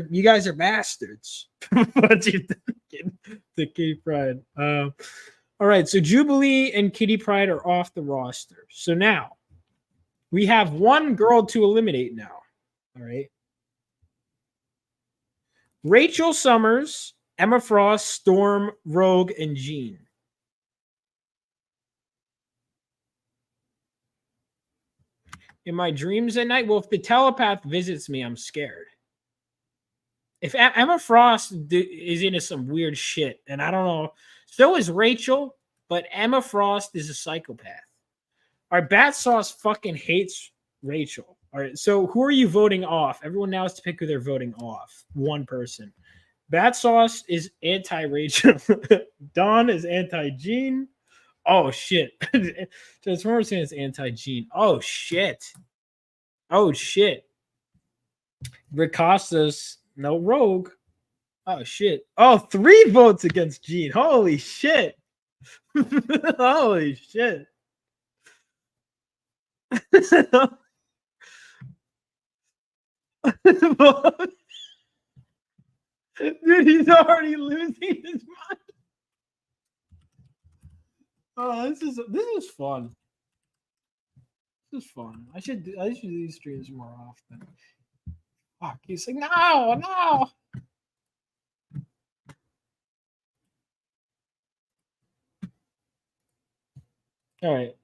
are bastards. What you thinking to Kitty Pryde? All right. So Jubilee and Kitty Pryde are off the roster. So now we have 1 girl to eliminate now. All right. Rachel Summers, Emma Frost, Storm, Rogue, and Jean. In my dreams at night, well, if the telepath visits me, I'm scared. If Emma Frost is into some weird shit, and I don't know, so is Rachel, but Emma Frost is a psychopath. Our Bat Sauce fucking hates Rachel. All right, so who are you voting off? Everyone now has to pick who they're voting off. 1 person. Bat Sauce is anti-Rachel. Dawn is anti-Jean. Oh, shit. Transformers saying it's anti-Jean. Oh, shit. Oh, shit. Rick Costas, no Rogue. Oh, shit. Oh, 3 votes against Jean. Holy shit. Holy shit. Dude, he's already losing his mind. Oh, this is fun. This is fun. I should do these streams more often. Fuck, he's like, no. All right.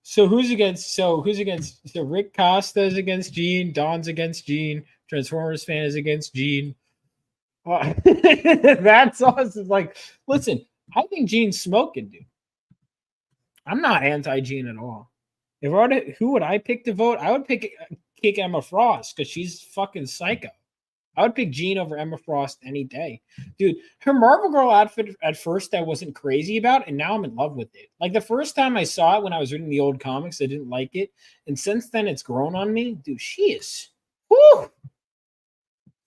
So who's against? So Rick Costa is against Gene. Don's against Gene. Transformers fan is against Gene. That sauce is like, listen, I think Gene's smoking, dude. I'm not anti-Gene at all. Who would I pick to vote? I would kick Emma Frost because she's fucking psycho. I would pick Jean over Emma Frost any day. Dude, her Marvel Girl outfit at first I wasn't crazy about, and now I'm in love with it. Like the first time I saw it when I was reading the old comics, I didn't like it. And since then it's grown on me. Dude, she is. Whoo!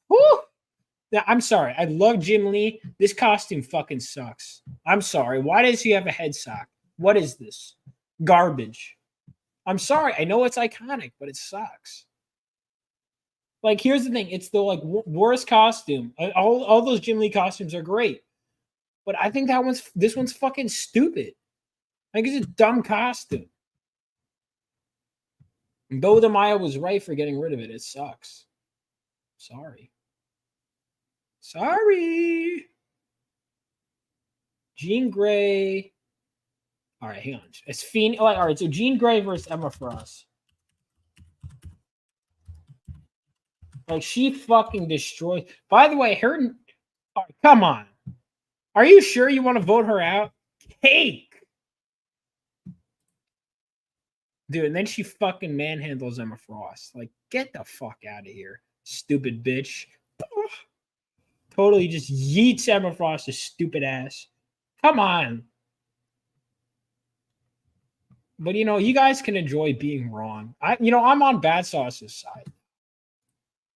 Whoo! Now, I'm sorry. I love Jim Lee. This costume fucking sucks. I'm sorry. Why does he have a head sock? What is this? Garbage. I'm sorry. I know it's iconic, but it sucks. Like, here's the thing. It's the like worst costume. All those Jim Lee costumes are great. But I think this one's fucking stupid. I think it's a dumb costume. And though the Maya was right for getting rid of it, it sucks. Sorry. Jean Grey. All right, hang on. It's Phoenix. All right, so Jean Grey versus Emma Frost. Like, she fucking destroyed. By the way, her. Oh, come on. Are you sure you want to vote her out? Cake. Dude, and then she fucking manhandles Emma Frost. Like, get the fuck out of here, stupid bitch. Totally just yeets Emma Frost's stupid ass. Come on. But, you know, you guys can enjoy being wrong. I'm on Bad Sauce's side.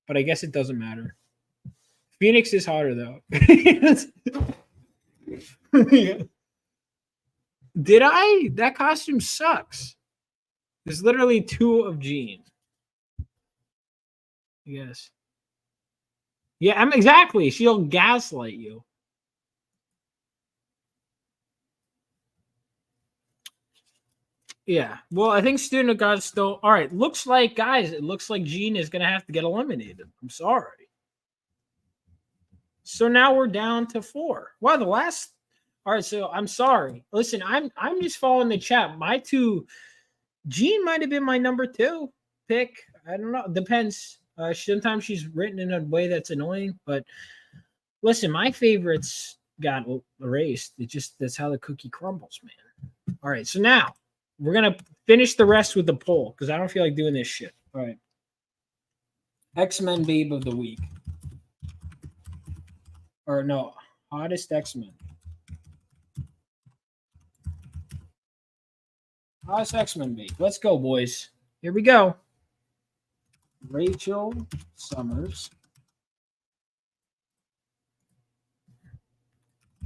But I guess it doesn't matter. Phoenix is hotter, though. Yeah. Did I? That costume sucks. There's literally 2 of Jean. Yes. Yeah, exactly. She'll gaslight you. Yeah. Well, I think Student of God still. All right. Looks like, guys, it looks like Jean is going to have to get eliminated. I'm sorry. So now we're down to 4. Wow, the last. All right. So I'm sorry. Listen, I'm just following the chat. My 2. Jean might have been my number 2 pick. I don't know. Depends. Sometimes she's written in a way that's annoying, but listen, my favorites got erased. That's how the cookie crumbles, man. All right, so now we're gonna finish the rest with the poll because I don't feel like doing this shit. All right, X-Men Babe of the Week, or no, hottest X-Men. Hottest X-Men Babe. Let's go, boys. Here we go. Rachel Summers,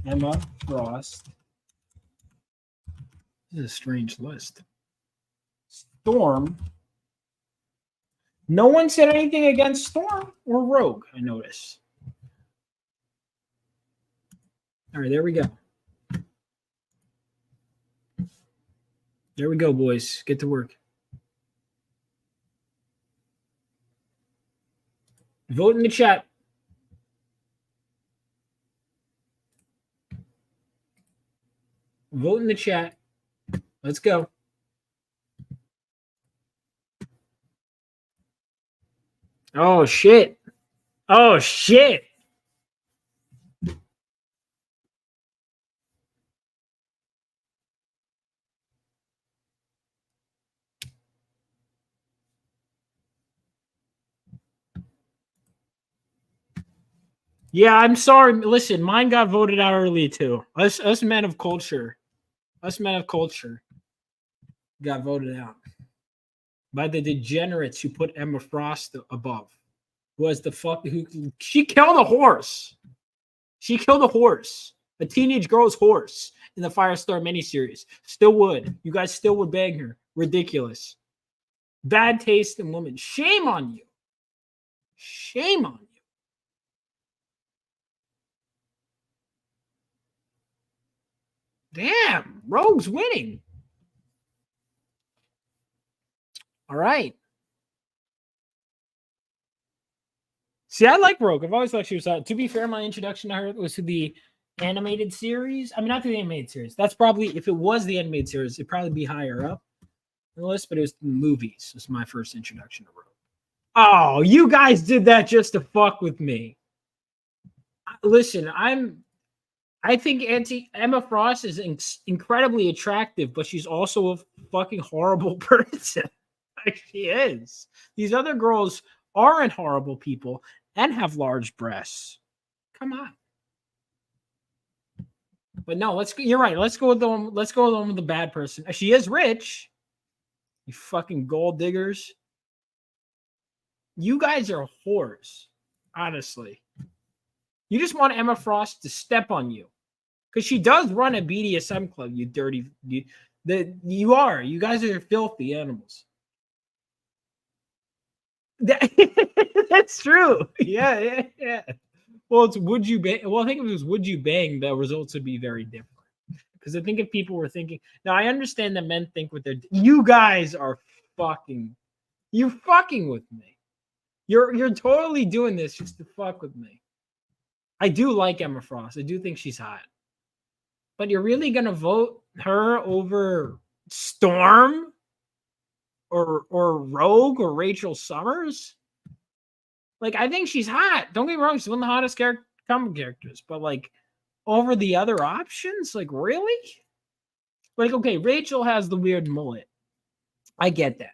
Emma Frost. This is a strange list. Storm. No one said anything against Storm or Rogue, I notice. All right, there we go. There we go, boys. Get to work. Vote in the chat. Vote in the chat. Let's go. Oh, shit. Oh, shit. Yeah, I'm sorry. Listen, mine got voted out early too. Us men of culture. Us men of culture got voted out by the degenerates who put Emma Frost above. She killed a horse. She killed a horse. A teenage girl's horse in the Firestar miniseries. Still would. You guys still would bang her. Ridiculous. Bad taste in women. Shame on you. Shame on you. Damn, Rogue's winning. All right. See, I like Rogue. I've always thought she was hot. To be fair, my introduction to her was to the animated series. I mean, not to the animated series. That's probably, if it was the animated series, it'd probably be higher up on the list, but it was the movies. It was my first introduction to Rogue. Oh, you guys did that just to fuck with me. Listen, I think Emma Frost is incredibly attractive, but she's also a fucking horrible person. Like she is. These other girls aren't horrible people. and have large breasts. Come on. But no, you're right. Let's go with the one. Let's go with the one with the bad person. She is rich. You fucking gold diggers. You guys are whores. Honestly. You just want Emma Frost to step on you. Because she does run a BDSM club, you dirty. You are. You guys are filthy animals. That's true. Yeah. Well, it's would you bang? Well, I think if it was would you bang, the results would be very different. Because I think if people were thinking, now I understand that men think with their, you guys are fucking with me. You're totally doing this just to fuck with me. I do like Emma Frost. I do think she's hot. But you're really gonna vote her over Storm or Rogue or Rachel Summers? Like, I think she's hot. Don't get me wrong, she's one of the hottest comic characters, but like over the other options, like really? Like, okay, Rachel has the weird mullet. I get that.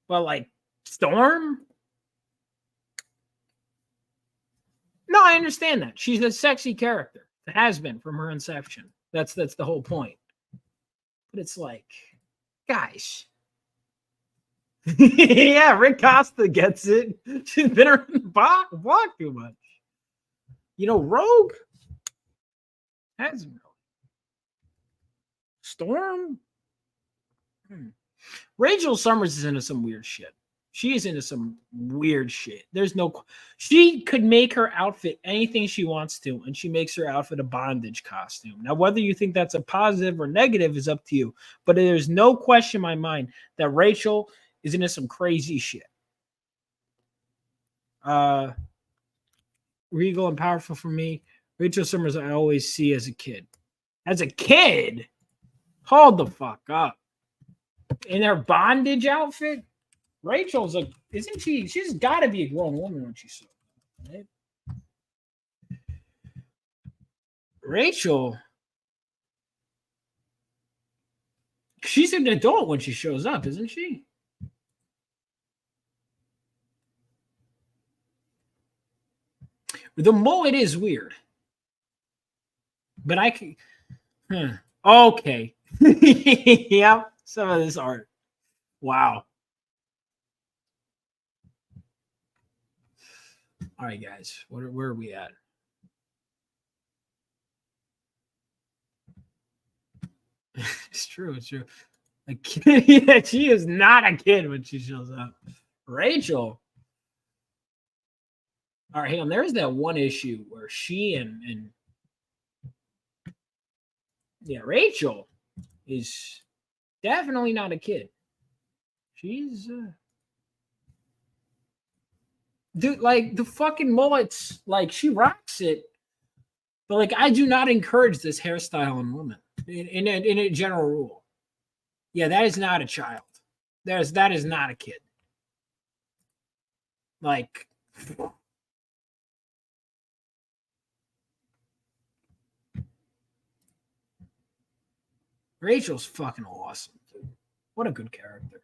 But like Storm? No, I understand that. She's a sexy character. It has been from her inception. That's the whole point. But it's like, guys. Yeah, Rick Costa gets it. She's been around the block too much. You know, Rogue hasn't really. Storm? Rachel Summers is into some weird shit. She is into some weird shit. She could make her outfit anything she wants to, and she makes her outfit a bondage costume. Now, whether you think that's a positive or negative is up to you, but there's no question in my mind that Rachel is into some crazy shit. Regal and powerful for me. Rachel Summers I always see as a kid. As a kid? Hold the fuck up. In her bondage outfit? Rachel's isn't she? She's got to be a grown woman when she's so, right? Rachel, she's an adult when she shows up, isn't she? The mullet is weird, but I can. Okay. Yep, some of this art. Wow. All right, guys, where are we at? It's true. A kid, yeah, she is not a kid when she shows up. Rachel. All right, hang on. There's that one issue where she and Rachel is definitely not a kid. She's dude, like the fucking mullets, like she rocks it. But like, I do not encourage this hairstyle in women. In a general rule. Yeah, that is not a child. That is not a kid. Like, Rachel's fucking awesome, dude. What a good character.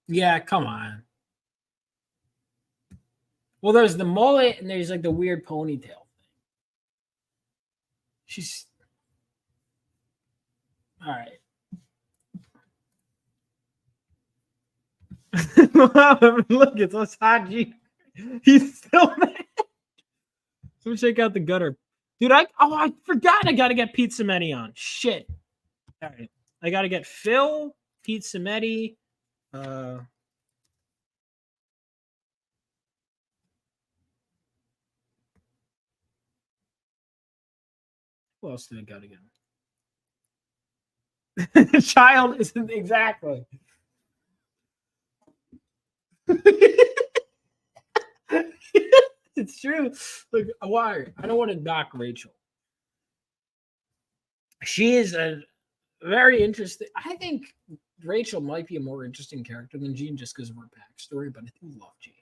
Yeah, come on. Well, there's the mullet and there's like the weird ponytail thing. She's all right. Look, it's Osaji. He's still there. So check out the gutter. Dude, I forgot I gotta get Pete Cimetti on. Shit. All right. I gotta get Phil, Pete Cimetti. Who else did I got again? The child isn't exactly. It's true. Look, why? I don't want to knock Rachel. She is a very interesting. I think Rachel might be a more interesting character than Jean just because of her backstory, but I do love Jean.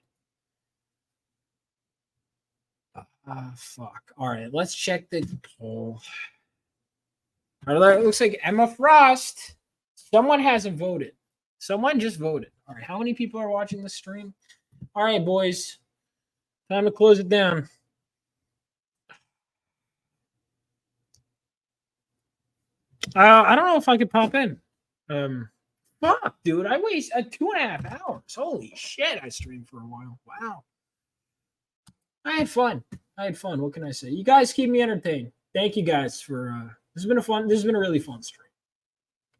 Fuck. All right, let's check the poll. All right, it looks like Emma Frost. Someone hasn't voted. Someone just voted. All right, how many people are watching the stream? All right, boys. Time to close it down. I don't know if I could pop in. Fuck, dude. I waste 2.5 hours. Holy shit, I streamed for a while. Wow. I had fun. What can I say? You guys keep me entertained. Thank you guys for this has been a really fun stream.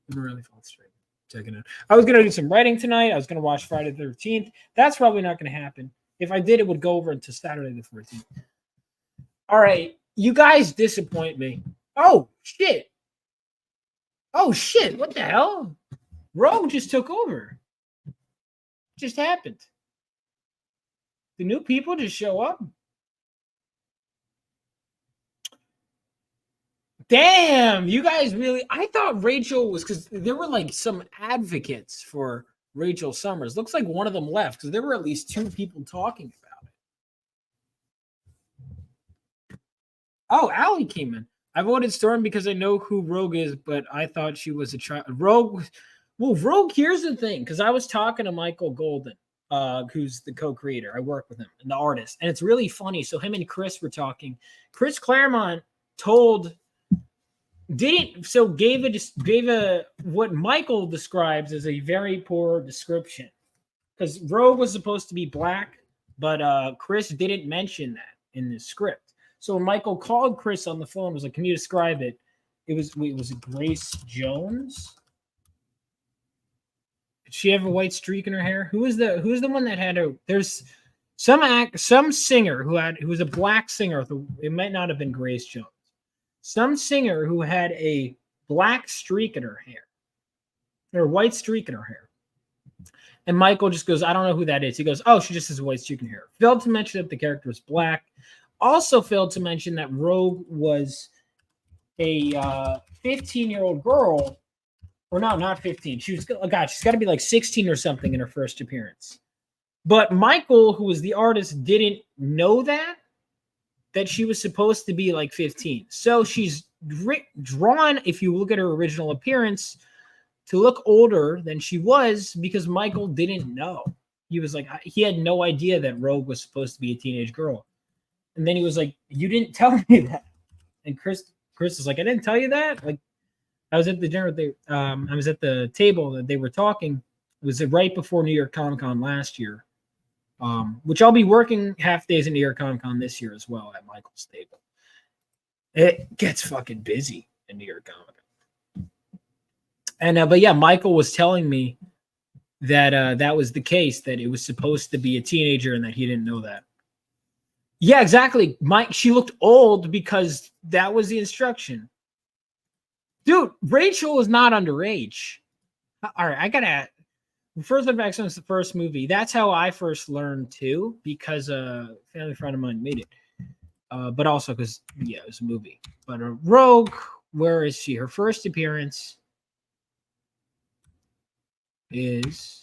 It's been a really fun stream. Checking it. I was gonna do some writing tonight. I was gonna watch Friday the 13th. That's probably not gonna happen. If I did, it would go over into Saturday the 14th. All right. You guys disappoint me. Oh shit. What the hell? Rogue just took over. Just happened. The new people just show up. Damn, you guys really. I thought Rachel was, because there were like some advocates for Rachel Summers. Looks like one of them left because there were at least 2 people talking about it. Oh, Allie came in. I voted Storm because I know who Rogue is, but I thought she was a child. Rogue. Well, Rogue, here's the thing, because I was talking to Michael Golden, who's the co-creator. I work with him and the artist, and it's really funny. So him and Chris were talking. Chris Claremont gave a what Michael describes as a very poor description, because Rogue was supposed to be black, but Chris didn't mention that in the script. So when Michael called Chris on the phone, was like, "Can you describe it?" It was Grace Jones. Did she have a white streak in her hair? Who's the one that had a? There's some singer who was a black singer. It might not have been Grace Jones. Some singer who had a black streak in her hair, or a white streak in her hair. And Michael just goes, "I don't know who that is." He goes, "Oh, she just has a white streak in her hair." Failed to mention that the character was black. Also failed to mention that Rogue was a 15-year-old girl. Or no, not 15. She's got to be like 16 or something in her first appearance. But Michael, who was the artist, didn't know that she was supposed to be like 15. So she's drawn, if you look at her original appearance, to look older than she was, because Michael didn't know. He was like, he had no idea that Rogue was supposed to be a teenage girl. And then he was like, "You didn't tell me that." And Chris was like, "I didn't tell you that?" Like, I was at the dinner. I was at the table that they were talking. It was right before New York Comic Con last year, which I'll be working half days at New York Comic Con this year as well at Michael's table. It gets fucking busy in New York Comic Con. And but yeah, Michael was telling me that that was the case, that it was supposed to be a teenager and that he didn't know that. Yeah, exactly. She looked old because that was the instruction. Dude, Rachel is not underage. All right, I gotta. First Infection was the first movie. That's how I first learned too, because a family friend of mine made it. But also because, yeah, it was a movie. But Rogue, where is she? Her first appearance is.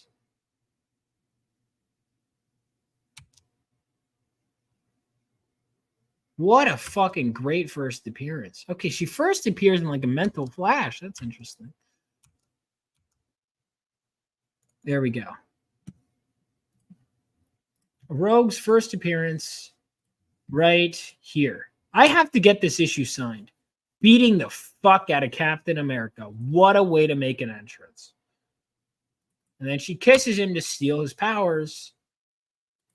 What a fucking great first appearance. Okay, she first appears in like a mental flash. That's interesting. There we go. Rogue's first appearance right here. I have to get this issue signed. Beating the fuck out of Captain America. What a way to make an entrance. And then she kisses him to steal his powers.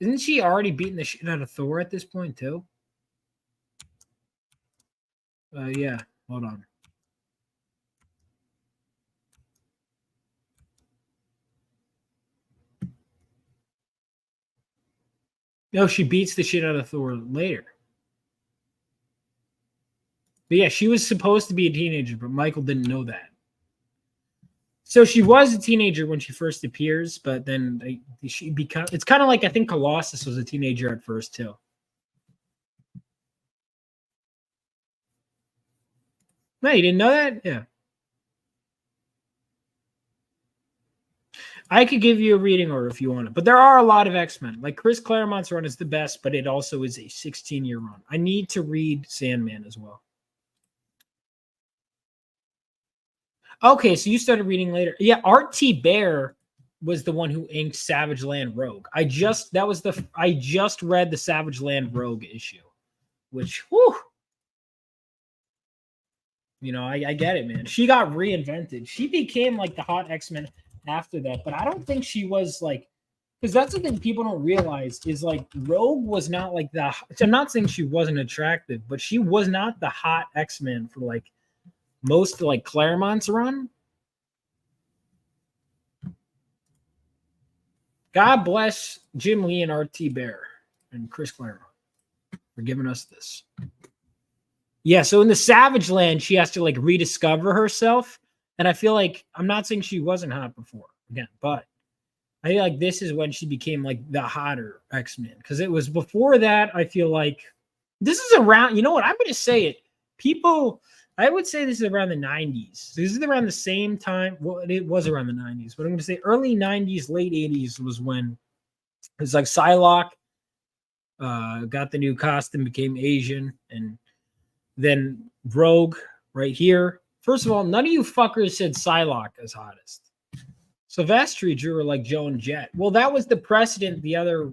Isn't she already beating the shit out of Thor at this point too? Yeah, hold on. No, she beats the shit out of Thor later. But yeah, she was supposed to be a teenager, but Michael didn't know that. So she was a teenager when she first appears, but then she becomes. It's kind of like, I think Colossus was a teenager at first too. No, you didn't know that? Yeah. I could give you a reading order if you want it, but there are a lot of X-Men. Like Chris Claremont's run is the best, but it also is a 16-year run. I need to read Sandman as well. Okay, so you started reading later. Yeah, Art T. Bear was the one who inked Savage Land Rogue. I just read the Savage Land Rogue issue, which whew, you know, I get it, man. She got reinvented. She became like the hot X-Men after that, but I don't think she was like, because that's the thing people don't realize is like Rogue was not like the. I'm not saying she wasn't attractive, but she was not the hot X-Men for like most like Claremont's run. God bless Jim Lee and R.T. Bear and Chris Claremont for giving us this. Yeah, so in the Savage Land, she has to like rediscover herself. And I feel like, I'm not saying she wasn't hot before, again, but I feel like this is when she became like the hotter X-Men. Because it was before that, I feel like this is around, you know what, I'm going to say it. People, I would say this is around the 90s. This is around the same time. Well, it was around the 90s, but I'm going to say early 90s, late 80s was when it's like Psylocke got the new costume, became Asian, and then Rogue right here. First of all, none of you fuckers said Psylocke as hottest. Silvestri drew her like Joan Jett. Well, that was the precedent. The other,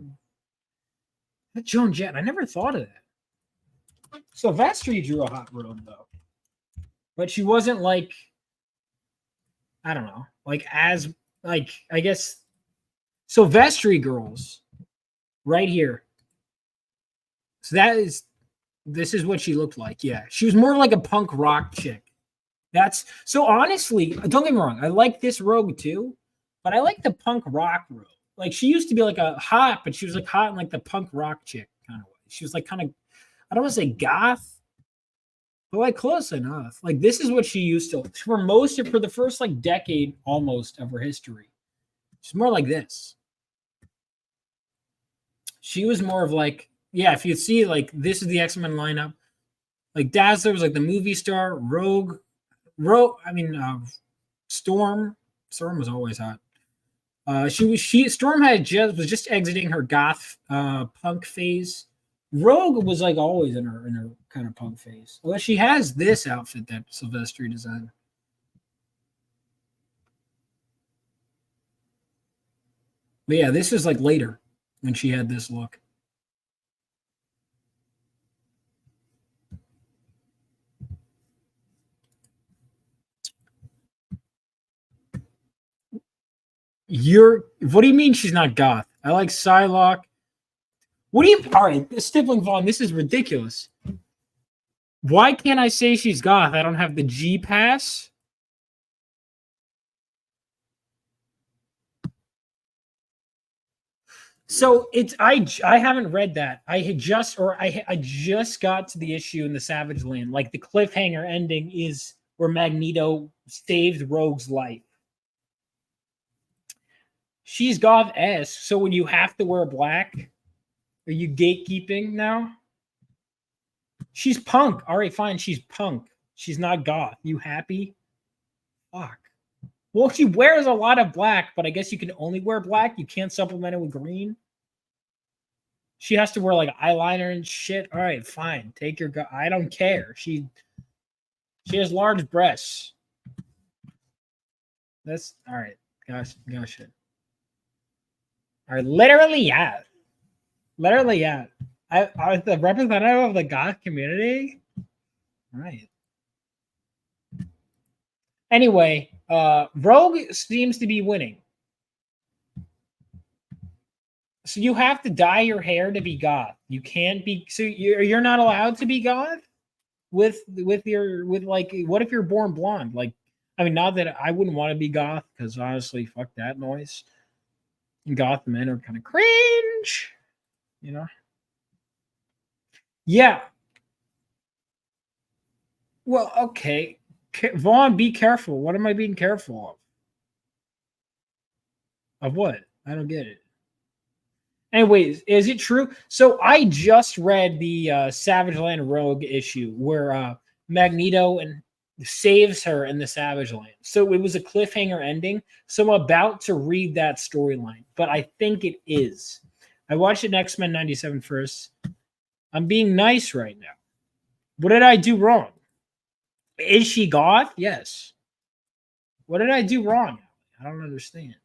Joan Jett. I never thought of that. Silvestri drew a hot Rogue though. But she wasn't like, I don't know, like as, like, I guess, Silvestri girls right here. So this is what she looked like. Yeah. She was more like a punk rock chick. That's, so honestly, don't get me wrong. I like this Rogue too, but I like the punk rock Rogue. Like she used to be like a hot, but she was like hot in like the punk rock chick kind of way. She was like kind of, I don't want to say goth, but like close enough. Like this is what she used to for the first like decade almost of her history. She's more like this. She was more of like, yeah, if you see like this is the X-Men lineup. Like Dazzler was like the movie star, Rogue, Storm. Storm was always hot. Storm was just exiting her goth punk phase. Rogue was like always in her kind of punk phase. Well, she has this outfit that Silvestri designed. But yeah, this is like later when she had this look. What do you mean she's not goth? I like Psylocke. What do you, all right, Stippling Vaughn, this is ridiculous. Why can't I say she's goth? I don't have the G pass. So it's, I haven't read that. I just got to the issue in the Savage Land. Like the cliffhanger ending is where Magneto saved Rogue's life. She's goth-esque, so when you have to wear black, are you gatekeeping now? She's punk. All right, fine. She's punk. She's not goth. You happy? Fuck. Well, she wears a lot of black, but I guess you can only wear black. You can't supplement it with green. She has to wear like eyeliner and shit. All right, fine. Take your I don't care. She has large breasts. That's all right. Gosh. All right, literally, yeah. Literally, yeah. I was the representative of the goth community. All right. Anyway, Rogue seems to be winning. So you have to dye your hair to be goth. You can't be, so you're not allowed to be goth with what if you're born blonde? Like, I mean, not that I wouldn't want to be goth because honestly, fuck that noise. Goth men are kind of cringe, you know? Yeah. Well, okay. Vaughn, be careful. What am I being careful of? Of what? I don't get it. Anyways, is it true? So I just read the Savage Land Rogue issue where Magneto and saves her in the Savage Land. So it was a cliffhanger ending. So I'm about to read that storyline, but I think it is. I watched it in X-Men 97 first. I'm being nice right now. What did I do wrong? Is she goth? Yes. What did I do wrong? I don't understand.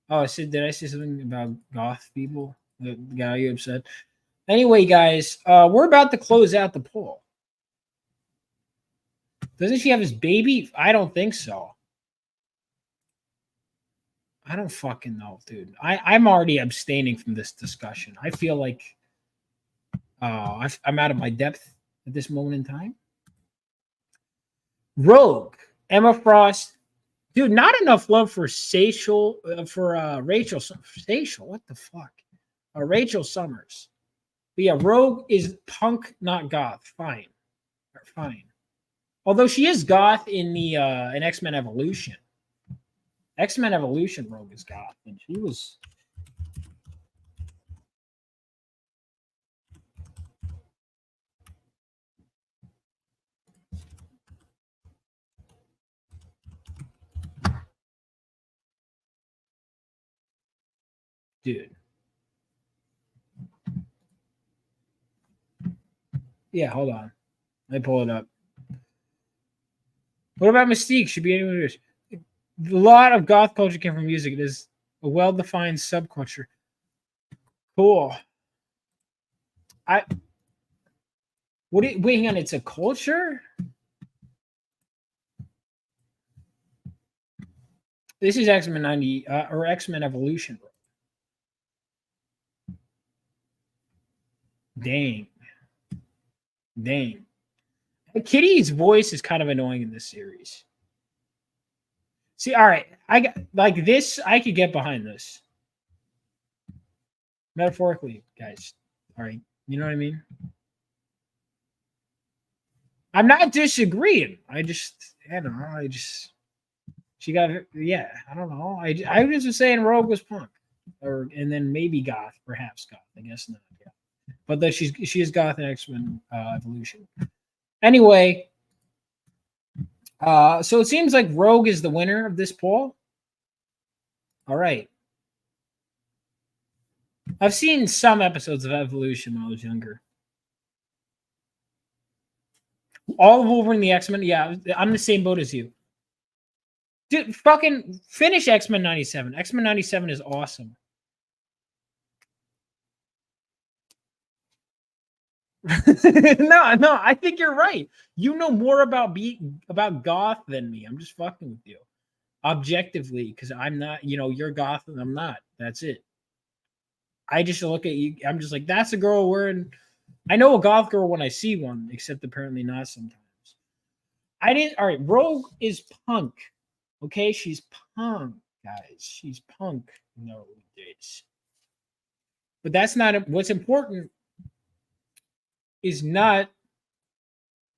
Oh, did I say something about goth people? The guy you upset? Anyway, guys, we're about to close out the poll. Doesn't she have his baby? I don't think so. I don't fucking know, dude. I'm already abstaining from this discussion. I feel like I'm out of my depth at this moment in time. Rogue, Emma Frost, dude. Not enough love for Rachel. What the fuck? Rachel Summers. But yeah, Rogue is punk, not goth. Fine. Although she is goth in X-Men Evolution. X-Men Evolution Rogue is goth, and she was. Dude. Yeah, hold on. Let me pull it up. What about Mystique? Should be anyone. A lot of goth culture came from music. It is a well-defined subculture. Cool. Wait, hang on. It's a culture? This is X-Men 90 or X-Men Evolution. Dang. Kitty's voice is kind of annoying in this series. See, all right, I got like this. I could get behind this. Metaphorically, guys. All right, you know what I mean? I'm not disagreeing. I don't know. She got, yeah, I don't know. I was just saying Rogue was punk, and then maybe goth, perhaps goth. I guess not. Yeah, but that she is goth in X-Men Evolution. Anyway, so it seems like Rogue is the winner of this poll. All right. I've seen some episodes of Evolution when I was younger. All of Wolverine the X-Men. Yeah, I'm the same boat as you. Dude, fucking finish X-Men 97. X-Men 97 is awesome. No, I think you're right. You know more about goth than me. I'm just fucking with you. Objectively, because I'm not, you're goth and I'm not. That's it. I just look at you, I'm just like, that's a girl wearing. I know a goth girl when I see one, except apparently not sometimes. All right, Rogue is punk. Okay, she's punk, guys. She's punk nowadays. But that's not what's important. Is not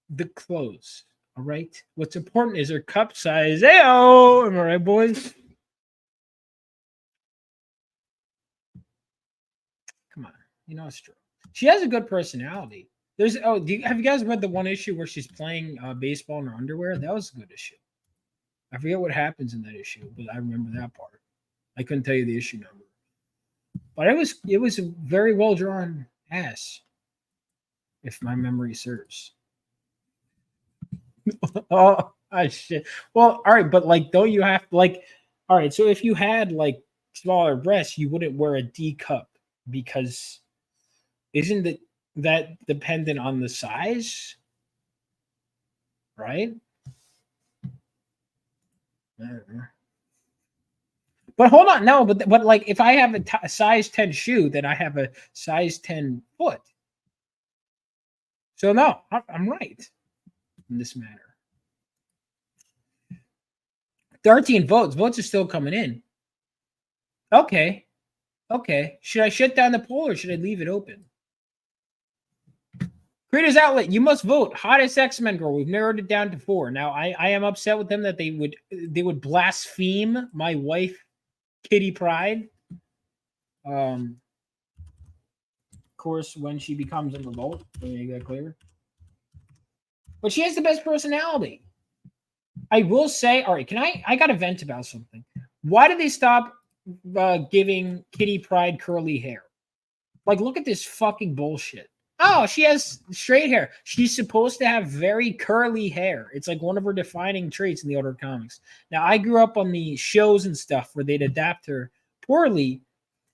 the clothes. All right. What's important is her cup size. Ayo! Am I right, boys? Come on. It's true. She has a good personality. Have you guys read the one issue where she's playing baseball in her underwear? That was a good issue. I forget what happens in that issue, but I remember that part. I couldn't tell you the issue number. But it was a very well drawn ass, if my memory serves. Oh, shit. Well, all right, but don't you have all right, so if you had smaller breasts, you wouldn't wear a D cup because isn't that dependent on the size? Right? I don't know. But hold on, no, but if I have a size 10 shoe, then I have a size 10 foot. So no, I'm right in this matter. 13 votes. Votes are still coming in. Okay. Should I shut down the poll or should I leave it open? Creators Outlet, you must vote. Hottest X-Men girl. We've narrowed it down to 4. Now I am upset with them that they would blaspheme my wife, Kitty Pryde. Of course, when she becomes a revolt, let me make that clear. But she has the best personality. I will say, all right, I got to vent about something. Why did they stop giving Kitty Pryde curly hair? Like, look at this fucking bullshit. Oh, she has straight hair. She's supposed to have very curly hair. It's like one of her defining traits in the older comics. Now, I grew up on the shows and stuff where they'd adapt her poorly.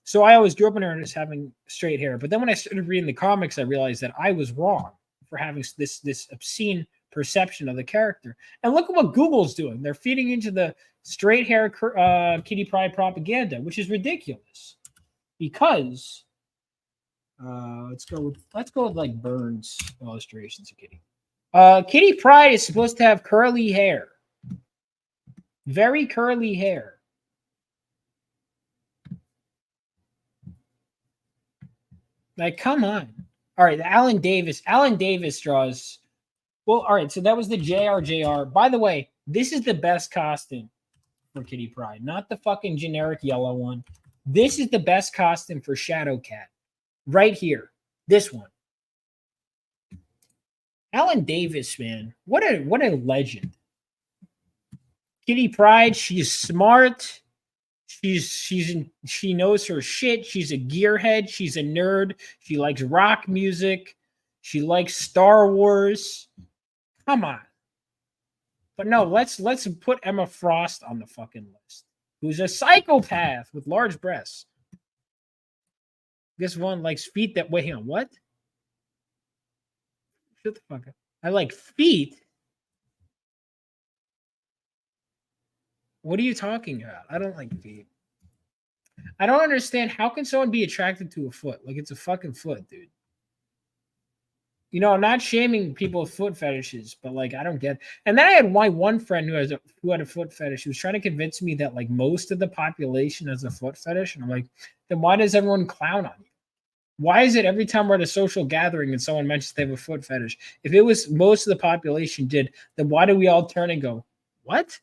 So I always grew up on her as having straight hair. But then when I started reading the comics, I realized that I was wrong for having this obscene perception of the character. And look at what Google's doing. They're feeding into the straight hair Kitty Pryde propaganda, which is ridiculous. Because let's go with like Burns illustrations of Kitty. Kitty Pryde is supposed to have curly hair. Very curly hair. Like, come on. All right, Alan Davis. Alan Davis draws. Well, all right, so that was the JRJR. By the way, this is the best costume for Kitty Pryde, not the fucking generic yellow one. This is the best costume for Shadowcat. Right here. This one. Alan Davis, man. What a legend. Kitty Pryde, she's smart. She knows her shit. She's a gearhead. She's a nerd. She likes rock music. She likes Star Wars. Come on. But no, let's put Emma Frost on the fucking list, who's a psychopath with large breasts. This one likes feet that weigh on what? Shut the fuck up. I like feet. What are you talking about? I don't like feet. I don't understand. How can someone be attracted to a foot? Like, it's a fucking foot, dude. You know, I'm not shaming people with foot fetishes, but like, I don't get. And then I had my one friend who had a foot fetish. He was trying to convince me that like most of the population has a foot fetish, and I'm like, then why does everyone clown on you? Why is it every time we're at a social gathering and someone mentions they have a foot fetish? If it was most of the population did, then why do we all turn and go, what?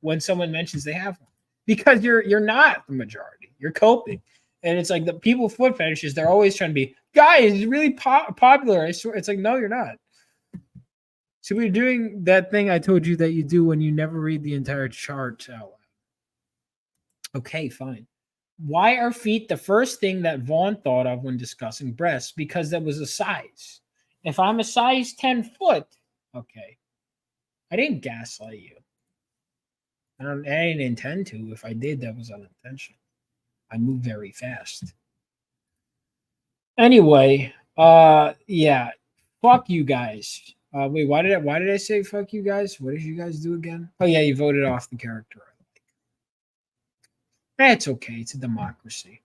When someone mentions they have one? Because you're not the majority. You're coping. And it's like the people with foot fetishes, they're always trying to be, guys, it's really popular. I swear. It's like, no, you're not. So we're doing that thing I told you that you do when you never read the entire chart out loud. Okay, fine. Why are feet the first thing that Vaughn thought of when discussing breasts? Because that was a size. If I'm a size 10 foot, okay. I didn't gaslight you. I didn't intend to. If I did, that was unintentional. I move very fast. Anyway, yeah. Fuck you guys. Wait, why did I say fuck you guys? What did you guys do again? Oh yeah, you voted off the character. That's okay. It's a democracy.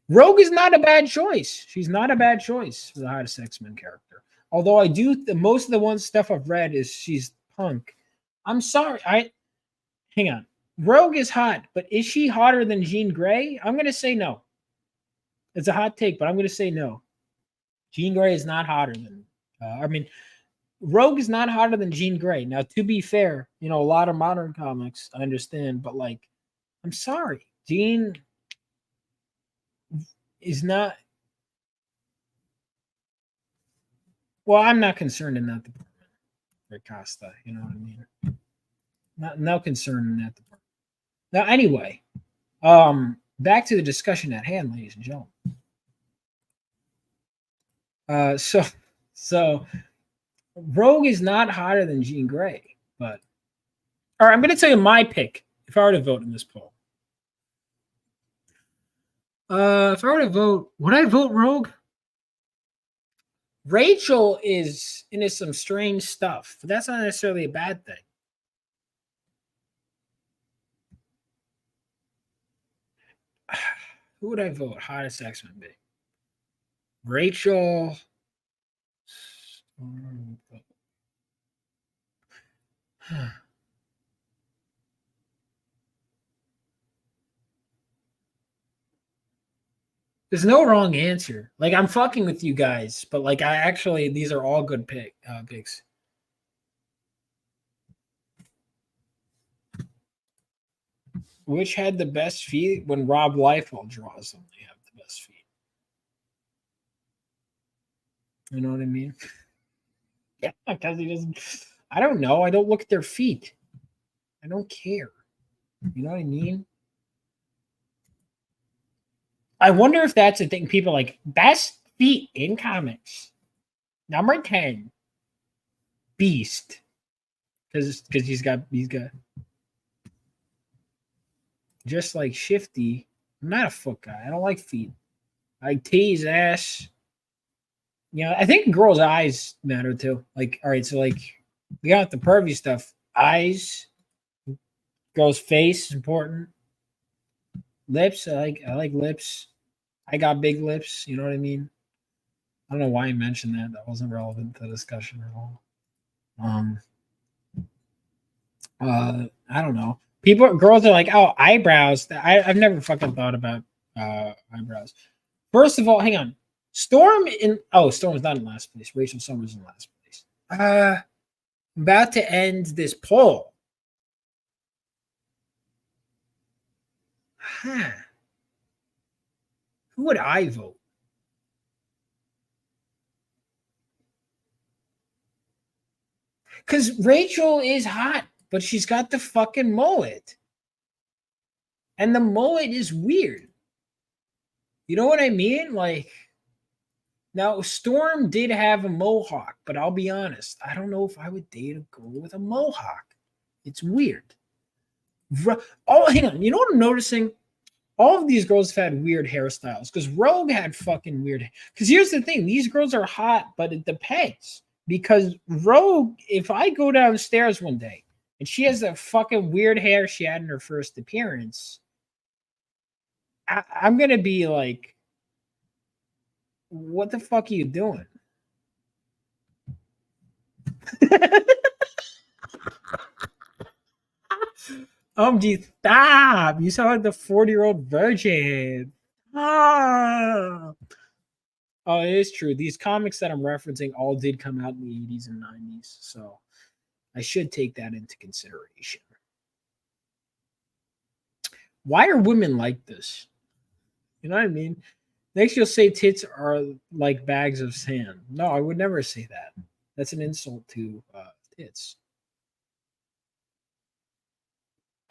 Rogue is not a bad choice. She's not a bad choice for the hottest X-Men character. Although I do, most of the one stuff I've read is she's punk. I'm sorry. Hang on. Rogue is hot, but is she hotter than Jean Grey? I'm going to say no. It's a hot take, but I'm going to say no. Jean Grey is not hotter than, Rogue is not hotter than Jean Grey. Now, to be fair, a lot of modern comics, I understand, but like, I'm sorry. Jean is not. Well, I'm not concerned in that department. For Costa, you know what I mean? No concern in that department. Now, anyway, back to the discussion at hand, ladies and gentlemen. So Rogue is not hotter than Jean Grey, but all right, I'm going to tell you my pick if I were to vote in this poll. If I were to vote, would I vote Rogue? Rachel is into some strange stuff, but that's not necessarily a bad thing. Who would I vote? Hottest X-Men be? Rachel. There's no wrong answer. Like, I'm fucking with you guys, but like, these are all good picks. Which had the best feet? When Rob Liefeld draws them, they have the best feet. You know what I mean? Yeah, because he doesn't. I don't know. I don't look at their feet. I don't care. You know what I mean? I wonder if that's a thing. People like best feet in comics. Number 10, Beast. Because he's got just like Shifty. I'm not a foot guy. I don't like feet. I tease ass. You know, I think girls' eyes matter too. Like, all right, so like we got the pervy stuff. Eyes, girl's face is important. Lips, I like lips. I got big lips, you know what I mean? I don't know why I mentioned that. That wasn't relevant to the discussion at all. I don't know. Girls are like, oh, eyebrows. I've never fucking thought about eyebrows. First of all, hang on. Storm's not in last place. Rachel Summers in last place. I'm about to end this poll. Huh. Who would I vote? Because Rachel is hot, but she's got the fucking mullet. And the mullet is weird. You know what I mean? Like, now Storm did have a mohawk, but I'll be honest, I don't know if I would date a girl with a mohawk. It's weird. Oh, hang on. You know what I'm noticing? All of these girls have had weird hairstyles because Rogue had fucking weird. Because here's the thing: these girls are hot, but it depends. Because Rogue, if I go downstairs one day and she has the fucking weird hair she had in her first appearance, I'm gonna be like, "What the fuck are you doing?" Stop! You sound like the 40-year-old virgin. Ah. Oh, it is true. These comics that I'm referencing all did come out in the 80s and 90s, so I should take that into consideration. Why are women like this? You know what I mean? Next, you'll say tits are like bags of sand. No, I would never say that. That's an insult to tits.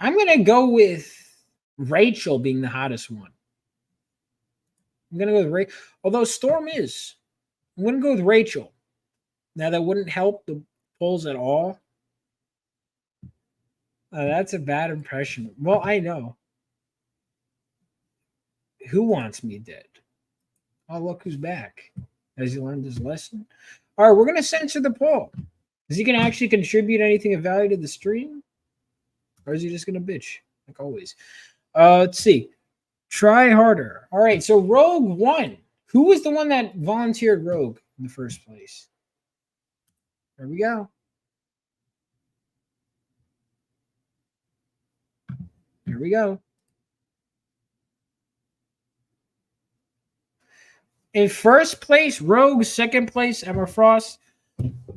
I'm going to go with Rachel being the hottest one. I'm going to go with Rachel. Although Storm is. I'm going to go with Rachel. Now, that wouldn't help the polls at all. That's a bad impression. Well, I know. Who wants me dead? Oh, look who's back. Has he learned his lesson? All right, we're going to censor the poll. Is he going to actually contribute anything of value to the stream? Or is he just going to bitch, like always? Let's see. Try harder. All right, so Rogue won. Who was the one that volunteered Rogue in the first place? There we go. Here we go. In first place, Rogue. Second place, Emma Frost.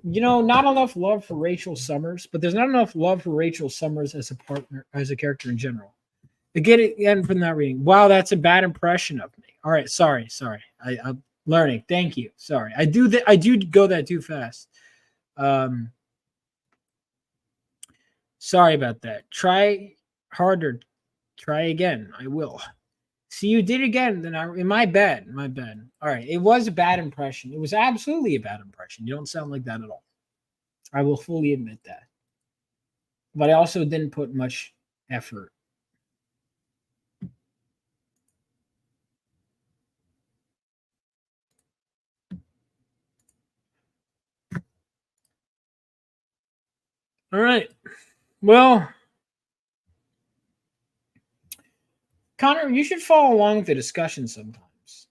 You know, not enough love for Rachel Summers, but there's not enough love for Rachel Summers as a partner, as a character in general. To get it again from that reading. Wow, that's a bad impression of me. All right, sorry. I'm learning. Thank you. Sorry. I do go that too fast. Sorry about that. Try harder. Try again. I will. See, you did again. Then my bad. All right. It was a bad impression. It was absolutely a bad impression. You don't sound like that at all. I will fully admit that. But I also didn't put much effort. All right. Well, Connor, you should follow along with the discussion sometimes.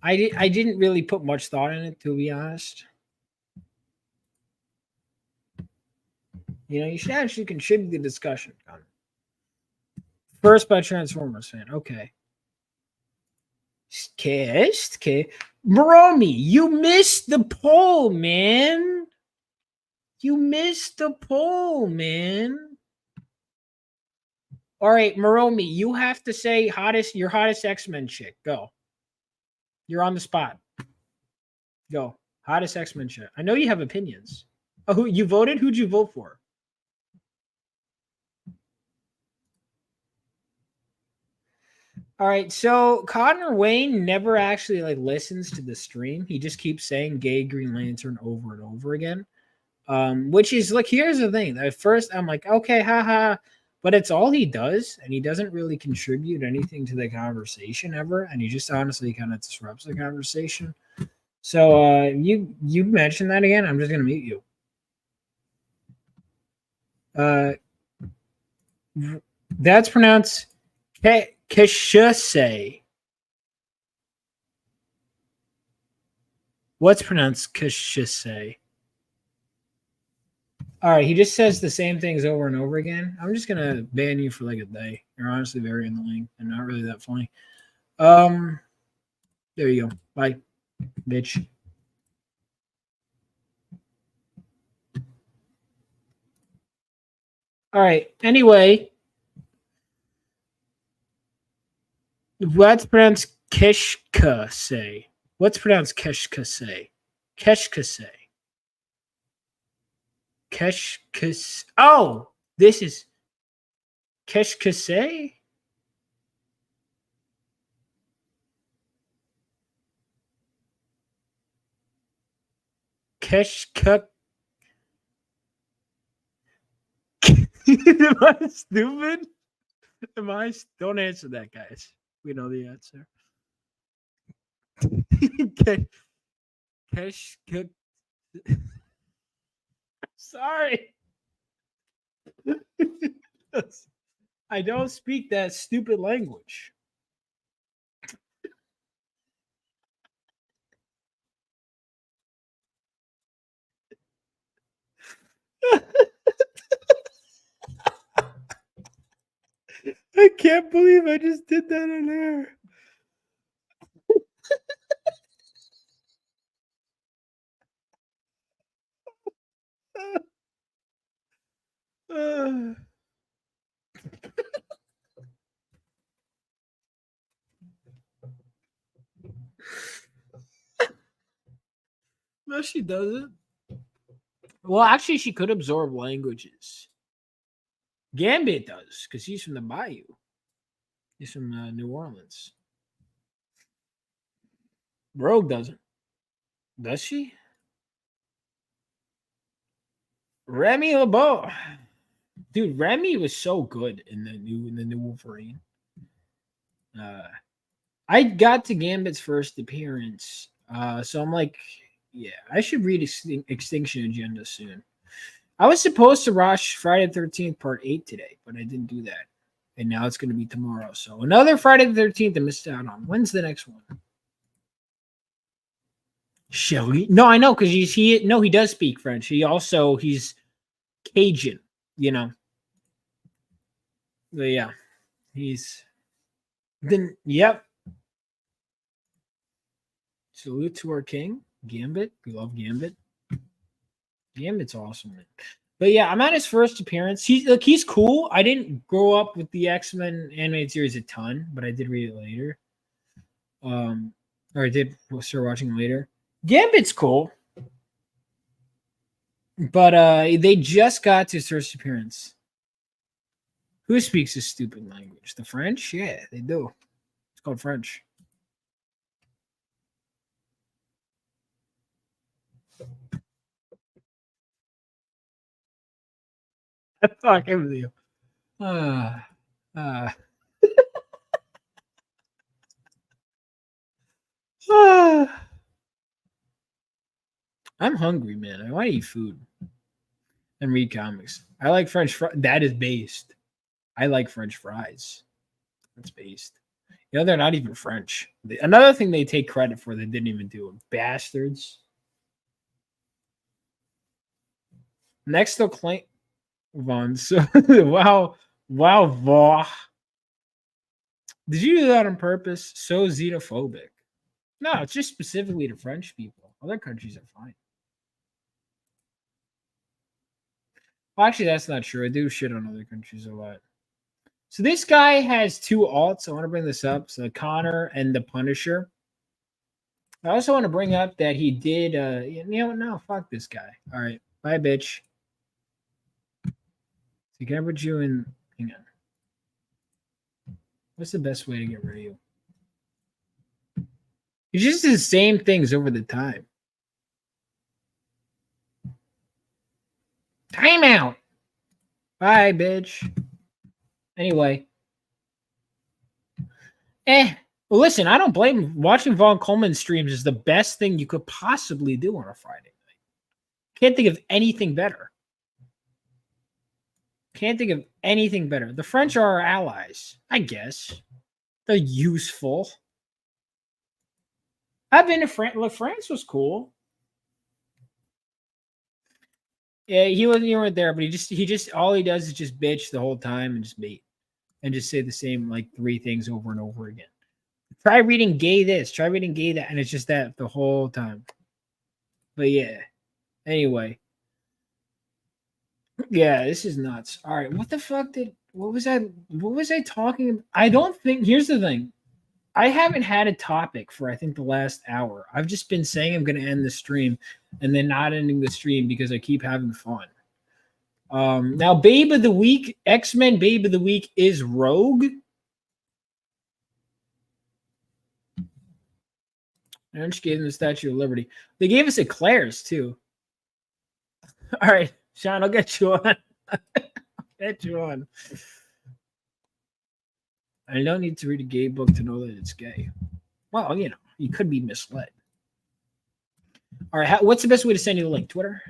I didn't really put much thought in it, to be honest. You know, you should actually contribute to the discussion, Connor. First by Transformers fan. Okay. Okay. Moromi, you missed the poll, man. You missed the poll, man. All right, Moromi, you have to say your hottest X-Men chick. Go. You're on the spot. Go. Hottest X-Men chat. I know you have opinions. Oh, who you voted? Who'd you vote for? All right, so Connor Wayne never actually like listens to the stream. He just keeps saying "gay Green Lantern" over and over again. Which is like, here's the thing. At first, I'm like, okay, haha, but it's all he does, and he doesn't really contribute anything to the conversation ever, and he just honestly kind of disrupts the conversation. So you mentioned that again. I'm just gonna mute you. That's pronounced Kishuse. What's pronounced Kishuse? All right, he just says the same things over and over again. I'm just gonna ban you for like a day. You're honestly very annoying and not really that funny. There you go. Bye, bitch. All right. Anyway, what's pronounced Kishkase? What's pronounced Kishkase? Kishkase. Keshkase. Oh, this is Keshkase. Keshka. Am I stupid? Am I? Don't answer that, guys. We know the answer. Keshka. Sorry. I don't speak that stupid language. I can't believe I just did that on air. No, she doesn't. Well, actually, she could absorb languages. Gambit does, because he's from the Bayou. He's from New Orleans. Rogue doesn't. Does she? Remy LeBeau. Dude, Remy was so good in the new Wolverine. I got to Gambit's first appearance. So I'm like, yeah, I should read Extinction Agenda soon. I was supposed to watch Friday the 13th Part 8 today, but I didn't do that. And now it's going to be tomorrow. So another Friday the 13th I missed out on. When's the next one? Shelly? No, I know, because he does speak French. He's Cajun, you know. But yeah, yep. Salute to our king, Gambit. We love Gambit. Gambit's awesome, man. But yeah, I'm at his first appearance. He's cool. I didn't grow up with the X-Men animated series a ton, but I did read it later. Or I did start watching it later. Gambit's cool. But they just got to his first appearance. Who speaks this stupid language? The French? Yeah, they do. It's called French. I'm talking with you. I'm hungry, man. I want to eat food and read comics. I like French fries. That is based. I like French fries. That's based. You know, they're not even French. Another thing they take credit for, they didn't even do. Bastards. Next, they'll claim Von. So, wow. Did you do that on purpose? So xenophobic. No, it's just specifically to French people. Other countries are fine. Well, actually, that's not true. I do shit on other countries a lot. So this guy has two alts. I want to bring this up. So Connor and the Punisher. I also want to bring up that he did. You know what? No, fuck this guy. All right, bye, bitch. So can I put you in? Hang on. What's the best way to get rid of you? He just does the same things over the time. Timeout. Bye, bitch. Anyway. Well, listen, I don't blame him. Watching Von Coleman streams is the best thing you could possibly do on a Friday night. Can't think of anything better. Can't think of anything better. The French are our allies, I guess. They're useful. I've been to France. Look, France was cool. Yeah, you weren't there, but he just all he does is just bitch the whole time and just bait and just say the same like 3 things over and over again. Try reading gay this, try reading gay that, and it's just that the whole time. But yeah. Anyway. Yeah, this is nuts. All right, what was I talking about? I don't think here's the thing. I haven't had a topic for I think the last hour. I've just been saying I'm going to end the stream and then not ending the stream because I keep having fun. Now, Babe of the Week, X-Men Babe of the Week is Rogue. I just gave them the Statue of Liberty. They gave us Eclairs too. All right, Sean, I'll get you on. Get you on. I don't need to read a gay book to know that it's gay. Well, you know, you could be misled. All right, what's the best way to send you the link? Twitter?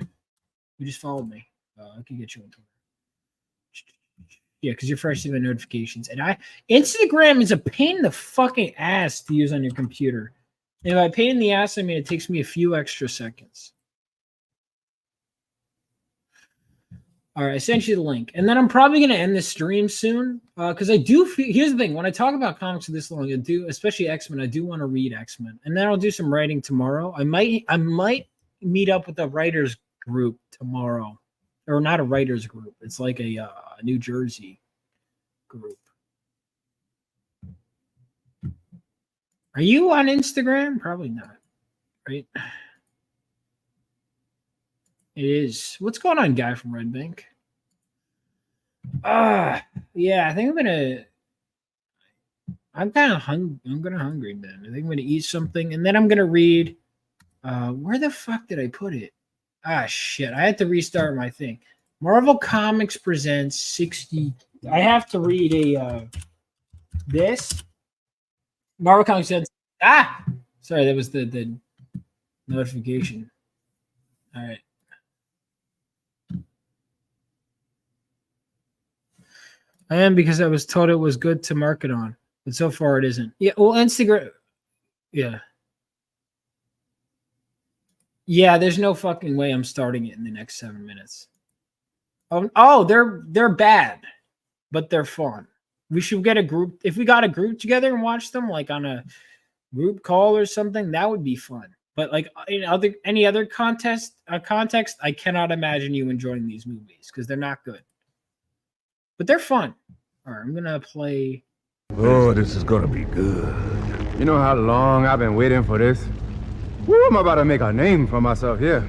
You just followed me. I can get you on Twitter. Yeah, because you're fresh to the notifications. And Instagram is a pain in the fucking ass to use on your computer. And by pain in the ass, I mean it takes me a few extra seconds. All right, I sent you the link. And then I'm probably going to end the stream soon because I do feel, here's the thing. When I talk about comics for this long, I do, especially X-Men, I do want to read X-Men. And then I'll do some writing tomorrow. I might meet up with a writers group tomorrow. Or not a writers group. It's like a New Jersey group. Are you on Instagram? Probably not. Right? It is. What's going on, guy from Red Bank? Yeah, I think I'm kind of hungry, man. I think I'm gonna eat something, and then I'm gonna read. Where the fuck did I put it? Shit! I had to restart my thing. Marvel Comics presents 60. I have to read this. Marvel Comics presents. Sorry, that was the notification. All right. I am because I was told it was good to market on, but so far it isn't. Yeah, well, Instagram. Yeah. Yeah, there's no fucking way I'm starting it in the next 7 minutes. Oh, they're bad, but they're fun. We should get a group. If we got a group together and watch them, like on a group call or something, that would be fun. But like in any other context, I cannot imagine you enjoying these movies because they're not good. But they're fun. All right, I'm gonna play. Oh, this is gonna be good. You know how long I've been waiting for this? Woo, I'm about to make a name for myself here.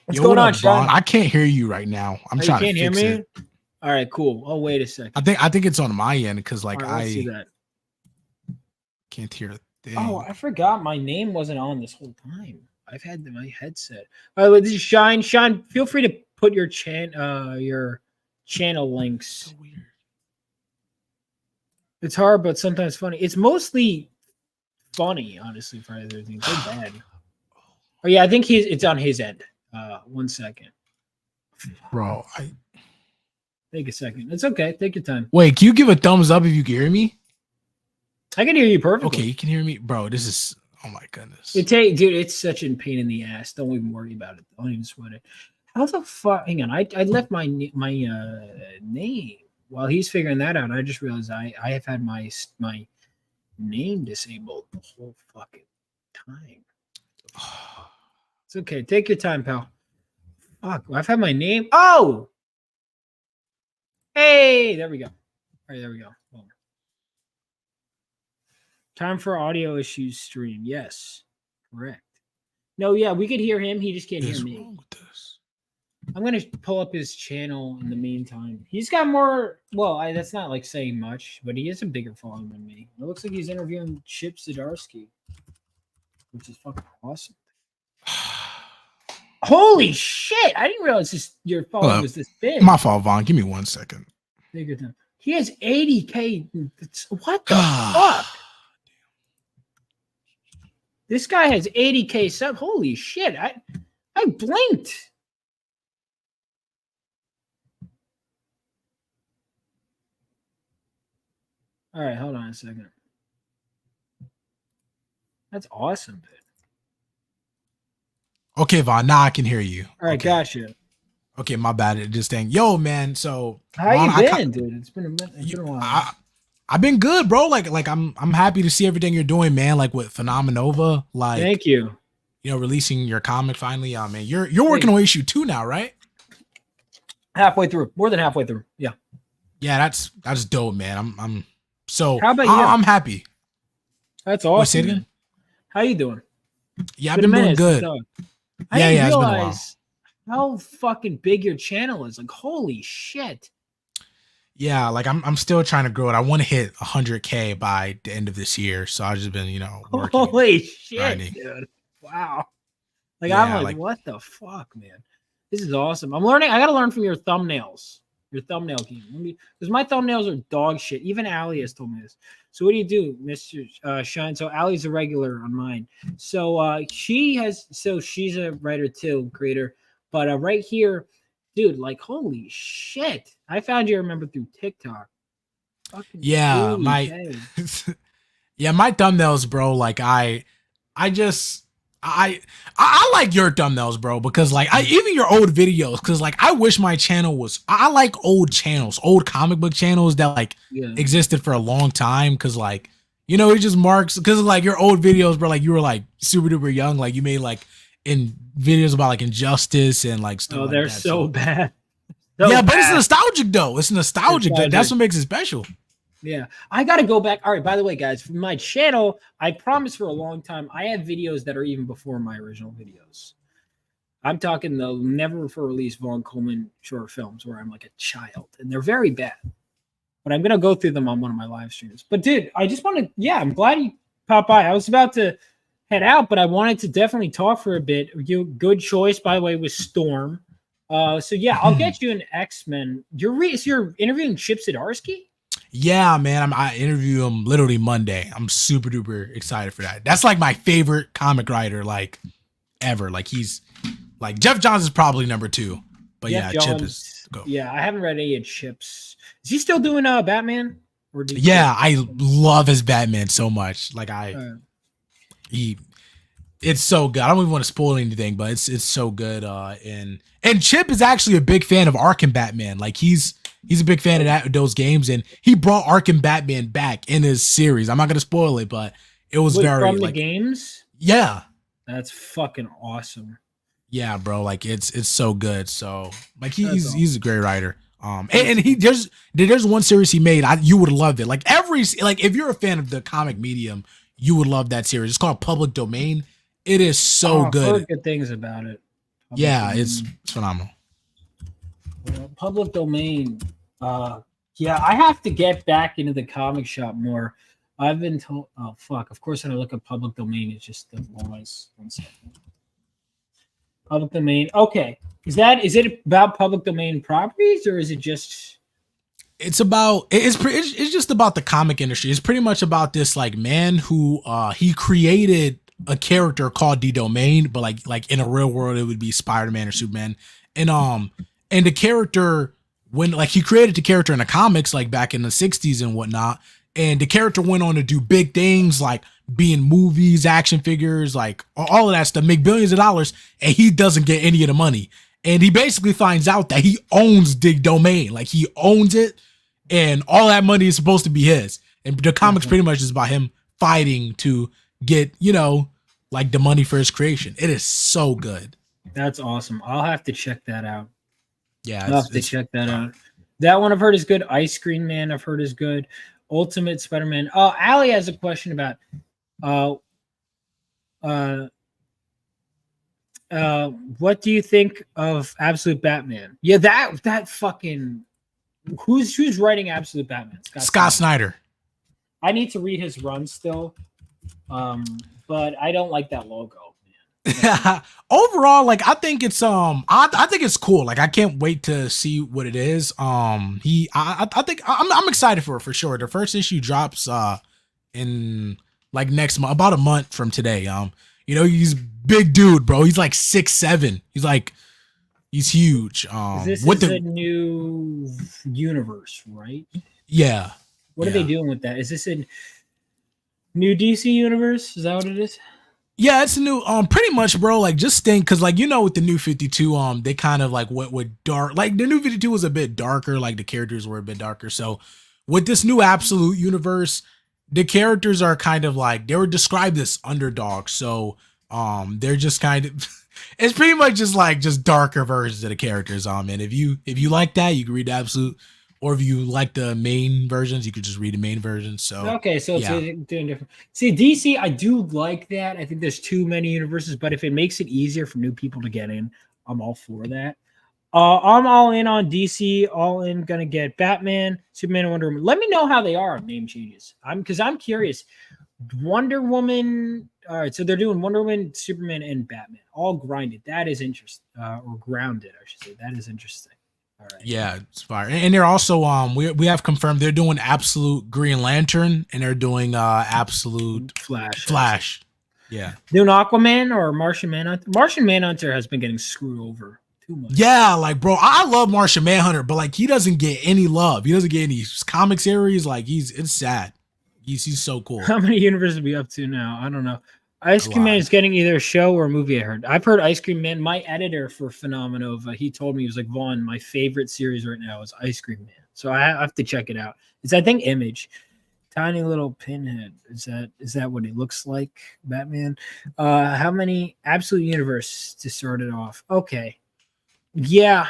What's going on, Sean? I can't hear you right now. I'm trying to fix it. All right, cool. Oh, wait a second. I think it's on my end because like right, let's see that. Can't hear a thing. Oh, I forgot my name wasn't on this whole time. I've had my headset. All right, this is Shine. Sean, feel free to put your channel links. So weird. It's hard, but sometimes funny. It's mostly funny, honestly, for other things. They're bad. Oh yeah, I think it's on his end. 1 second. Bro, Take a second. It's okay. Take your time. Wait, can you give a thumbs up if you can hear me? I can hear you perfectly. Okay, you can hear me, bro. This is oh my goodness. Dude, it's such a pain in the ass. Don't even worry about it. Don't even sweat it. How the fuck? Hang on. I left my name while he's figuring that out. I just realized I have had my name disabled the whole fucking time. It's okay. Take your time, pal. Fuck. I've had my name. Oh. Hey, there we go. All right, there we go. Boom. Time for audio issues stream. Yes, correct. No, yeah, we could hear him. He just can't What is hear me. wrong with this? I'm gonna pull up his channel in the meantime. He's got more. Well, that's not like saying much, but he has a bigger following than me. It looks like he's interviewing Chip Zdarsky, which is fucking awesome. Holy shit! I didn't realize your following Hello. was this big. My fault, Vaughn. Give me 1 second. Bigger than he has 80K. What the fuck? This guy has 80K sub. Holy shit! I blinked. All right, hold on a second. That's awesome, dude. Okay, Vaughn. Now I can hear you. All right, okay. gotcha. Okay, my bad. It just thing. Yo, man. So How Vaughn, you been, dude? It's been a minute. It's been a while. I've been good, bro. Like I'm happy to see everything you're doing, man. Like with Phenomenova, like Thank you. You know, releasing your comic finally. Man, you're working on issue 2 now, right? Halfway through, more than halfway through. Yeah. Yeah, that's dope, man. I'm so. How about you? I'm happy. That's Wait, say awesome. it again? Man. How you doing? Yeah, I've Been a been doing minute good. since Yeah, I didn't it's been a while. realize how fucking big your channel is. Like, holy shit. Yeah, like I'm still trying to grow it. I want to hit 100K by the end of this year. So I've just been, working. Holy shit, grinding. dude. Wow. Like, Yeah, I'm like, what the fuck, man? This is awesome. I'm learning. I got to learn from your thumbnails, your thumbnail game. Because my thumbnails are dog shit. Even Allie has told me this. So what do you do, Mr. Shine? So Allie's a regular on mine. So she's a writer too, creator. But right here, dude, like, holy shit. I found you, remember, through TikTok. Fucking Yeah, my thumbnails, bro. Like I like your thumbnails, bro, because like even your old videos, because like I wish my channel was. I like old channels, old comic book channels that like existed for a long time, because like it just marks, because like your old videos, bro, like you were like super duper young, like you made like in videos about like injustice and like stuff. Oh, like they're that. so bad. But it's nostalgic though. It's nostalgic. That's what makes it special. Yeah, I got to go back. All right, by the way, guys, for my channel, I promised for a long time, I have videos that are even before my original videos. I'm talking the never for release Vaughn Coleman short films where I'm like a child, and they're very bad. But I'm going to go through them on one of my live streams. But dude, I just want to, I'm glad you popped by. I was about to head out, but I wanted to definitely talk for a bit. Good choice, by the way, with Storm. So yeah, I'll get you an X-Men. You're interviewing Chip Zdarsky? Yeah, man. I interview him literally Monday. I'm super duper excited for that. That's like my favorite comic writer, like ever. Like he's like Jeff Johns is probably number 2, but Jeff Chip Johns, is go. Yeah, I haven't read any of Chip's. Is he still doing Batman? Or I love his Batman so much. Like it's so good. I don't even want to spoil anything, but it's so good. And Chip is actually a big fan of Arkham Batman. Like he's a big fan of those games, and he brought Arkham Batman back in his series. I'm not gonna spoil it, but it was from the games. Yeah, that's fucking awesome. Yeah, bro. Like it's so good. So like he's a great writer. And he there's one series he made. You would love it. Like if you're a fan of the comic medium, you would love that series. It's called Public Domain. It is so good. I've heard good things about it. It's phenomenal. Public Domain. I have to get back into the comic shop more. I've been told. Oh fuck! Of course, when I look at Public Domain, it's just the noise. 1 second. Public Domain. Okay, is it about Public Domain properties, or is it just? It's just about the comic industry. It's pretty much about this like man who he created a character called the Domain, but like in a real world it would be Spider-Man or Superman. And the character, when like he created the character in the comics like back in the 60s and whatnot, and the character went on to do big things like be in movies, action figures, like all of that stuff, make billions of dollars, and he doesn't get any of the money. And he basically finds out that he owns the Domain, like he owns it, and all that money is supposed to be his. And the comics pretty much is about him fighting to get, like the money for his creation. It is so good. That's awesome. I'll have to check that out. Yeah, I'll have to check that out. That one I've heard is good. Ice Cream Man I've heard is good. Ultimate Spider-Man. Oh, Allie has a question about what do you think of Absolute Batman? Yeah, that fucking who's writing Absolute Batman? Scott Snyder. I need to read his run still, but I don't like that logo. Overall, like I think it's I think it's cool. Like I can't wait to see what it is. I think I'm excited for sure. The first issue drops in like next month, about a month from today. You know, he's big dude, bro. He's like 6'7". He's huge. This with is a new universe, right? Yeah. What are they doing with that? Is this a new DC universe? Is that what it is? Yeah, it's a new pretty much, bro. Like just think, cause like you know with the new 52, they kind of like went with dark. Like the new 52 was a bit darker, like the characters were a bit darker. So with this new Absolute universe, the characters are kind of like they were described as underdogs. So they're just kind of it's pretty much just darker versions of the characters. And if you like that, you can read the Absolute. Or if you like the main versions, you could just read the main versions. So okay, so it's doing different. See, DC, I do like that. I think there's too many universes, but if it makes it easier for new people to get in, I'm all for that. I'm all in on DC. All in, gonna get Batman, Superman, and Wonder Woman. Let me know how they are name changes. I'm curious. Wonder Woman. All right, so they're doing Wonder Woman, Superman, and Batman, all grinded. That is interesting, or grounded, I should say. That is interesting. All right. Yeah, it's fire. And they're also we have confirmed they're doing Absolute Green Lantern and they're doing Absolute Flash. Yeah. Doing Aquaman or Martian Manhunter? Martian Manhunter has been getting screwed over too much. Yeah, like bro, I love Martian Manhunter, but like he doesn't get any love. He doesn't get any comic series. Like it's sad. He's so cool. How many universes are we up to now? I don't know. Ice Cream Man is getting either a show or a movie. I've heard Ice Cream Man. My editor for Phenomenova, he told me, he was like, Vaughn, my favorite series right now is Ice Cream Man. So I have to check it out. It's I think Image. Tiny little pinhead. Is that what he looks like? Batman. How many Absolute Universe to start it off? Okay. Yeah.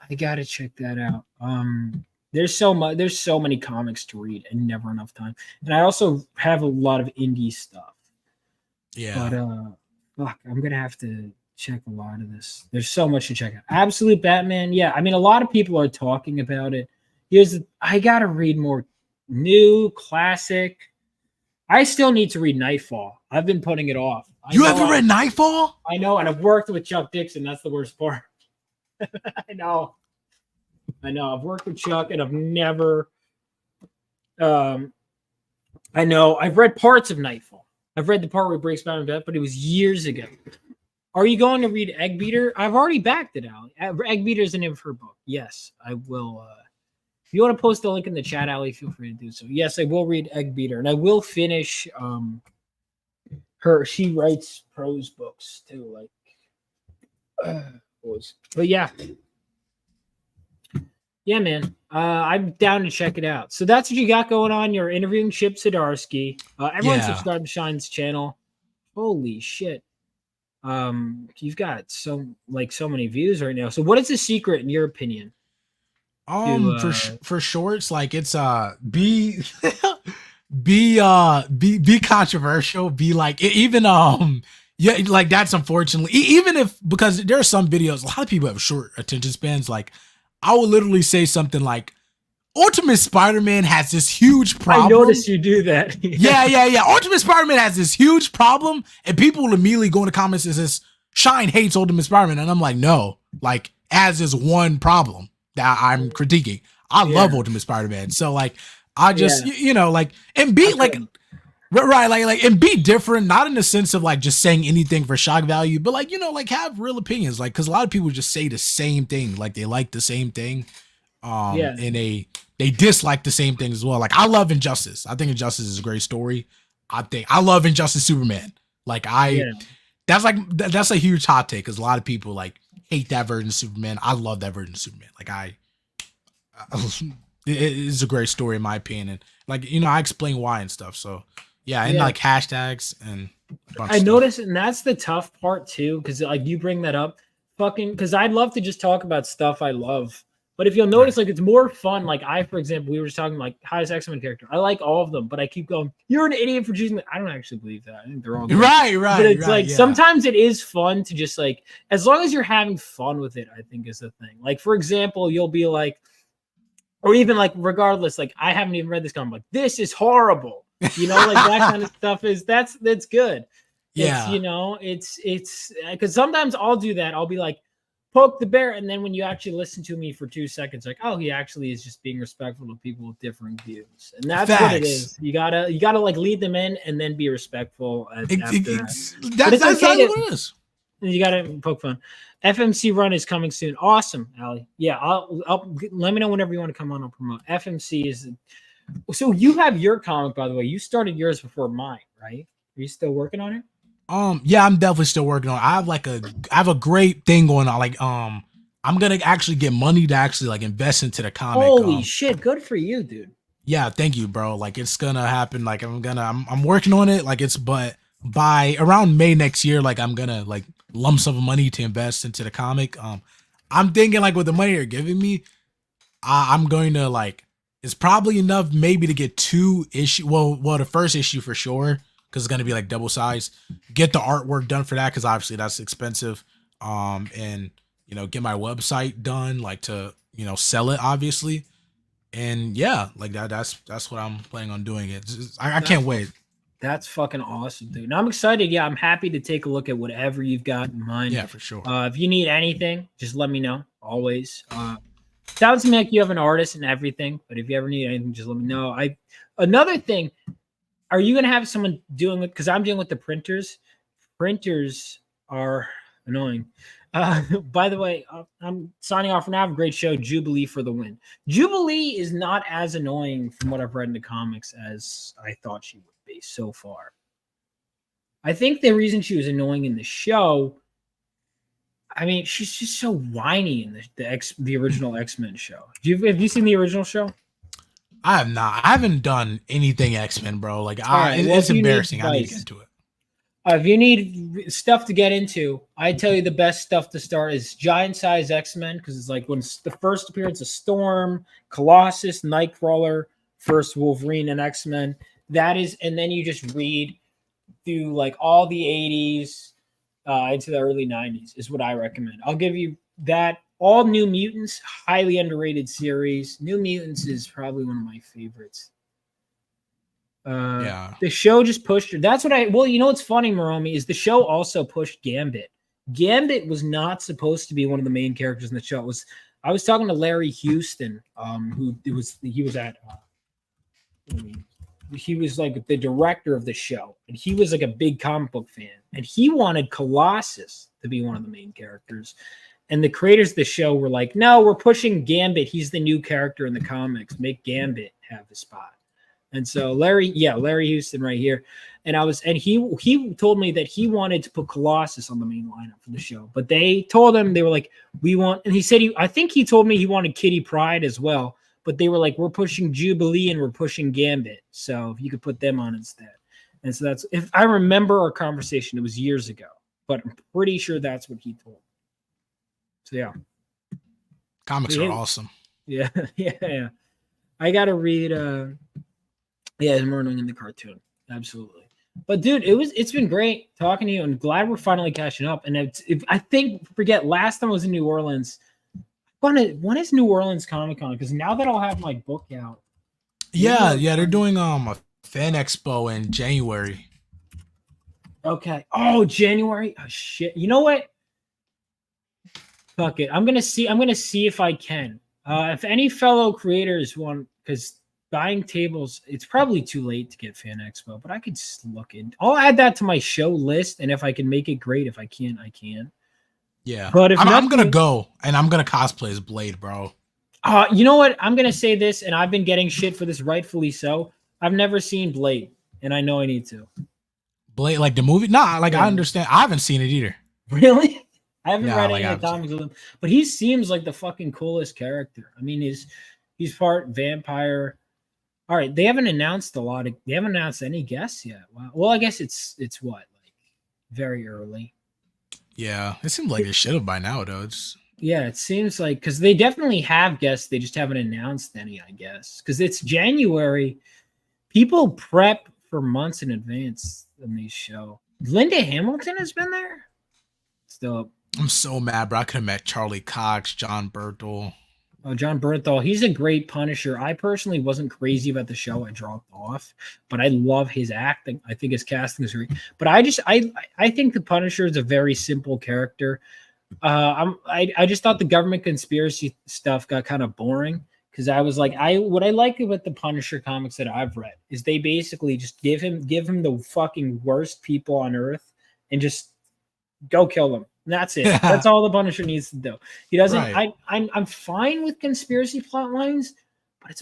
I gotta check that out. There's so many comics to read and never enough time. And I also have a lot of indie stuff. Yeah. But I'm gonna have to check a lot of this. There's so much to check out. Absolute Batman. Yeah, I mean, a lot of people are talking about it. I gotta read more new classic. I still need to read Nightfall. I've been putting it off. You haven't read Nightfall? I know, and I've worked with Chuck Dixon. That's the worst part. I know. I've worked with Chuck, and I've never. I know. I've read parts of Nightfall. I've read the part where he breaks Batman back, but it was years ago. Are you going to read Egg Beater? I've already backed it, Allie. Egg Beater is the name of her book. Yes, I will. If you want to post the link in the chat, Allie, feel free to do so. Yes, I will read Egg Beater, and I will finish her. She writes prose books too, but yeah. Yeah, man. I'm down to check it out. So that's what you got going on. You're interviewing Chip Zdarsky. Everyone subscribe to Shine's channel. Holy shit. You've got so many views right now. So what is the secret in your opinion? For shorts, like it's be controversial, be like even yeah, like that's unfortunately even if because there are some videos, a lot of people have short attention spans, like I will literally say something like Ultimate Spider-Man has this huge problem. I noticed you do that. yeah. Ultimate Spider-Man has this huge problem, and people will immediately go in the comments and says, Shine hates Ultimate Spider-Man. And I'm like, no, like, as is one problem that I'm critiquing. I love Ultimate Spider-Man. So, like, I just, and be like, right, like, and be different, not in the sense of like just saying anything for shock value, but like, like have real opinions. Like, because a lot of people just say the same thing, like they like the same thing. And they dislike the same thing as well. Like I love Injustice. I think Injustice is a great story. I love Injustice Superman. Like that's a huge hot take because a lot of people like hate that version of Superman. I love that version of Superman. Like it's a great story in my opinion. And like, I explain why and stuff. So and like hashtags and I noticed, and that's the tough part too, because like you bring that up, because I'd love to just talk about stuff I love. But if you'll notice, like it's more fun. Like for example, we were just talking like highest X-Men character. I like all of them, but I keep going, you're an idiot for choosing. I don't actually believe that. I think they're all good. Right. But it's like sometimes it is fun to just like, as long as you're having fun with it, I think is the thing. Like for example, you'll be like, or even like regardless, like I haven't even read this comic. Like this is horrible. You know, like that kind of stuff that's good. Yeah. It's because sometimes I'll do that. I'll be like, poke the bear, and then when you actually listen to me for 2 seconds, like, oh, he actually is just being respectful to people with different views, and that's what it is. You gotta like lead them in, and then be respectful. After that. That's exactly what it is. You gotta poke fun. FMC run is coming soon. Awesome, Ali. Yeah, I'll let me know whenever you want to come on and promote. FMC is. So you have your comic, by the way. You started yours before mine, right? Are you still working on it? Yeah, I'm definitely still working on it. I have a great thing going on. Like, I'm gonna actually get money to actually like invest into the comic. Holy shit, good for you, dude. Yeah, thank you, bro. Like it's gonna happen. Like I'm working on it. Like but by around May next year, like I'm gonna like lump sum of money to invest into the comic. I'm thinking like with the money you're giving me, I'm going to like, it's probably enough maybe to get 2 issue. Well, the first issue for sure, because it's gonna be like double size. Get the artwork done for that, because obviously that's expensive. And get my website done, like to sell it, obviously. And yeah, like that's what I'm planning on doing. I can't wait. That's fucking awesome, dude. And I'm excited. Yeah, I'm happy to take a look at whatever you've got in mind. Yeah, for sure. If you need anything, just let me know. Always. Sounds to me like you have an artist and everything, but if you ever need anything, just let me know. Another thing. Are you going to have someone doing it? Because I'm dealing with the printers. Printers are annoying. By the way, I'm signing off for now. Have a great show. Jubilee for the win. Jubilee is not as annoying from what I've read in the comics as I thought she would be so far. I think the reason she was annoying in the show, I mean, she's just so whiny in the original X-Men show. Have you seen the original show? I have not. I haven't done anything X-Men, bro. Like, it's embarrassing. I need to get into it. If you need stuff to get into, I tell you the best stuff to start is Giant Size X-Men, because it's like when the first appearance of Storm, Colossus, Nightcrawler, first Wolverine, and X-Men. That is, and then you just read through like all the 80s into the early 90s is what I recommend. I'll give you that. All New Mutants, highly underrated series. New Mutants is probably one of my favorites. Yeah. The show just pushed her. That's what well, you know what's funny, Moromi, is the show also pushed Gambit. Gambit was not supposed to be one of the main characters in the show. I was talking to Larry Houston, he was like the director of the show, and he was like a big comic book fan, and he wanted Colossus to be one of the main characters. And the creators of the show were like, no, we're pushing Gambit. He's the new character in the comics. Make Gambit have a spot. And so Larry Houston right here. And he told me that he wanted to put Colossus on the main lineup for the show. But they told him, they were like, and he said, I think he told me he wanted Kitty Pryde as well. But they were like, we're pushing Jubilee and we're pushing Gambit. So if you could put them on instead. And so if I remember our conversation, it was years ago. But I'm pretty sure that's what he told me. So yeah, comics are awesome. Yeah. I gotta read. It's more annoying in the cartoon, absolutely. But dude, it's been great talking to you, and glad we're finally catching up. And forget last time I was in New Orleans. When is New Orleans Comic Con? Because now that I'll have my book out. Yeah, they're doing a fan expo in January. Okay. Oh, January. Oh shit. You know what? Fuck it. I'm gonna see if I can. If any fellow creators want, because buying tables, it's probably too late to get Fan Expo, but I could look in. I'll add that to my show list, and if I can make it, great. If I can't, I can. Yeah, but if I'm gonna go, and I'm gonna cosplay as Blade, bro. You know what? I'm gonna say this, and I've been getting shit for this, rightfully so. I've never seen Blade, and I know I need to. Blade, like the movie? Nah, like yeah. I understand. I haven't seen it either. Really? I haven't read any of the comics with him, but he seems like the fucking coolest character. I mean, he's part vampire. All right, they haven't announced they haven't announced any guests yet. Wow. Well, I guess it's what, like very early. Yeah, it seems like it should have by now, though. Yeah, it seems like because they definitely have guests, they just haven't announced any, I guess. Because it's January. People prep for months in advance in these shows. Linda Hamilton has been there. Still, I'm so mad, bro. I could have met Charlie Cox, John Bertel. oh, John Bernthal, he's a great Punisher. I personally wasn't crazy about the show. I dropped off, but I love his acting. I think his casting is great. But I think the Punisher is a very simple character. I just thought the government conspiracy stuff got kind of boring because I was like, what I like about the Punisher comics that I've read is they basically just give him the fucking worst people on earth and just go kill them. And that's it. That's all the Punisher needs to do. He doesn't. Right. I'm fine with conspiracy plot lines, but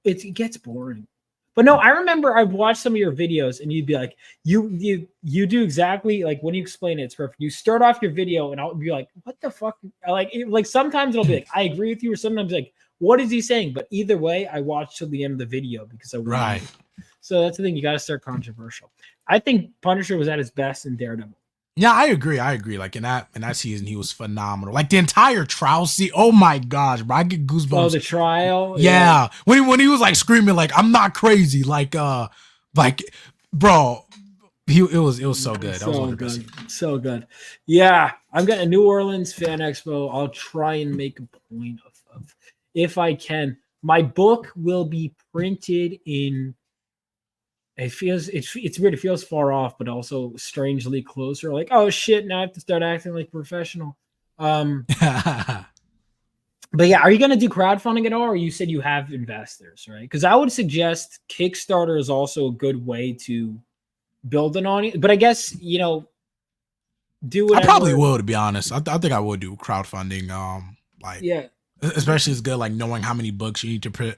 it gets boring. But no, I remember I've watched some of your videos, and you'd be like, you do exactly like when you explain it, it's perfect. You start off your video, and I'll be like, what the fuck? Like sometimes it'll be like, I agree with you, or sometimes like, what is he saying? But either way, I watch till the end of the video because I Right. So that's the thing. You got to start controversial. I think Punisher was at his best in Daredevil. Yeah, I agree. Like in that season, he was phenomenal. Like the entire trial scene. Oh my gosh, bro! I get goosebumps. Oh, the trial. Yeah. When he was like screaming, like I'm not crazy. Like bro, it was so good. That was one of the best scenes. So good. Yeah, I'm getting a New Orleans Fan Expo. I'll try and make a point of if I can. My book will be printed in. It's weird. It feels far off, but also strangely closer. Like, oh shit, now I have to start acting like a professional. But yeah, are you gonna do crowdfunding at all? Or you said you have investors, right? Because I would suggest Kickstarter is also a good way to build an audience. But I guess do whatever. I probably will, to be honest. I think I would do crowdfunding. Yeah. Especially it's good, like knowing how many books you need to print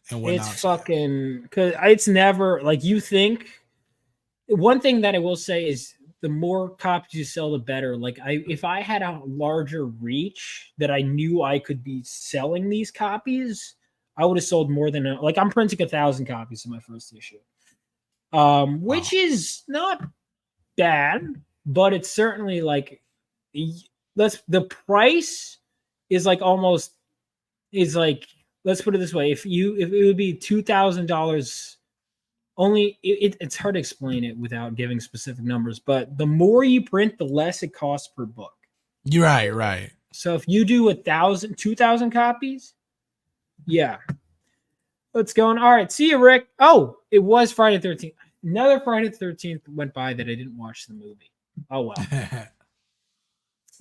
and whatnot. It's fucking because it's never like you think. One thing that I will say is the more copies you sell, the better. Like if I had a larger reach that I knew I could be selling these copies, I would have sold more than like I'm printing 1,000 copies in my first issue, which is not bad, but it's certainly like the price is like almost is like, let's put it this way. If it would be $2,000 only, it's hard to explain it without giving specific numbers, but the more you print, the less it costs per book. You're right. So if you do 2,000 copies, yeah. Let's go on. All right. See you, Rick. Oh, it was Friday the 13th. Another Friday the 13th went by that I didn't watch the movie. Oh, well.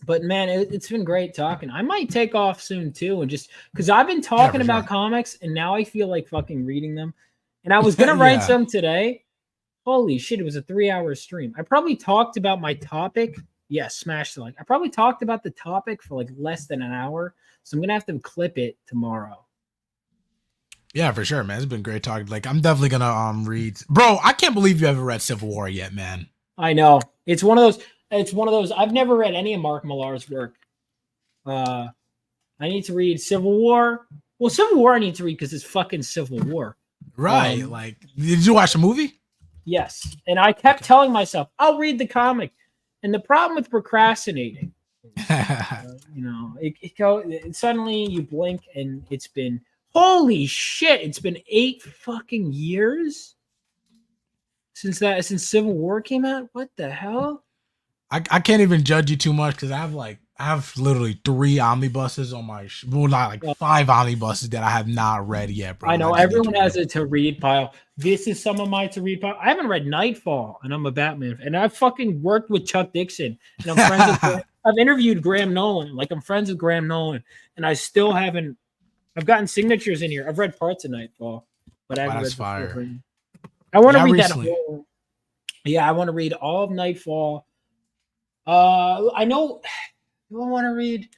But man, it's been great talking. I might take off soon too, and just because I've been talking about comics, and now I feel like fucking reading them. And I was gonna write some today. Holy shit! It was a 3-hour stream. I probably talked about my topic. Yes, smash the like. I probably talked about the topic for like less than an hour, so I'm gonna have to clip it tomorrow. Yeah, for sure, man. It's been great talking. Like, I'm definitely gonna read. Bro, I can't believe you haven't read Civil War yet, man. I know it's one of those. I've never read any of Mark Millar's work. I need to read Civil War. Well, Civil War I need to read because it's fucking Civil War. Right. Like, did you watch the movie? Yes. And I kept telling myself, I'll read the comic. And the problem with procrastinating, suddenly you blink and it's been, holy shit, it's been 8 fucking years since Civil War came out. What the hell? I can't even judge you too much because I have literally 3 omnibuses on my not like 5 omnibuses that I have not read yet, bro. I know everyone has a to read pile. This is some of my to read pile. I haven't read Nightfall, and I'm a Batman, and I've fucking worked with Chuck Dixon, and I'm friends with. I've interviewed Graham Nolan, like I'm friends with Graham Nolan, and I still haven't. I've gotten signatures in here. I've read parts of Nightfall, but I haven't read fire. I want to read recently. That whole. Yeah, I want to read all of Nightfall. I know. Do I want to read?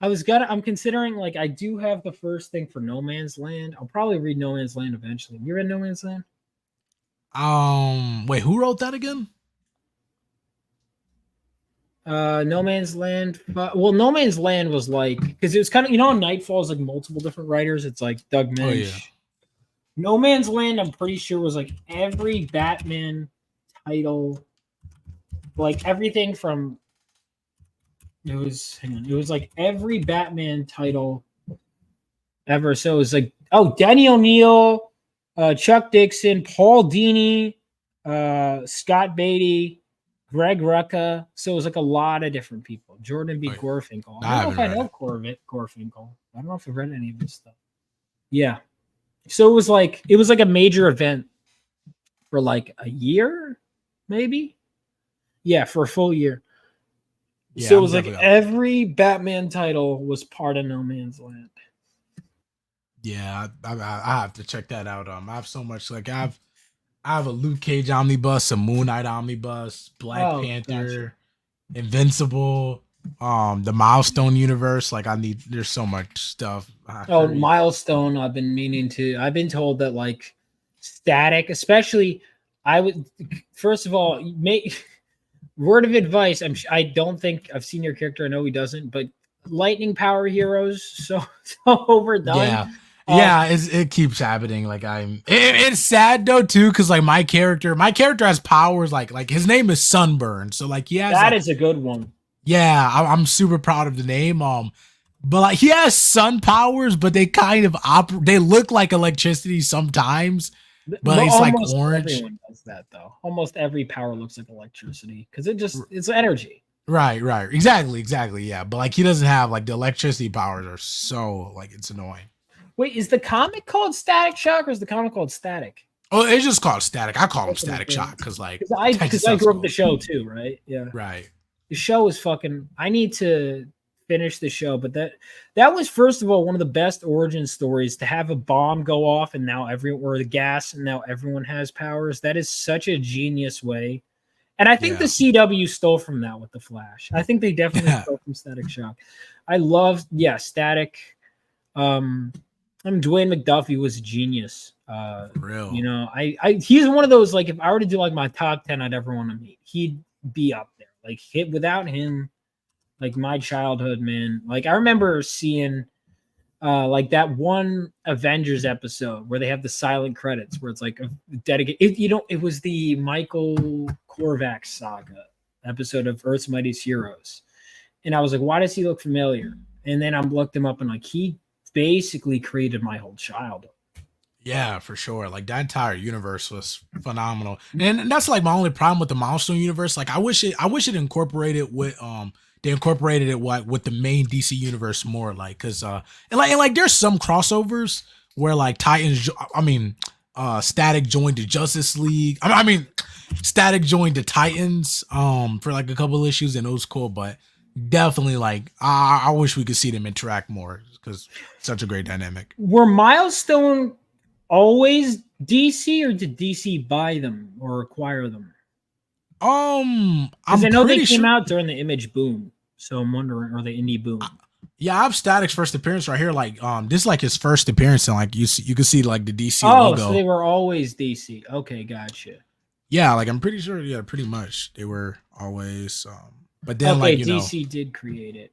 I'm considering, like, I do have the first thing for No Man's Land. I'll probably read No Man's Land eventually. You read No Man's Land? Wait, who wrote that again? No Man's Land. Well, No Man's Land was like, because it was kind of, Nightfall is like multiple different writers. It's like Doug Mensch. Oh, yeah. No Man's Land, I'm pretty sure, was like every Batman title, like everything from It was hang on, it was like every Batman title ever. So it was like, oh, Denny O'Neil, Chuck Dixon, Paul Dini, Scott Beatty, Greg Rucka. So it was like a lot of different people. Jordan B. Wait, Gorfinkel. I I don't know if I haven't know Gorfinkel. I don't know if I've read any of his stuff. Yeah. So it was like a major event for like a year, maybe. Yeah, for a full year. Yeah, So it I'm was like definitely- every Batman title was part of No Man's Land. Yeah, I have to check that out. I have so much. Like I have a Luke Cage omnibus, a Moon Knight omnibus, Black Oh, Panther, Invincible, the Milestone universe. Like there's so much stuff. I have to Oh, read. Milestone. I've been told that like Static, especially first of all, word of advice. I don't think I've seen your character. I know he doesn't, but lightning power heroes so overdone. Yeah, it keeps happening. Like it's sad though too, because like my character has powers. Like his name is Sunburn, so like he has That like, is a good one. yeah, I'm super proud of the name. But like he has sun powers, but they kind of they look like electricity sometimes, but it's like Almost orange. Everyone does that though. Almost every power looks like electricity because it's energy. Right, exactly, yeah. But like he doesn't have like the electricity powers are so like it's annoying. Wait, is the comic called Static Shock or is the comic called Static? Oh, it's just called Static. I call him That's what I'm Static saying. Shock because like Because I Texas grew up sounds with the show too, right? Yeah. right. The show is fucking. I need to finish the show, but that was first of all one of the best origin stories to have a bomb go off and now or the gas and now everyone has powers. That is such a genius way. And I think the CW stole from that with the Flash. I think they definitely stole from Static Shock. I love Static. Dwayne McDuffie was a genius. Real. You know, he's one of those, like, if I were to do like my top 10 I'd ever want to meet, he'd be up there. Like without him, like my childhood, man. Like I remember seeing like that one Avengers episode where they have the silent credits where it's like a dedicated. It was the Michael Korvac saga episode of Earth's Mightiest Heroes, and I was like, why does he look familiar? And then I looked him up, and like he basically created my whole childhood. Yeah, for sure. Like that entire universe was phenomenal, and that's like my only problem with the Milestone universe. Like I wish it incorporated with they incorporated it with the main DC universe more, like because and like there's some crossovers where like Static joined the Justice League. I mean Static joined the Titans for like a couple issues, and it was cool, but definitely like I wish we could see them interact more because such a great dynamic. Were Milestone always DC, or did DC buy them or acquire them? I'm Because I know they pretty came sure- out during the Image boom, so I'm wondering, or the indie boom. Yeah, I have Static's first appearance right here. Like, this is like his first appearance, and like you can see like the DC Oh, logo. so they were always DC. Okay, gotcha. Yeah, like I'm pretty sure. Yeah, pretty much they were always. But then Okay, like DC did create it.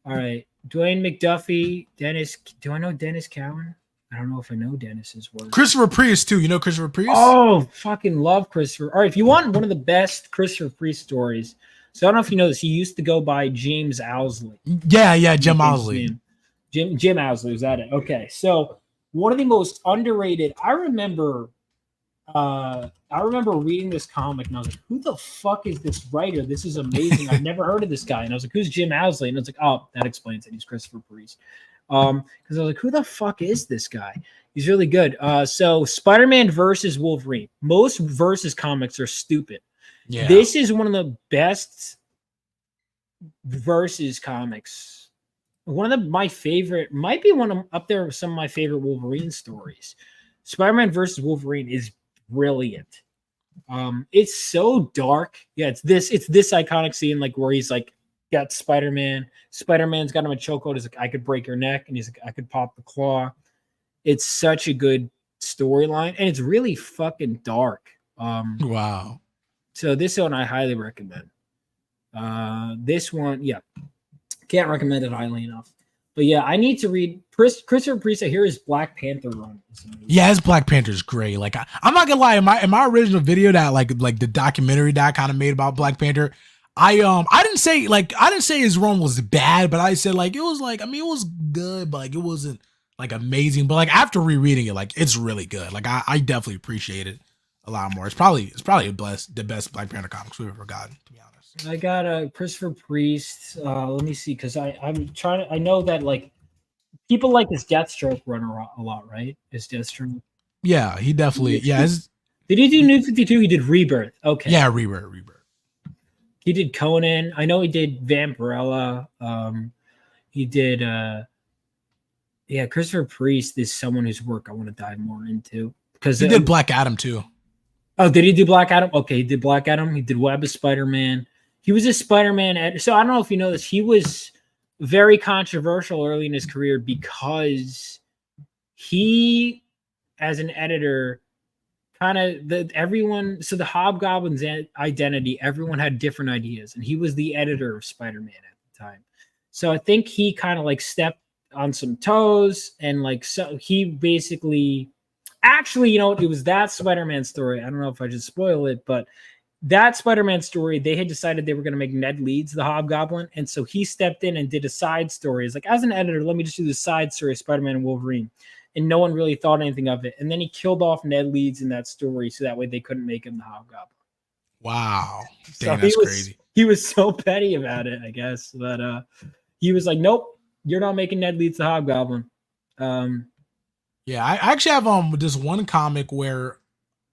All right, Dwayne McDuffie, Dennis. Do I know Dennis Cowan? I don't know if I know Dennis's work. Christopher Priest too. You know Christopher Priest? Oh, fucking love Christopher. All right, if you want one of the best Christopher Priest stories, so I don't know if you know this, he used to go by James Owsley. Yeah, Jim Owsley. Jim Owsley, was that it? Okay, so one of the most underrated. I remember reading this comic and I was like, "Who the fuck is this writer? This is amazing. I've never heard of this guy." And I was like, "Who's Jim Owsley?" And I was like, "Oh, that explains it. He's Christopher Priest." Because I was like, "Who the fuck is this guy? He's really good." So Spider-Man versus Wolverine. Most versus comics are stupid. Yeah. This is one of the best versus comics. My favorite, might be up there with some of my favorite Wolverine stories. Spider-Man versus Wolverine is brilliant. It's so dark. Yeah, it's this iconic scene like where he's like got Spider-Man. Spider-Man's got him a chokehold. He's like, "I could break your neck," and he's like, "I could pop the claw." It's such a good storyline, and it's really fucking dark. Wow. So this one I highly recommend. This one, yeah, can't recommend it highly enough. But yeah, I need to read Christopher Priest. I hear his Black Panther run. Yeah, his Black Panther's great. Like I'm not gonna lie, in my original video that like the documentary that I kind of made about Black Panther, I didn't say his run was bad, but I said like it was like, I mean, it was good, but like it wasn't like amazing. But like after rereading it, like it's really good. Like I definitely appreciate it a lot more. It's probably the best Black Panther comics we've ever gotten, to be honest. I got a Christopher Priest. Let me see, because I'm trying to. I know that like people like his Deathstroke run a lot, right? His Deathstroke. Yeah, he definitely. Yeah, did he do New 52? He did Rebirth. Okay. Yeah, Rebirth. He did Conan. I know he did Vampirella. He did. Christopher Priest is someone whose work I want to dive more into, because he did Black Adam too. Oh, did he do Black Adam? Okay, he did Black Adam. He did Web of Spider-Man. He was a Spider-Man editor. So I don't know if you know this. He was very controversial early in his career because he, as an editor, kind of everyone. So the Hobgoblin's identity, everyone had different ideas, and he was the editor of Spider-Man at the time. So I think he kind of like stepped on some toes, and like so he basically. Actually, you know, it was that Spider-Man story. I don't know if I should spoil it, but that Spider-Man story, they had decided they were going to make Ned Leeds the Hobgoblin. And so he stepped in and did a side story. It's like, as an editor, let me just do the side story of Spider-Man and Wolverine. And no one really thought anything of it. And then he killed off Ned Leeds in that story, so that way they couldn't make him the Hobgoblin. Wow. Dang, so that's crazy. He was so petty about it, I guess. But he was like, nope, you're not making Ned Leeds the Hobgoblin. Yeah, I actually have this one comic where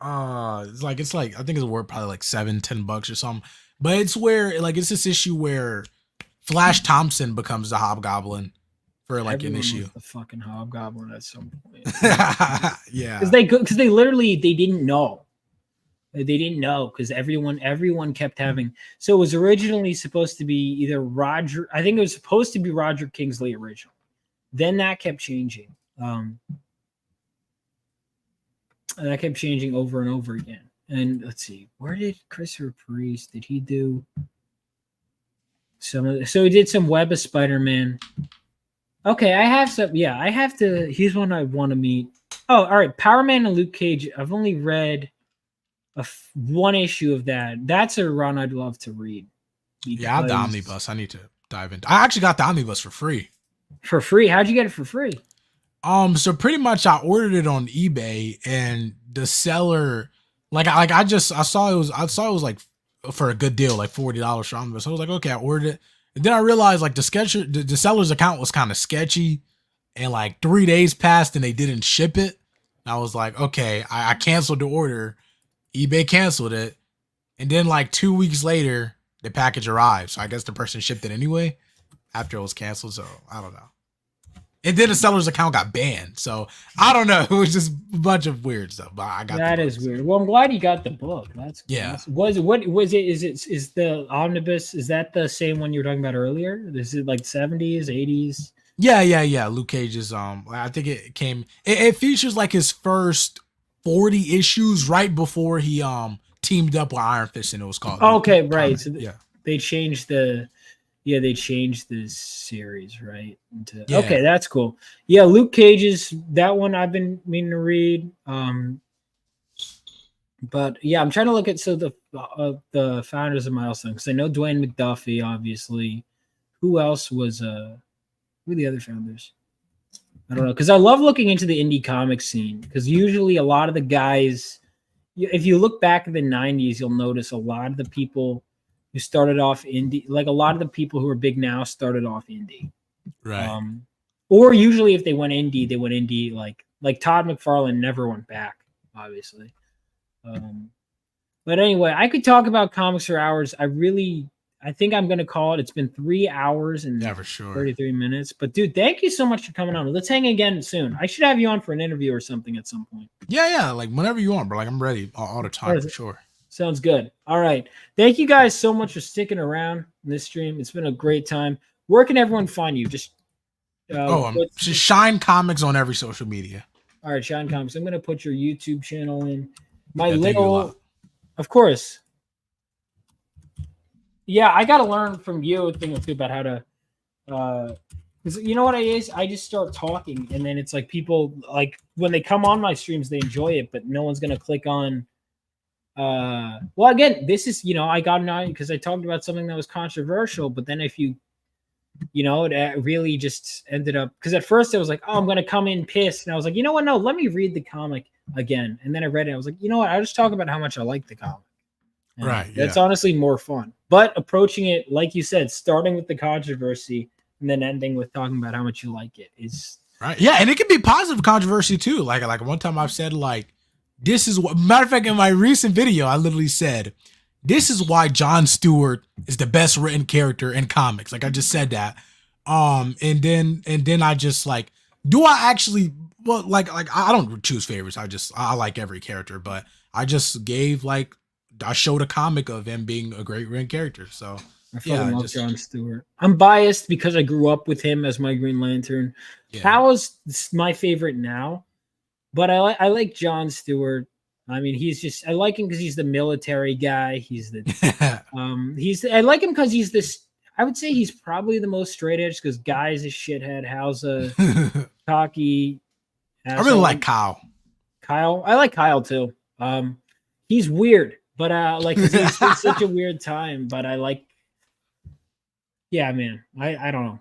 it's like I think it's worth probably like $7-10 or something. But it's where like it's this issue where Flash Thompson becomes the Hobgoblin for like Everyone an issue. was the fucking Hobgoblin at some point. Yeah, because they literally they didn't know. They didn't know because everyone kept having. So it was originally supposed to be either Roger. I think it was supposed to be Roger Kingsley originally. Then that kept changing. And that kept changing over and over again. And let's see, where did Christopher Priest, did he do some of the, so he did some Web of Spider-Man. Okay, I have some, yeah, I have to, here's one I want to meet. Oh, all right, Power Man and Luke Cage. I've only read one issue of that. That's a run I'd love to read. Yeah, I have the omnibus. I need to dive into. I actually got the omnibus for free. For free? How'd you get it for free? So pretty much I ordered it on eBay, and the seller, I saw it was like for a good deal, like $40 for omnibus. So I was like, okay, I ordered it. And then I realized like the seller's account was kind of sketchy, and like 3 days passed and they didn't ship it. And I was like, okay, I canceled the order. eBay canceled it. And then like 2 weeks later, the package arrived. So I guess the person shipped it anyway after it was canceled. So I don't know. And then the seller's account got banned. So I don't know. It was just a bunch of weird stuff. But I got that is weird. Well, I'm glad you got the book. That's yeah. Was it? Is the omnibus? Is that the same one you were talking about earlier? Is it like 70s, 80s? Yeah. Luke Cage's I think it features like his first 40 issues right before he teamed up with Iron Fist, and it was called. Okay, right. So yeah. They changed the series, right? Yeah. Okay, that's cool. Yeah, Luke Cage's, that one I've been meaning to read. But yeah, I'm trying to look at the founders of Milestone, because I know Dwayne McDuffie, obviously. Who else was who are the other founders? I don't know, because I love looking into the indie comic scene, because usually a lot of the guys, if you look back in the 90s, you'll notice a lot of the people who started off indie, like a lot of the people who are big now started off indie. Right. Or usually if they went indie like Todd McFarlane never went back, obviously. But anyway, I could talk about comics for hours. I think I'm going to call it. It's been 3 hours and yeah, for sure. 33 minutes. But dude, thank you so much for coming on. Let's hang again soon. I should have you on for an interview or something at some point. Yeah. Like whenever you want, bro. Like I'm ready all the time for sure. Sounds good. All right. Thank you guys so much for sticking around in this stream. It's been a great time. Where can everyone find you? Just Shine Comics on every social media. All right, Shine Comics. I'm going to put your YouTube channel in. Of course. Yeah, I got to learn from you a thing or two about how to, because you know what it is? I just start talking, and then it's like people, like when they come on my streams, they enjoy it, but no one's going to click on Well, again, this is, I got an eye because I talked about something that was controversial, but then if you it really just ended up, because at first I was like, oh, I'm gonna come in pissed, and I was like, you know what, no, let me read the comic again. And then I read it, I was like, you know what, I'll just talk about how much I like the comic. And Right, it's honestly more fun, but approaching it like you said, starting with the controversy and then ending with talking about how much you like it is right. Yeah, and it can be positive controversy too. Like one time I've said, like, this is what, matter of fact, in my recent video I literally said, this is why Jon Stewart is the best written character in comics. Like, I just said that. And then I just like, do I actually, well, like I don't choose favorites. I like every character, but I just gave, like, I showed a comic of him being a great written character. So I fucking love Jon Stewart. I'm biased because I grew up with him as my Green Lantern. Yeah. Powell's my favorite now, but I like Jon Stewart. I mean, I like him because he's the military guy. He's I like him because he's this. I would say he's probably the most straight edge because Guy's a shithead. Hal's a cocky. I really like Kyle. I like Kyle too. He's weird, but like he's in such a weird time. But I like. Yeah, man. I don't know.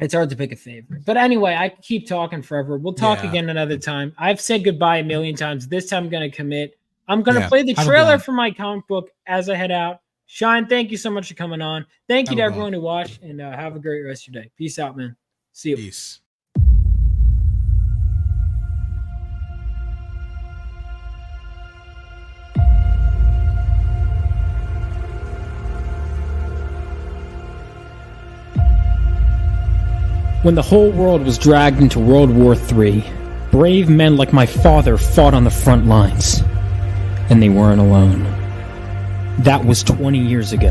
It's hard to pick a favorite. But anyway, I keep talking forever. We'll talk again another time. I've said goodbye a million times. This time I'm going to commit. I'm going to play the trailer for my comic book as I head out. Shine, thank you so much for coming on. Thank you to everyone who watched, and have a great rest of your day. Peace out, man. See you. Peace. When the whole world was dragged into World War III, brave men like my father fought on the front lines. And they weren't alone. That was 20 years ago.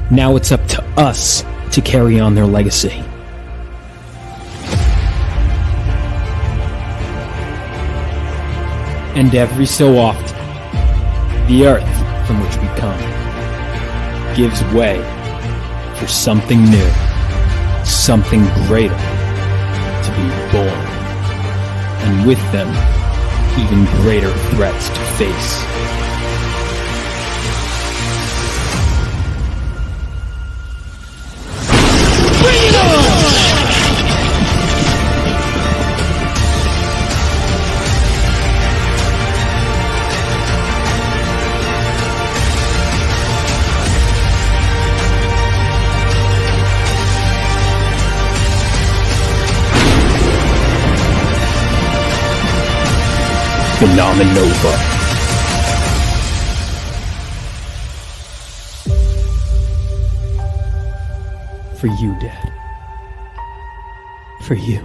Now it's up to us to carry on their legacy. And every so often, the earth from which we come gives way for something new. Something greater to be born, and with them, even greater threats to face. Bring it on! Phenomenova. For you, Dad. For you.